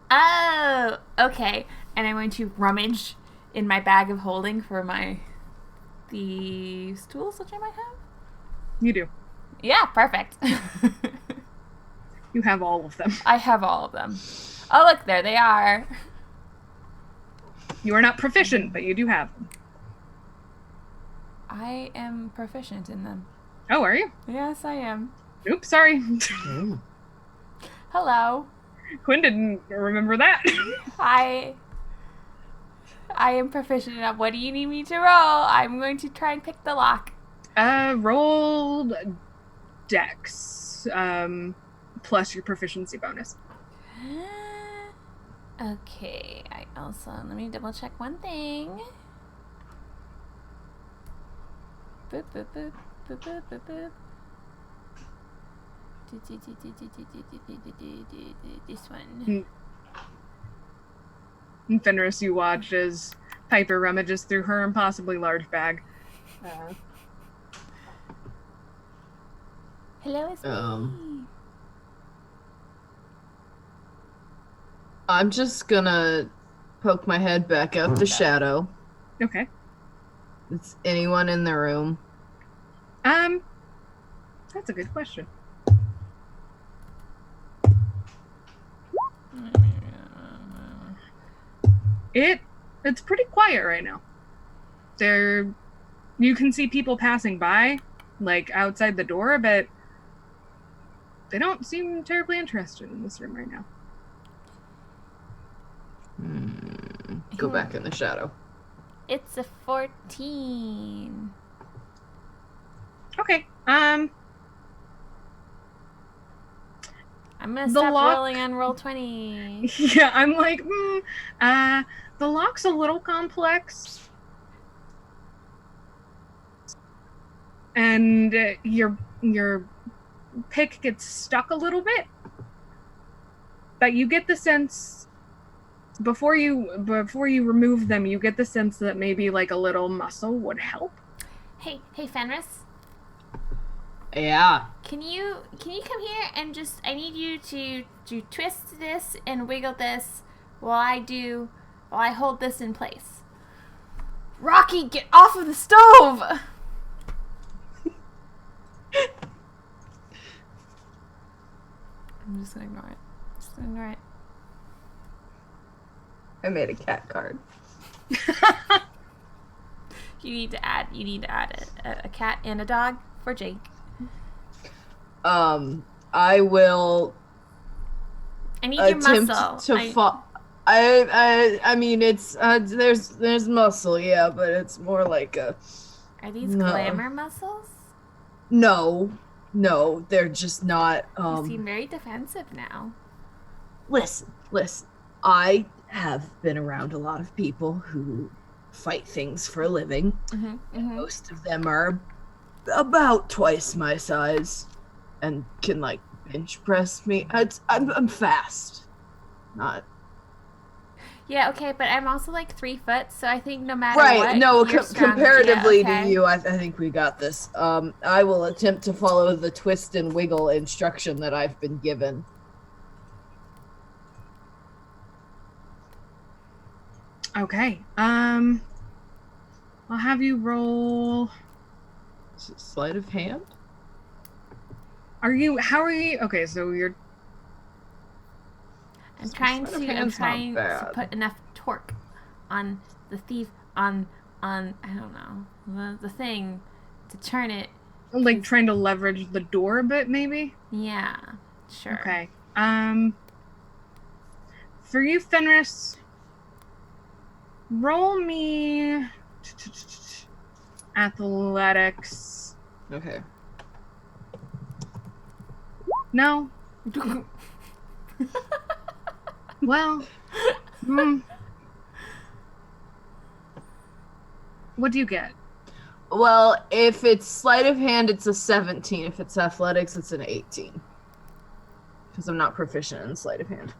Speaker 2: Oh, okay. And I'm going to rummage in my bag of holding for my thieves' tools, which I might have.
Speaker 1: You do.
Speaker 2: Yeah, perfect.
Speaker 1: You have all of them.
Speaker 2: I have all of them. Oh, look, there they are.
Speaker 1: You are not proficient, but you do have them.
Speaker 2: I am proficient in them.
Speaker 1: Oh, are you?
Speaker 2: Yes, I am.
Speaker 1: Oops, sorry.
Speaker 2: Hello.
Speaker 1: Quinn didn't remember that.
Speaker 2: I am proficient enough. What do you need me to roll? I'm going to try and pick the lock.
Speaker 1: Roll Dex, plus your proficiency bonus.
Speaker 2: Okay, let me double check one thing. Boop, boop, boop, boop, boop, boop, boop. This one.
Speaker 1: And Fenris, you watch as Piper rummages through her impossibly large bag.
Speaker 2: Hello, it's me.
Speaker 5: I'm just gonna poke my head back out the shadow.
Speaker 1: Okay.
Speaker 5: Is anyone in the room?
Speaker 1: That's a good question. It's pretty quiet right now. You can see people passing by, like outside the door, but they don't seem terribly interested in this room right now.
Speaker 7: Go back in the shadow.
Speaker 2: It's a 14.
Speaker 1: Okay.
Speaker 2: I'm gonna stop rolling on roll 20.
Speaker 1: Yeah, I'm like, the lock's a little complex. And your pick gets stuck a little bit. But you get the sense before you remove them, you get the sense that maybe like a little muscle would help.
Speaker 2: Hey, Fenris.
Speaker 7: Yeah.
Speaker 2: Can you come here and just, I need you to twist this and wiggle this while I hold this in place. Rocky, get off of the stove! I'm just gonna ignore it.
Speaker 7: I made a cat card.
Speaker 2: You need to add a cat and a dog for Jake.
Speaker 7: I will.
Speaker 2: I need your muscle.
Speaker 7: Attempt to fall. I mean, it's there's muscle, yeah, but it's more like a.
Speaker 2: Are these glamour muscles?
Speaker 7: No, they're just not.
Speaker 2: You seem very defensive now.
Speaker 7: Listen. I have been around a lot of people who fight things for a living. And most of them are about twice my size and can like bench press me. I'm fast. Not.
Speaker 2: Yeah, okay, but I'm also like 3 foot, so I think no matter
Speaker 7: right,
Speaker 2: what,
Speaker 7: no,
Speaker 2: you're
Speaker 7: comparatively
Speaker 2: yeah, okay.
Speaker 7: to you, I think we got this. I will attempt to follow the twist and wiggle instruction that I've been given.
Speaker 1: Okay. I'll have you roll.
Speaker 7: Sleight of hand?
Speaker 1: How are you? Okay, so you're.
Speaker 2: I'm trying to put enough torque on the thief on I don't know the thing to turn it.
Speaker 1: Like trying to leverage the door a bit, maybe.
Speaker 2: Yeah, sure.
Speaker 1: Okay. For you, Fenris, roll me athletics.
Speaker 7: Okay.
Speaker 1: No. Well, what do you get?
Speaker 7: Well, if it's sleight of hand, it's a 17. If it's athletics, it's an 18. Because I'm not proficient in sleight of hand.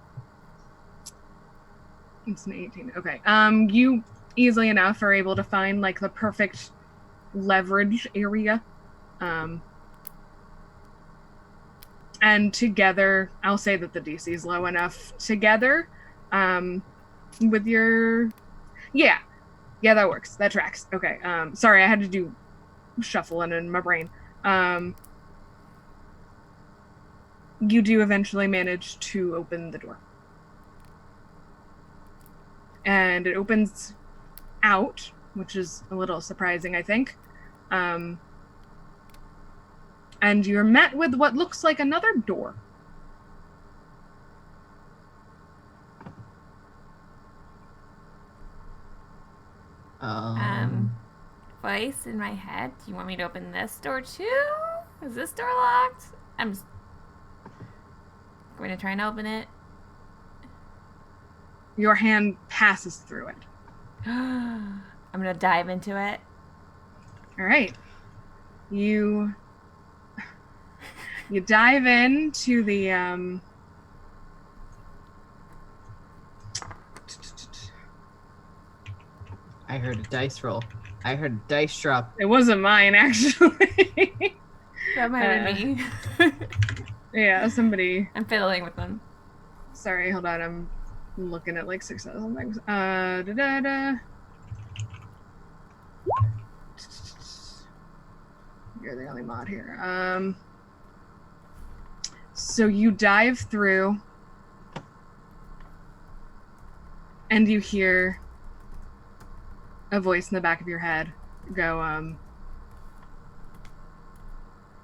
Speaker 1: It's an 18. Okay. You easily enough are able to find like the perfect leverage area. And together, I'll say that the DC is low enough. Together, with your... Yeah, that works. That tracks. Okay. Sorry, I had to do shuffling in my brain. You do eventually manage to open the door. And it opens out, which is a little surprising, I think. And you're met with what looks like another door.
Speaker 2: Voice in my head. Do you want me to open this door too? Is this door locked? I'm just going to try and open it.
Speaker 1: Your hand passes through it.
Speaker 2: I'm going to dive into it.
Speaker 1: All right. You dive into the
Speaker 7: I heard a dice roll. I heard a dice drop.
Speaker 1: It wasn't mine, actually.
Speaker 2: That might have been me.
Speaker 1: Yeah, somebody.
Speaker 2: I'm fiddling with them.
Speaker 1: Sorry, hold on. I'm looking at like 6,000 things. You're the only mod here. So you dive through, and you hear a voice in the back of your head go,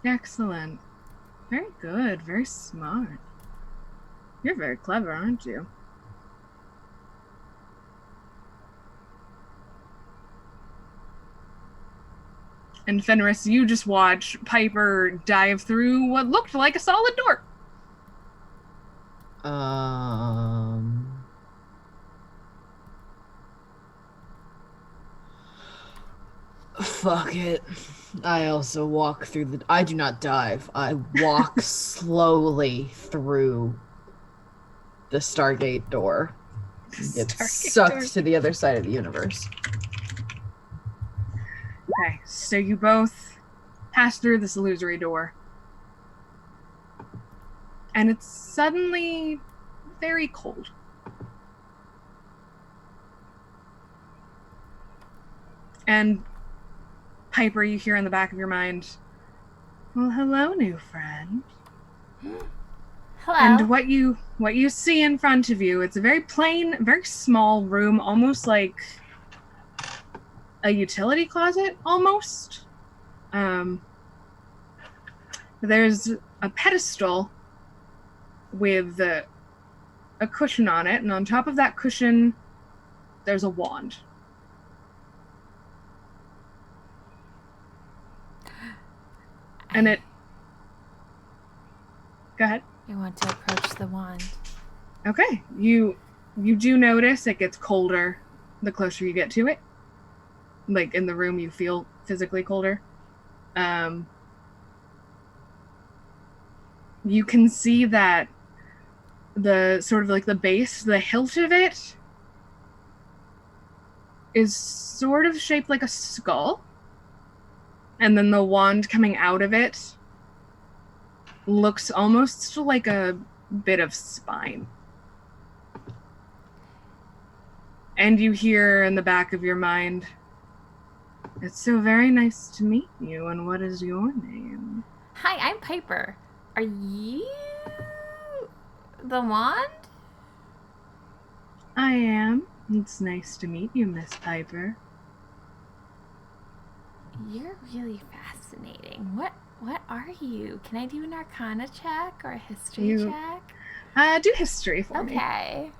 Speaker 1: excellent. Very good. Very smart. You're very clever, aren't you? And Fenris, you just watch Piper dive through what looked like a solid door.
Speaker 7: Fuck it. I also walk through the. I do not dive. I walk slowly through the Stargate door. Get sucked to the other side of the universe.
Speaker 1: Okay, so you both pass through this illusory door. And it's suddenly very cold. And Piper, you hear in the back of your mind, well, hello, new friend.
Speaker 2: Hello.
Speaker 1: And what you see in front of you, it's a very plain, very small room, almost like a utility closet, almost. There's a pedestal with a cushion on it, and on top of that cushion, there's a wand. And it... Go ahead.
Speaker 2: I want to approach the wand.
Speaker 1: Okay. You do notice it gets colder the closer you get to it. Like, in the room, you feel physically colder. You can see that the sort of like the base, the hilt of it is sort of shaped like a skull. And then the wand coming out of it looks almost like a bit of spine. And you hear in the back of your mind, it's so very nice to meet you, and what is your name?
Speaker 2: Hi, I'm Piper. Are you the wand?
Speaker 1: I am. It's nice to meet you, Miss Piper.
Speaker 2: You're really fascinating. What are you? Can I do an arcana check or a history check?
Speaker 1: Do history for me.
Speaker 2: Okay.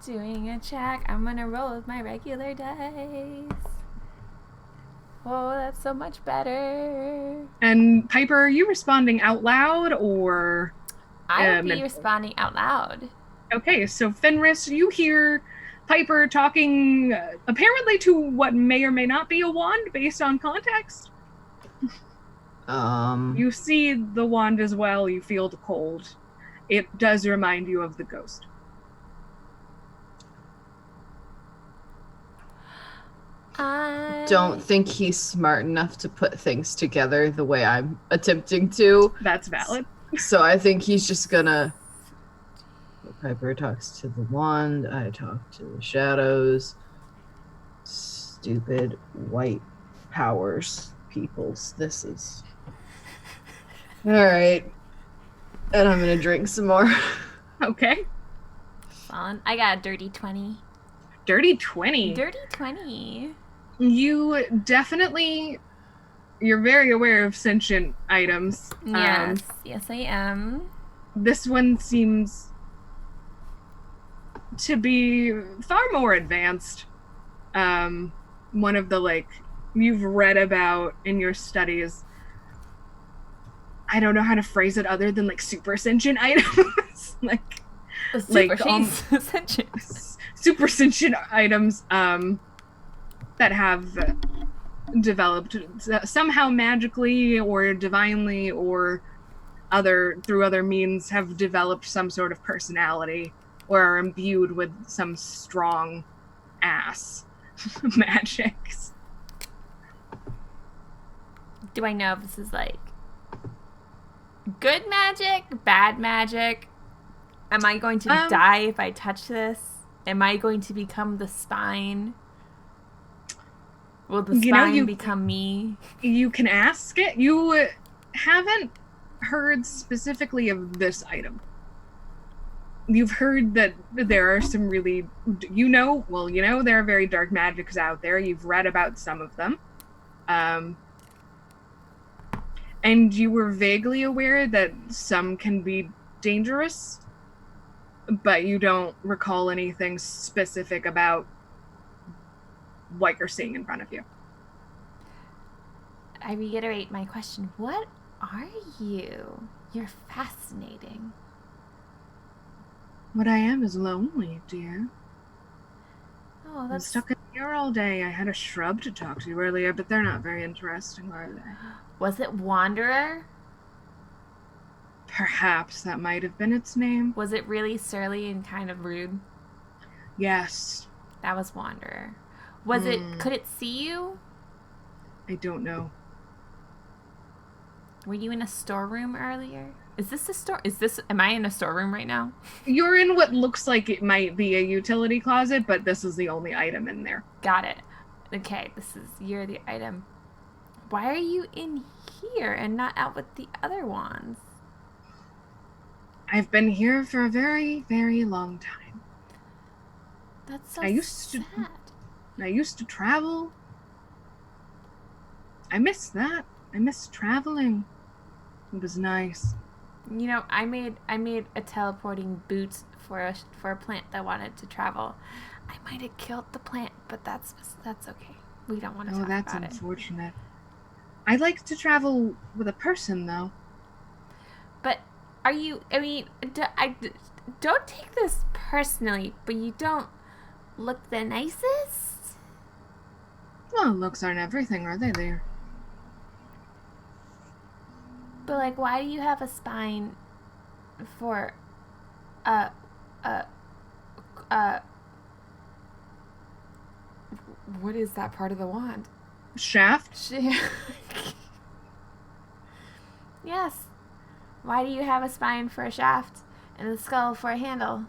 Speaker 2: Doing a check. I'm gonna roll with my regular dice. Oh, that's so much better.
Speaker 1: And Piper, are you responding out loud or?
Speaker 2: I would be responding out loud.
Speaker 1: Okay, so Fenris, you hear Piper talking apparently to what may or may not be a wand based on context. You see the wand as well. You feel the cold. It does remind you of the ghost.
Speaker 7: I don't think he's smart enough to put things together the way I'm attempting to.
Speaker 1: That's valid.
Speaker 7: So I think he's just gonna... Piper talks to the wand, I talk to the shadows. Stupid white powers peoples. This is... Alright. And I'm gonna drink some more.
Speaker 1: Okay.
Speaker 2: Fun. I got a dirty 20.
Speaker 1: Dirty 20?
Speaker 2: Dirty 20.
Speaker 1: You definitely... You're very aware of sentient items.
Speaker 2: Yes. Yes, I am.
Speaker 1: This one seems to be far more advanced. One of the, you've read about in your studies. I don't know how to phrase it other than, super sentient items. Super sentient items that have developed somehow magically or divinely or through other means have developed some sort of personality or are imbued with some strong ass magics.
Speaker 2: Do I know if this is good magic, bad magic? Am I going to die if I touch this? Am I going to become the spine? Will the spine become me?
Speaker 1: You can ask it. You haven't heard specifically of this item. You've heard that there are some really, there are very dark magics out there. You've read about some of them. And you were vaguely aware that some can be dangerous, but you don't recall anything specific about what you're seeing in front of you.
Speaker 2: I reiterate my question. What are you? You're fascinating.
Speaker 1: What I am is lonely, dear.
Speaker 2: Oh,
Speaker 1: I'm
Speaker 2: that's...
Speaker 1: stuck in here all day. I had a shrub to talk to earlier, but they're not very interesting, are they?
Speaker 2: Was it Wanderer?
Speaker 1: Perhaps that might have been its name.
Speaker 2: Was it really surly and kind of rude?
Speaker 1: Yes.
Speaker 2: That was Wanderer. Was it... Could it see you?
Speaker 1: I don't know.
Speaker 2: Were you in a storeroom earlier? Is this a store? Am I in a storeroom right now?
Speaker 1: You're in what looks like it might be a utility closet, but this is the only item in there.
Speaker 2: Got it. Okay, you're the item. Why are you in here and not out with the other ones?
Speaker 1: I've been here for a very, very long time.
Speaker 2: That's so
Speaker 1: sad. I used to travel. I miss that. I miss traveling. It was nice.
Speaker 2: You know, I made a teleporting boot for a plant that wanted to travel. I might have killed the plant, but that's okay. We don't want to talk about it.
Speaker 1: Oh, that's unfortunate. I like to travel with a person, though.
Speaker 2: But are you? I mean, don't take this personally, but you don't look the nicest.
Speaker 1: Well, looks aren't everything, are they? There.
Speaker 2: But like, why do you have a spine for what is that part of the wand?
Speaker 1: Shaft?
Speaker 2: Yes. Why do you have a spine for a shaft and a skull for a handle?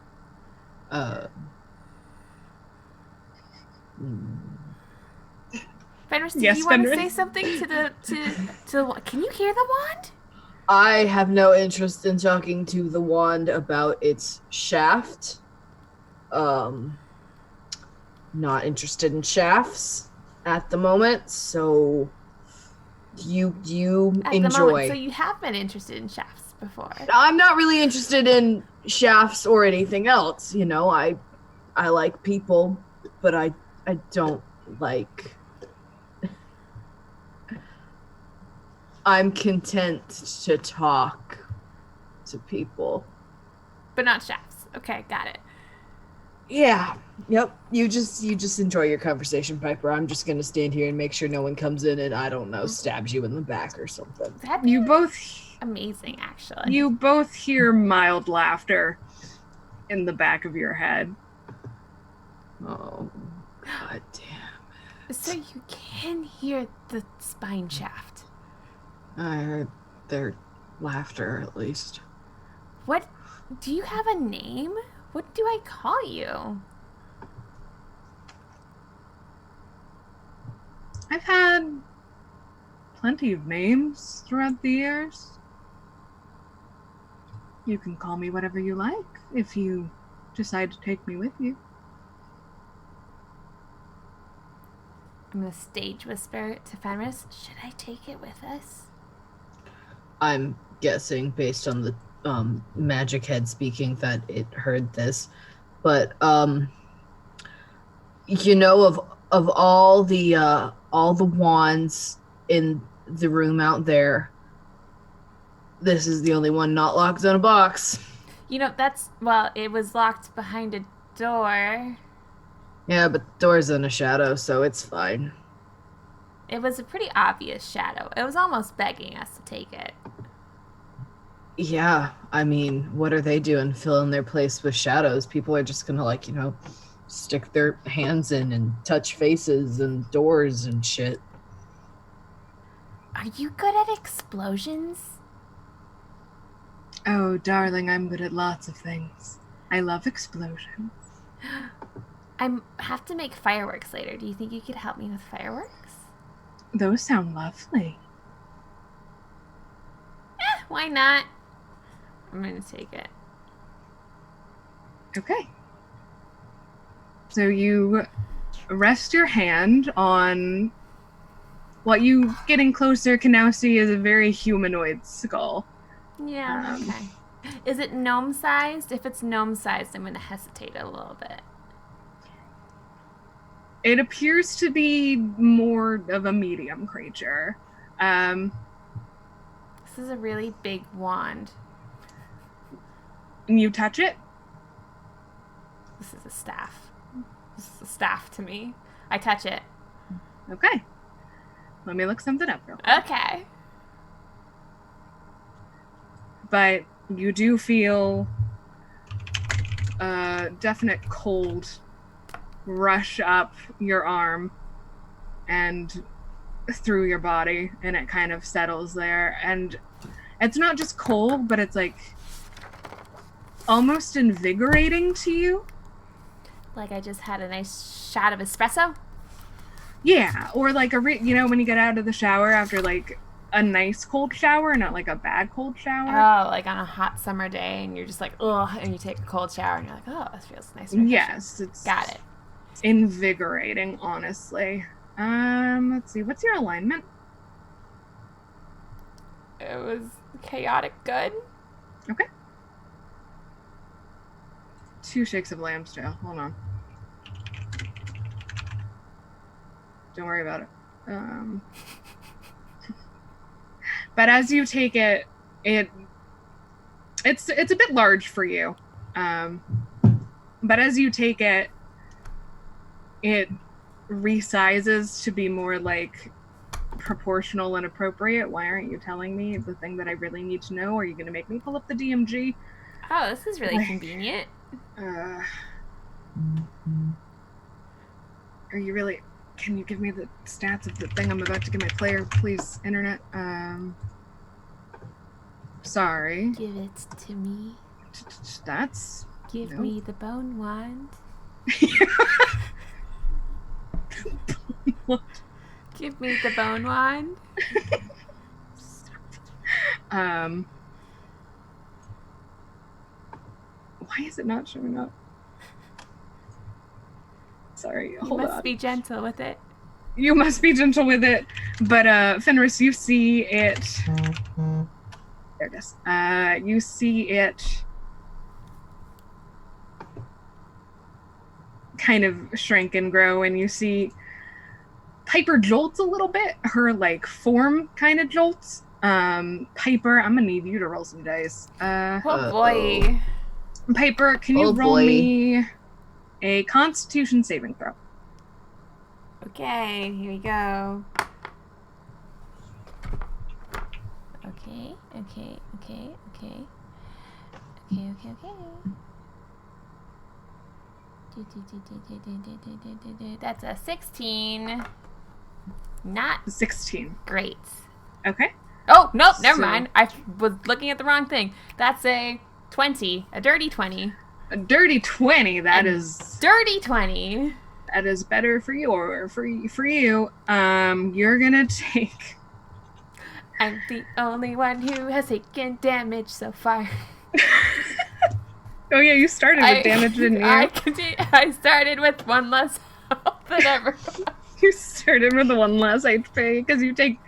Speaker 2: Fenris, do you want to say something to the can you hear the wand?
Speaker 7: I have no interest in talking to the wand about its shaft. Not interested in shafts at the moment, so you
Speaker 2: at
Speaker 7: enjoy.
Speaker 2: The moment, so you have been interested in shafts before.
Speaker 7: I'm not really interested in shafts or anything else. You know, I like people, but I don't like. I'm content to talk to people.
Speaker 2: But not shafts. Okay, got it.
Speaker 7: Yeah. Yep. You just enjoy your conversation, Piper. I'm just gonna stand here and make sure no one comes in and, I don't know, stabs you in the back or something.
Speaker 1: You both
Speaker 2: amazing, actually.
Speaker 1: You both hear mild laughter in the back of your head.
Speaker 7: Oh, god damn it.
Speaker 2: So you can hear the spine shaft.
Speaker 7: I heard their laughter, at least.
Speaker 2: What? Do you have a name? What do I call you?
Speaker 1: I've had plenty of names throughout the years. You can call me whatever you like if you decide to take me with you.
Speaker 2: I'm going to stage whisper to Fenris. Should I take it with us?
Speaker 7: I'm guessing, based on the magic head speaking, that it heard this. But you know, of all the wands in the room out there, this is the only one not locked in a box.
Speaker 2: You know, it was locked behind a door.
Speaker 7: Yeah, but the door's in a shadow, so it's fine.
Speaker 2: It was a pretty obvious shadow. It was almost begging us to take it.
Speaker 7: Yeah, I mean, what are they doing? Filling their place with shadows? People are just gonna, like, you know, stick their hands in and touch faces and doors and shit.
Speaker 2: Are you good at explosions?
Speaker 1: Oh, darling, I'm good at lots of things. I love explosions.
Speaker 2: I have to make fireworks later. Do you think you could help me with fireworks?
Speaker 1: Those sound lovely.
Speaker 2: Why not? I'm going to take it.
Speaker 1: Okay. So you rest your hand on what you getting closer can now see is a very humanoid skull.
Speaker 2: Yeah, okay. Is it gnome-sized? If it's gnome-sized, I'm going to hesitate a little bit.
Speaker 1: It appears to be more of a medium creature.
Speaker 2: This is a really big wand.
Speaker 1: And you touch it?
Speaker 2: This is a staff. This is a staff to me. I touch it.
Speaker 1: Okay. Let me look something up real quick.
Speaker 2: Okay.
Speaker 1: But you do feel a definite cold rush up your arm and through your body, and it kind of settles there. And it's not just cold, but it's like almost invigorating to you.
Speaker 2: Like I just had a nice shot of espresso?
Speaker 1: Yeah, or like when you get out of the shower after like a nice cold shower, not like a bad cold shower.
Speaker 2: Oh, like on a hot summer day and you're just like, ugh, and you take a cold shower and you're like, oh, this feels nice.
Speaker 1: Yes, it's
Speaker 2: got it.
Speaker 1: Invigorating, honestly. Let's see, what's your alignment?
Speaker 2: It was chaotic good.
Speaker 1: Okay. 2 shakes of lamb's tail. Hold on. Don't worry about it. But as you take it, it's a bit large for you. But as you take it, it resizes to be more like proportional and appropriate. Why aren't you telling me the thing that I really need to know? Are you going to make me pull up the DMG?
Speaker 2: Oh, this is really convenient.
Speaker 1: Are you really... Can you give me the stats of the thing I'm about to give my player, please, internet? Sorry.
Speaker 2: Give it to me.
Speaker 1: Stats?
Speaker 2: Give me the bone wand. Give me the bone wand.
Speaker 1: Why is it not showing up? Sorry,
Speaker 2: You must be gentle with it.
Speaker 1: You must be gentle with it. But Fenris, you see it. There it is. You see it kind of shrink and grow, and you see Piper jolts a little bit. Her like form kind of jolts. Piper, I'm gonna need you to roll some dice.
Speaker 2: Oh boy.
Speaker 1: Piper, can you roll me a Constitution saving throw?
Speaker 2: Okay, here we go. Okay. That's a 16. Not
Speaker 1: 16.
Speaker 2: Great.
Speaker 1: Okay.
Speaker 2: Oh, nope, never mind. I was looking at the wrong thing. That's a 20. A dirty 20.
Speaker 1: A dirty 20. That is
Speaker 2: dirty 20.
Speaker 1: That is better for you, or for you. You're gonna take...
Speaker 2: I'm the only one who has taken damage so far.
Speaker 1: Oh yeah, you started with damage, didn't you?
Speaker 2: I started with 1 less health than ever.
Speaker 1: You started with the 1 less HP because you take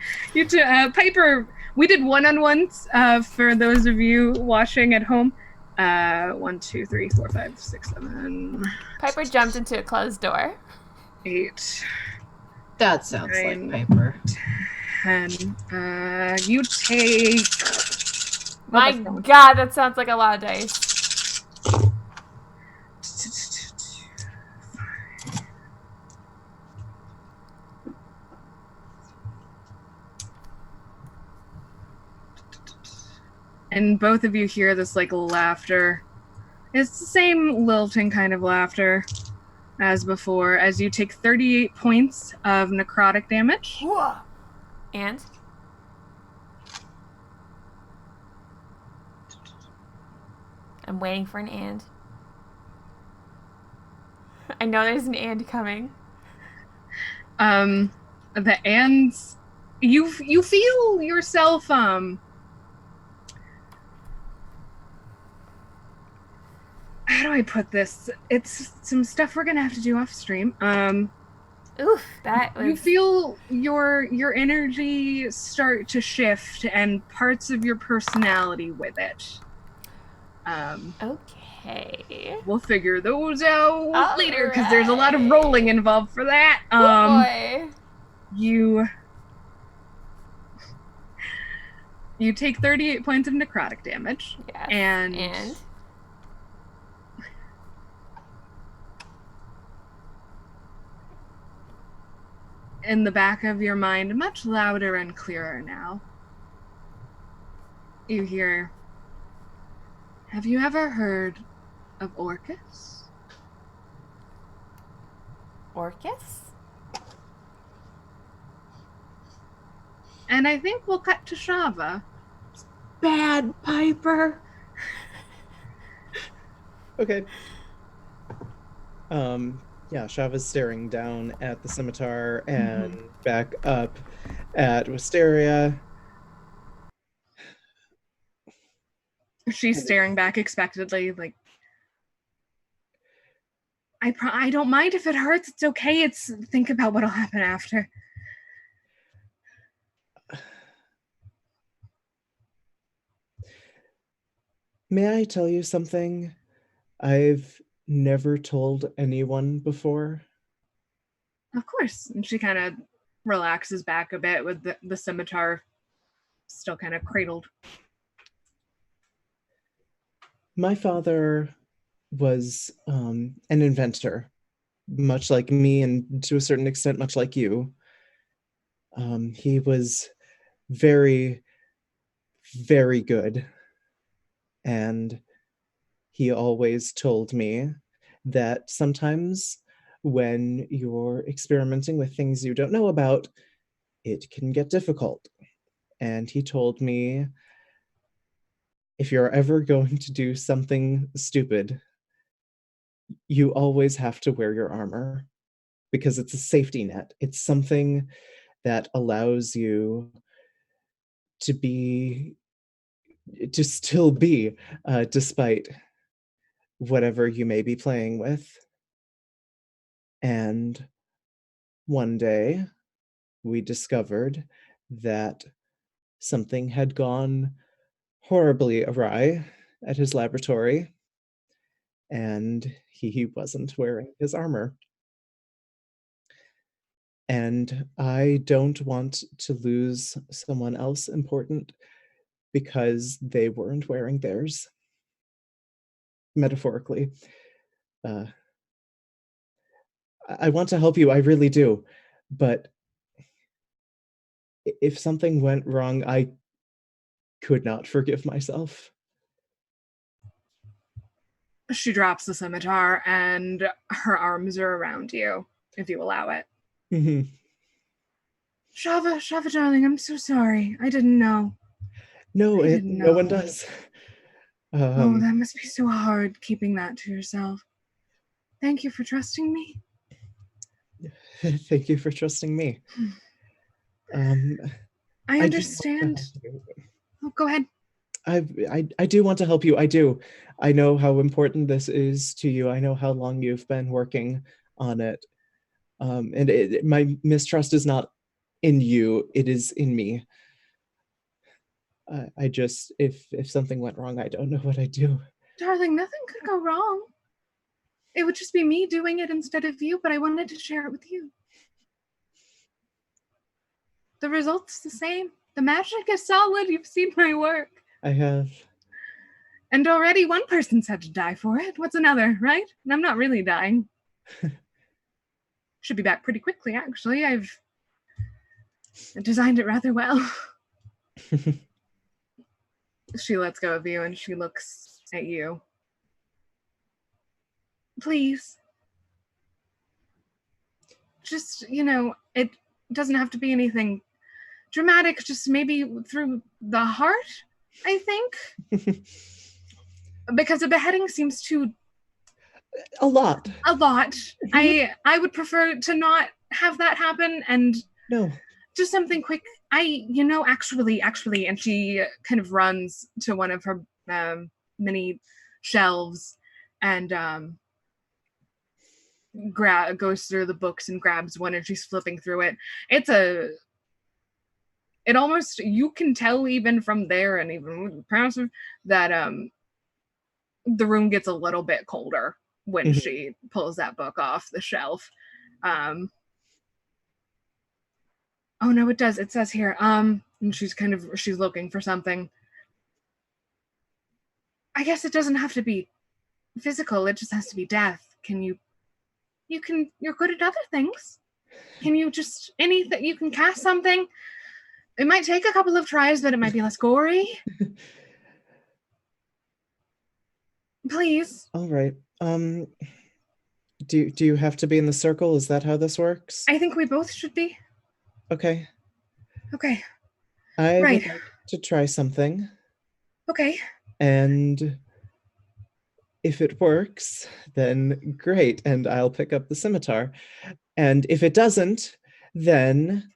Speaker 1: Piper. We did one-on-ones for those of you watching at home. 1, 2, 3, 4, 5, 6, 7.
Speaker 2: Piper jumped into a closed door.
Speaker 1: 8.
Speaker 7: That sounds
Speaker 1: 9,
Speaker 7: like Piper.
Speaker 1: 10. You take...
Speaker 2: My God, that sounds like a lot of dice.
Speaker 1: And both of you hear this like laughter. It's the same lilting kind of laughter as before, as you take 38 points of necrotic damage.
Speaker 2: Whoa. And? I'm waiting for an and. I know there's an and coming.
Speaker 1: The ands, you feel yourself, how do I put this? It's some stuff we're gonna have to do off stream.
Speaker 2: Oof, that was...
Speaker 1: You feel your energy start to shift and parts of your personality with it.
Speaker 2: Okay.
Speaker 1: We'll figure those out
Speaker 2: All
Speaker 1: later because there's a lot of
Speaker 2: right.
Speaker 1: rolling involved for that.
Speaker 2: Oh boy.
Speaker 1: You take 38 points of necrotic damage.
Speaker 2: Yes.
Speaker 1: And in the back of your mind, much louder and clearer now, you hear, have you ever heard of Orcus?
Speaker 2: Orcus?
Speaker 1: And I think we'll cut to Shava.
Speaker 7: Bad, Piper.
Speaker 4: Okay. Yeah, Shava's staring down at the scimitar and back up at Wisteria.
Speaker 1: She's staring back expectantly, like, I don't mind if it hurts. It's okay. Think about what'll happen after.
Speaker 4: May I tell you something I've never told anyone before?
Speaker 1: Of course. And she kind of relaxes back a bit with the scimitar still kind of cradled.
Speaker 4: My father was an inventor, much like me, and to a certain extent, much like you. He was very, very good. And he always told me that sometimes when you're experimenting with things you don't know about, it can get difficult. And he told me, if you're ever going to do something stupid, you always have to wear your armor because it's a safety net. It's something that allows you to still be, despite whatever you may be playing with. And one day we discovered that something had gone horribly awry at his laboratory, and he wasn't wearing his armor. And I don't want to lose someone else important because they weren't wearing theirs. Metaphorically. I want to help you, I really do. But if something went wrong, I could not forgive myself.
Speaker 1: She drops the scimitar and her arms are around you, if you allow it.
Speaker 4: Mm-hmm.
Speaker 1: Shava, darling, I'm so sorry. I didn't know.
Speaker 4: No, no one does.
Speaker 1: Oh, that must be so hard, keeping that to yourself. Thank you for trusting me.
Speaker 4: Thank you for trusting me.
Speaker 1: I understand. Oh, go ahead.
Speaker 4: I do want to help you. I do. I know how important this is to you. I know how long you've been working on it. And my mistrust is not in you. It is in me. I just, if something went wrong, I don't know what I'd do.
Speaker 1: Darling, nothing could go wrong. It would just be me doing it instead of you, but I wanted to share it with you. The result's the same. The magic is solid. You've seen my work.
Speaker 4: I have.
Speaker 1: And already one person's had to die for it. What's another, right? And I'm not really dying. Should be back pretty quickly, actually. I've designed it rather well. She lets go of you and she looks at you. Please. Just, it doesn't have to be anything dramatic, just maybe through the heart, I think. Because a beheading seems too...
Speaker 4: A lot.
Speaker 1: I would prefer to not have that happen, and
Speaker 4: no,
Speaker 1: just something quick. Actually, and she kind of runs to one of her mini shelves and goes through the books and grabs one, and she's flipping through it. It almost, you can tell even from there, and even with the pronounce that the room gets a little bit colder when she pulls that book off the shelf. Oh no, it does. It says here. And she's looking for something. I guess it doesn't have to be physical. It just has to be death. You're good at other things. Can you just anything? You can cast something. It might take a couple of tries, but it might be less gory. Please.
Speaker 4: All right. Do you have to be in the circle? Is that how this works?
Speaker 1: I think we both should be.
Speaker 4: Okay.
Speaker 1: Okay.
Speaker 4: I would like to try something.
Speaker 1: Okay.
Speaker 4: And if it works, then great, and I'll pick up the scimitar. And if it doesn't, then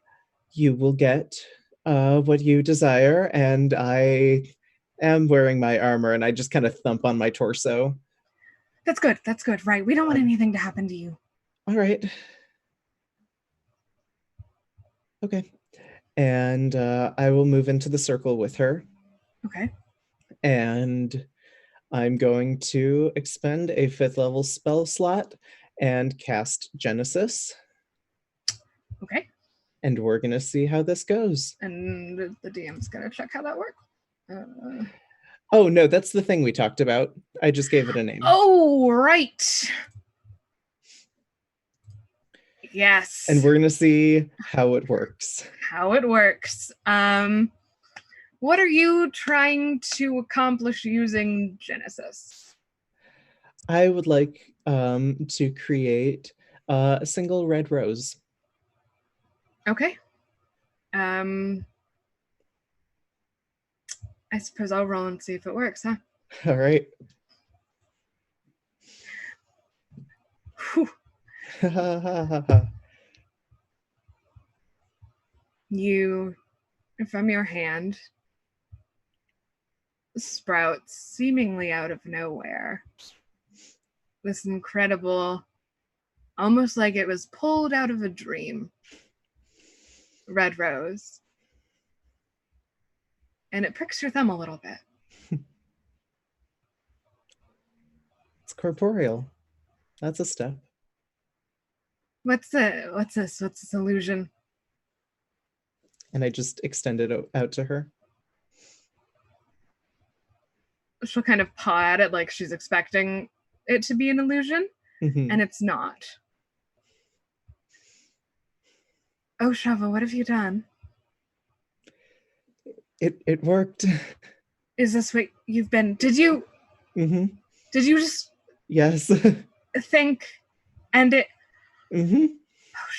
Speaker 4: you will get what you desire, and I am wearing my armor, and I just kind of thump on my torso.
Speaker 1: That's good. That's good. Right. We don't want anything to happen to you.
Speaker 4: All right. Okay. And I will move into the circle with her.
Speaker 1: Okay.
Speaker 4: And I'm going to expend a 5th level spell slot and cast Genesis.
Speaker 1: Okay.
Speaker 4: And we're going to see how this goes.
Speaker 1: And the DM's going to check how that works.
Speaker 4: Oh, no, that's the thing we talked about. I just gave it a name.
Speaker 1: Oh, right. Yes.
Speaker 4: And we're going to see how it works.
Speaker 1: How it works. What are you trying to accomplish using Genesis?
Speaker 4: I would like to create a single red rose.
Speaker 1: Okay. I suppose I'll roll and see if it works, huh?
Speaker 4: All right.
Speaker 1: You, from your hand, sprouts seemingly out of nowhere this incredible, almost like it was pulled out of a dream, red rose. And it pricks your thumb a little bit.
Speaker 4: It's corporeal. That's a step.
Speaker 1: What's this? What's this illusion?
Speaker 4: And I just extend it out to her.
Speaker 1: She'll kind of paw at it like she's expecting it to be an illusion, and it's not. Oh, Shava, what have you done?
Speaker 4: It worked.
Speaker 1: Is this what you've been? Did you just
Speaker 4: Yes.
Speaker 1: think and it Oh,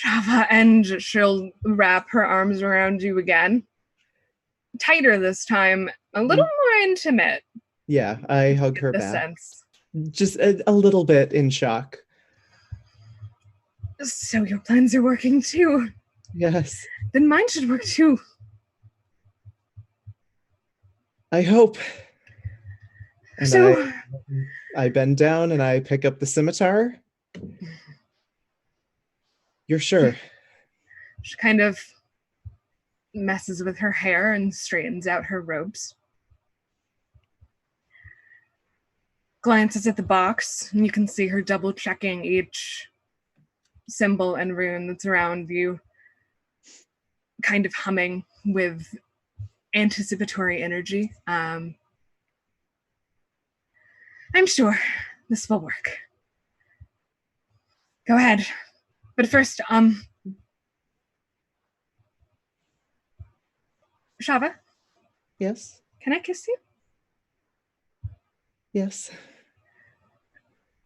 Speaker 1: Shava, and she'll wrap her arms around you again. Tighter this time, a little more intimate.
Speaker 4: Yeah, I hug her back.
Speaker 1: Sense.
Speaker 4: Just a little bit in shock.
Speaker 1: So your plans are working too.
Speaker 4: Yes.
Speaker 1: Then mine should work too.
Speaker 4: I hope. And
Speaker 1: so
Speaker 4: I bend down and I pick up the scimitar. You're sure?
Speaker 1: She kind of messes with her hair and straightens out her robes. Glances at the box, and you can see her double checking each symbol and rune that's around you, kind of humming with anticipatory energy. I'm sure this will work. Go ahead. But first, Shava?
Speaker 4: Yes?
Speaker 1: Can I kiss you?
Speaker 4: Yes.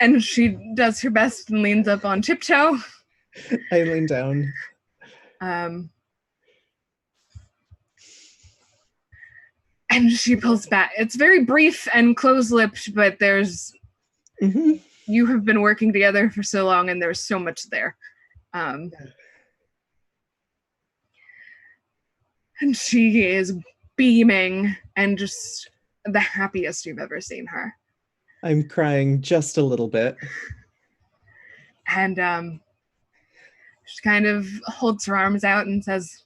Speaker 1: And she does her best and leans up on tiptoe.
Speaker 4: I lean down.
Speaker 1: And she pulls back. It's very brief and close-lipped, but there's... You have been working together for so long, and there's so much there. And she is beaming and just the happiest you've ever seen her.
Speaker 4: I'm crying just a little bit.
Speaker 1: And she kind of holds her arms out and says,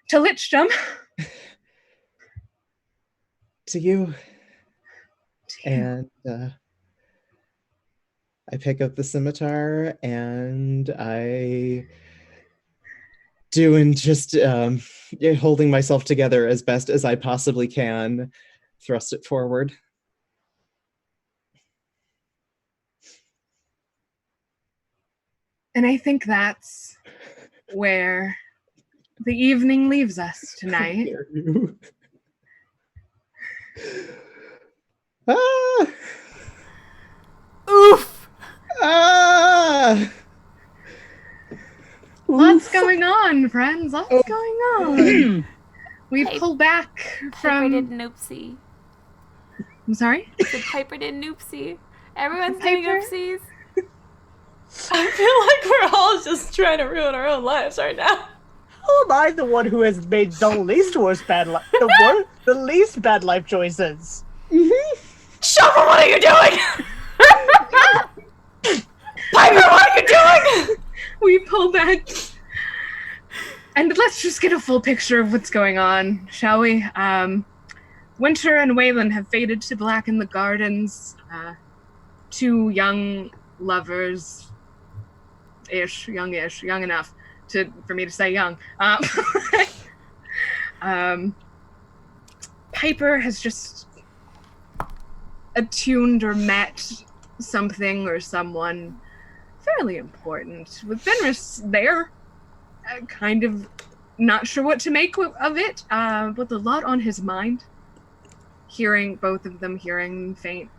Speaker 1: "To Lichdom."
Speaker 4: To you. And I pick up the scimitar and I do, and just holding myself together as best as I possibly can, thrust it forward.
Speaker 1: And I think that's where the evening leaves us tonight.
Speaker 4: Ah!
Speaker 2: Oof!
Speaker 4: Ah!
Speaker 1: Lots going on, friends. Lots going on. We pull back
Speaker 2: Piper
Speaker 1: from...
Speaker 2: did an oopsie.
Speaker 1: I'm sorry?
Speaker 2: Piper did an oopsie. Everyone's doing oopsies.
Speaker 6: I feel like we're all just trying to ruin our own lives right now.
Speaker 3: How am I the one who has made the least worst bad life, the least bad life choices?
Speaker 6: Shovel, what are you doing? Piper, what are you doing?
Speaker 1: We pull back. And let's just get a full picture of what's going on, shall we? Winter and Waylon have faded to black in the gardens. Two young lovers, young enough for me to say young. Piper has just attuned or met something or someone fairly important. With Fenris there, kind of not sure what to make of it, with a lot on his mind. Hearing both of them, hearing faint,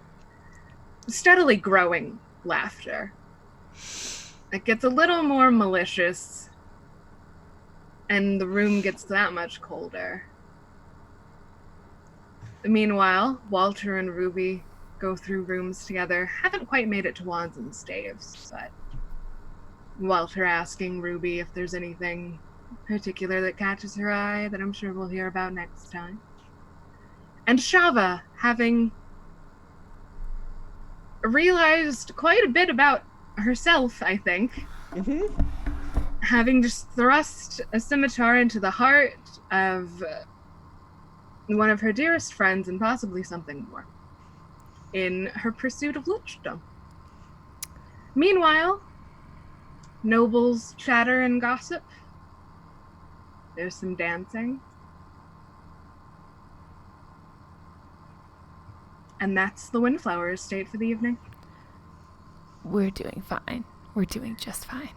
Speaker 1: steadily growing laughter. It gets a little more malicious, and the room gets that much colder. Meanwhile, Walter and Ruby go through rooms together. Haven't quite made it to Wands and Staves, but Walter asking Ruby if there's anything particular that catches her eye that I'm sure we'll hear about next time. And Shava having realized quite a bit about herself, I think. Having just thrust a scimitar into the heart of one of her dearest friends and possibly something more in her pursuit of lichdom. Meanwhile, nobles chatter and gossip. There's some dancing. And that's the Windflower Estate for the evening.
Speaker 2: We're doing fine. We're doing just fine.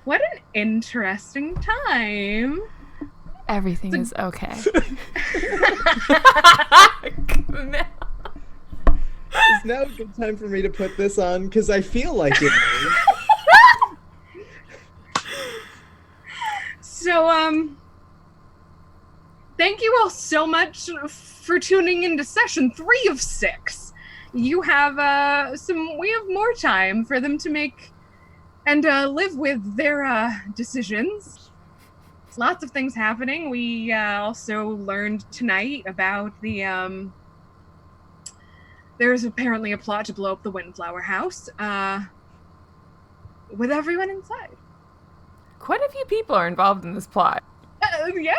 Speaker 1: What an interesting time.
Speaker 2: Everything is okay.
Speaker 4: Is now a good time for me to put this on? Because I feel like it is.
Speaker 1: So, thank you all so much for tuning into session 3 of 6. You have, we have more time for them to make and live with their decisions. Lots of things happening. We also learned tonight about the, there's apparently a plot to blow up the Windflower House, with everyone inside.
Speaker 2: Quite a few people are involved in this plot.
Speaker 1: Yeah.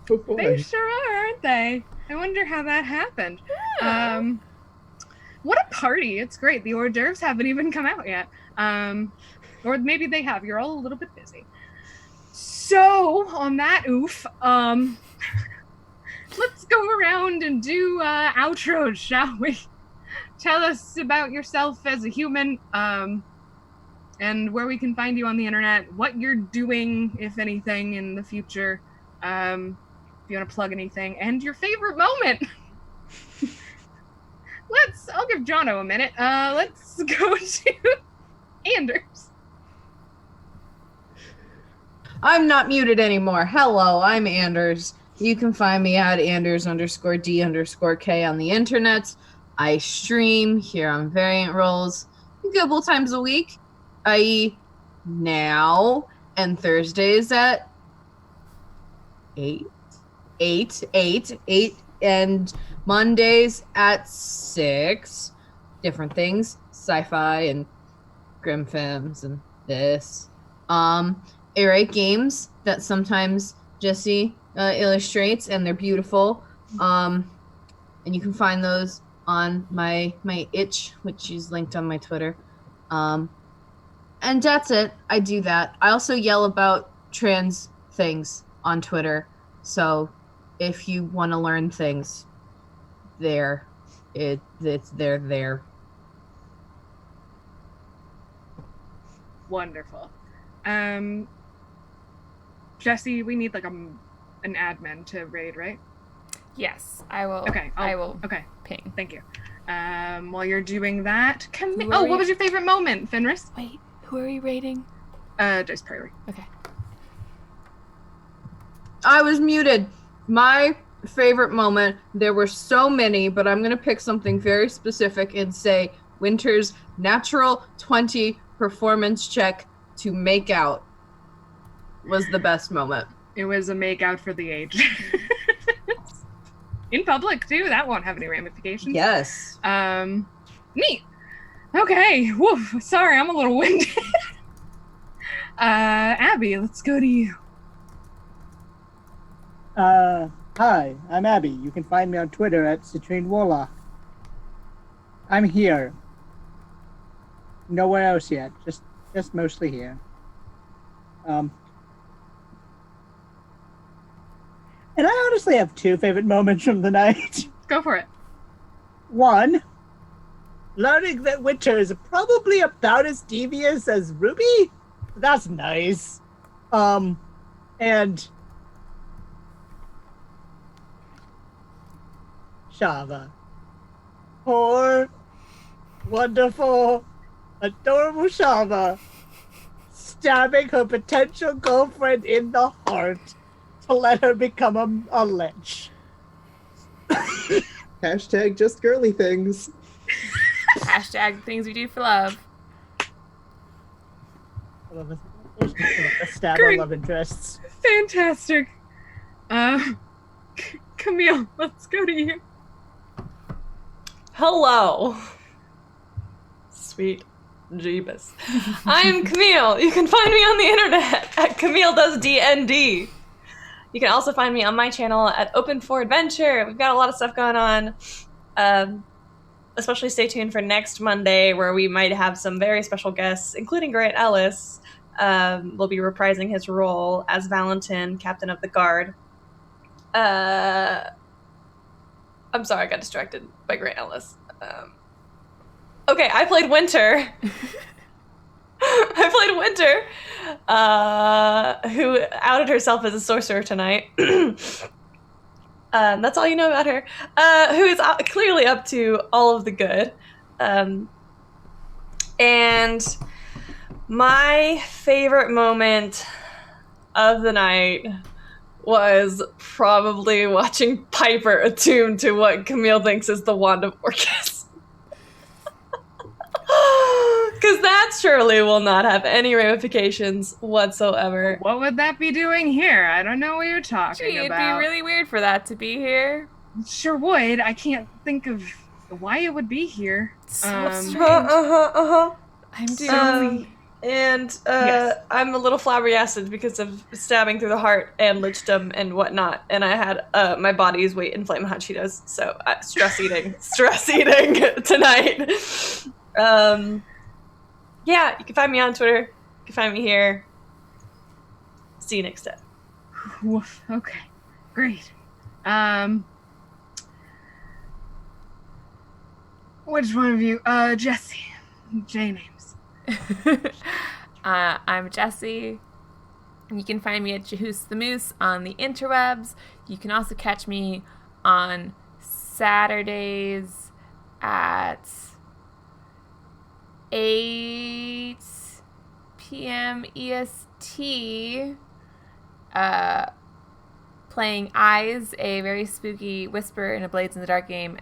Speaker 4: Oh boy.
Speaker 1: They sure are, aren't they? I wonder how that happened. Yeah. What a party. It's great. The hors d'oeuvres haven't even come out yet. Or maybe they have. You're all a little bit busy. So, on that oof, let's go around and do outros, shall we? Tell us about yourself as a human, and where we can find you on the internet, what you're doing, if anything, in the future, if you want to plug anything, and your favorite moment. I'll give Jono a minute. Let's go to Anders.
Speaker 5: I'm not muted anymore. Hello, I'm Anders. You can find me at Anders_D_K on the internet. I stream here on Variant Roles a couple times a week, i.e. now and Thursdays at 8 and Mondays at 6. different things, sci-fi and grim films and this. I write games that sometimes Jesse illustrates, and they're beautiful. And you can find those on my itch, which is linked on my Twitter. And that's it. I do that. I also yell about trans things on Twitter. So if you want to learn things, they're there.
Speaker 1: Wonderful. Jesse, we need like an admin to raid, right?
Speaker 2: Yes, I will.
Speaker 1: Okay.
Speaker 2: I will.
Speaker 1: Okay.
Speaker 2: Ping.
Speaker 1: Thank you. While you're doing that,
Speaker 2: What
Speaker 1: was your favorite moment, Fenris?
Speaker 2: Wait, who are we rating?
Speaker 1: Joyce Prairie.
Speaker 2: Okay.
Speaker 5: I was muted. My favorite moment, there were so many, but I'm going to pick something very specific and say Winter's natural 20 performance check to make out was the best moment.
Speaker 1: It was a make out for the age. In public, too. That won't have any ramifications.
Speaker 5: Yes.
Speaker 1: Neat. Okay. Woof. Sorry, I'm a little winded. Abby, let's go to you.
Speaker 3: Hi, I'm Abby. You can find me on Twitter at Citrine Warlock. I'm here. Nowhere else yet. Just mostly here. And I honestly have two favorite moments from the night.
Speaker 1: Go for it.
Speaker 3: One, learning that Winter is probably about as devious as Ruby. That's nice. And Shava. Poor, wonderful, adorable Shava stabbing her potential girlfriend in the heart to let her become a lich.
Speaker 4: Hashtag just girly things.
Speaker 2: Hashtag things we do for love.
Speaker 3: I love a stab
Speaker 1: Great.
Speaker 3: on love interests.
Speaker 1: Fantastic. Camille, let's go to you.
Speaker 6: Hello. Sweet Jeebus. I'm Camille. You can find me on the internet at Camille Does DND. You can also find me on my channel at Open for Adventure. We've got a lot of stuff going on. Especially stay tuned for next Monday, where we might have some very special guests, including Grant Ellis. Will be reprising his role as Valentin, Captain of the Guard. I'm sorry, I got distracted by Grant Ellis. Okay, I played Winter. I played Winter, who outed herself as a sorcerer tonight. That's all you know about her. Who is clearly up to all of the good. And my favorite moment of the night was probably watching Piper attuned to what Camille thinks is the Wand of Orcus. Because that surely will not have any ramifications whatsoever.
Speaker 1: What would that be doing here? I don't know what you're talking
Speaker 2: Gee, it'd
Speaker 1: about.
Speaker 2: be really weird for that to be here.
Speaker 1: Sure would. I can't think of why it would be here.
Speaker 2: So strange. I'm doing.
Speaker 6: And
Speaker 1: Yes.
Speaker 6: I'm a little flabbergasted because of stabbing through the heart and lichdom and whatnot. And I had my body's weight in Flamin' Hot Cheetos. So stress eating tonight. Yeah, you can find me on Twitter. You can find me here. See you next time.
Speaker 1: Woof. Okay. Great. Which one of you? Jesse. J names.
Speaker 2: I'm Jessie. You can find me at Jahoos the Moose on the interwebs. You can also catch me on Saturdays at 8 p.m. EST, playing Eyes, a very spooky Whisper in a Blades in the Dark game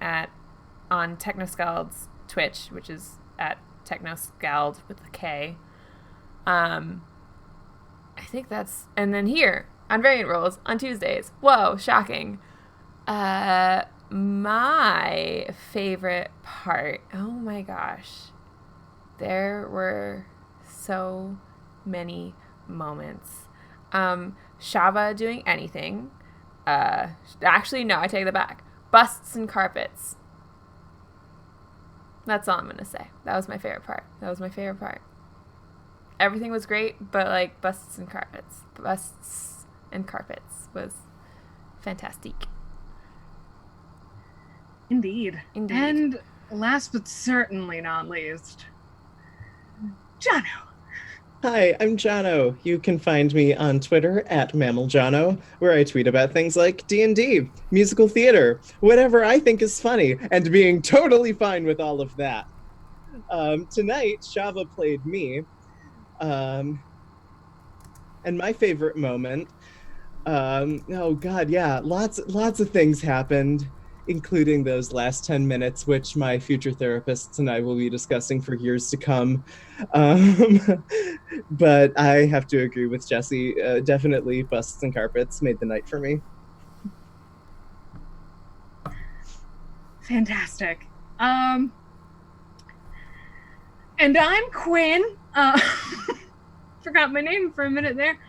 Speaker 2: on Technoscald's Twitch, which is at Technoscald with a K. I think and then here on Variant Rolls on Tuesdays. Whoa, shocking. My favorite part, oh my gosh, there were so many moments. Shava doing anything. Actually, no, I take that back. Busts and carpets. That's all I'm gonna say. That was my favorite part. Everything was great, but like busts and carpets was fantastic.
Speaker 1: Indeed. And last but certainly not least, Jono.
Speaker 4: Hi, I'm Jono. You can find me on Twitter at MammalJono, where I tweet about things like D&D, musical theater, whatever I think is funny, and being totally fine with all of that. Tonight, Shava played me, and my favorite moment. Oh God, yeah, lots of things happened, including those last 10 minutes, which my future therapists and I will be discussing for years to come. But I have to agree with Jesse. Definitely busts and carpets made the night for me.
Speaker 1: Fantastic. And I'm Quinn. Forgot my name for a minute there.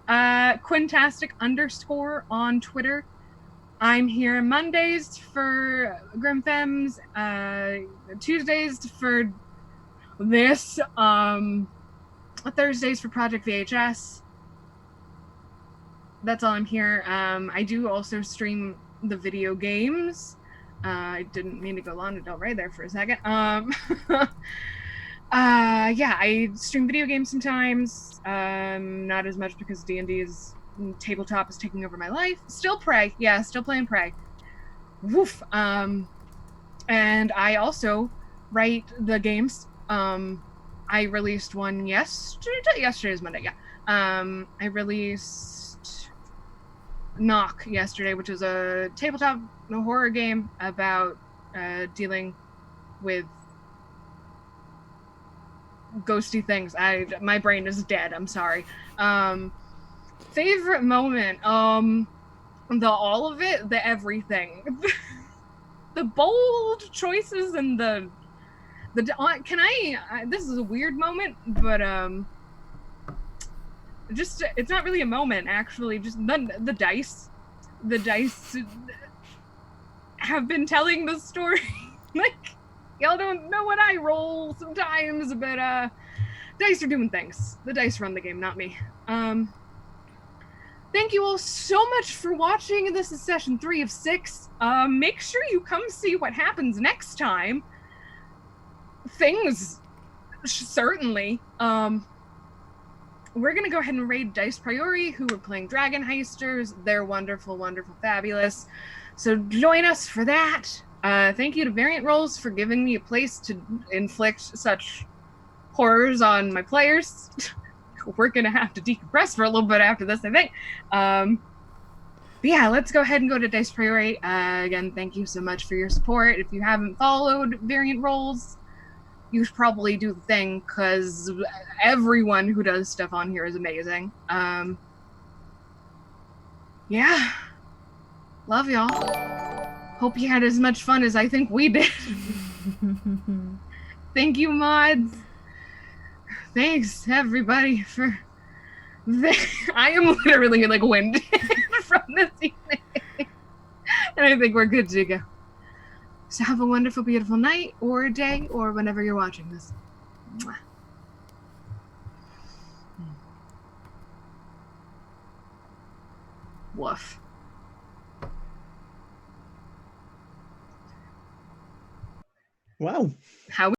Speaker 1: Quintastic _ on Twitter. I'm here Mondays for Grimfems, Tuesdays for this, Thursdays for Project VHS. That's all I'm here. I do also stream the video games. I didn't mean to go Lana Del Rey there for a second. Yeah, I stream video games sometimes. Not as much because D&D's tabletop is taking over my life. Still Prey. Yeah, still playing Prey. Woof. And I also write the games. I released one yesterday's Monday, yeah. I released Knock yesterday, which is a tabletop horror game about dealing with ghosty things. My brain is dead, I'm sorry. Favorite moment, the all of it, the everything. The bold choices and the can I this is a weird moment, but just it's not really a moment actually, just the dice have been telling the story. Like, y'all don't know what I roll sometimes, but dice are doing things. The dice run the game, not me. Thank you all so much for watching. This is session 3 of 6. Make sure you come see what happens next time. Things, certainly. We're gonna go ahead and raid Dice Priori, who are playing Dragon Heisters. They're wonderful, wonderful, fabulous. So join us for that. Thank you to Variant Rolls for giving me a place to inflict such horrors on my players. We're gonna have to decompress for a little bit after this, I think. But yeah, let's go ahead and go to Dice Priori. Again, thank you so much for your support. If you haven't followed Variant Rolls, you should probably do the thing, because everyone who does stuff on here is amazing. Yeah. Love y'all. Hope you had as much fun as I think we did. Thank you, mods. Thanks, everybody, for... I am literally, like, winded from this evening. And I think we're good to go. So have a wonderful, beautiful night, or day, or whenever you're watching this. Mwah. Woof.
Speaker 4: Wow.
Speaker 1: How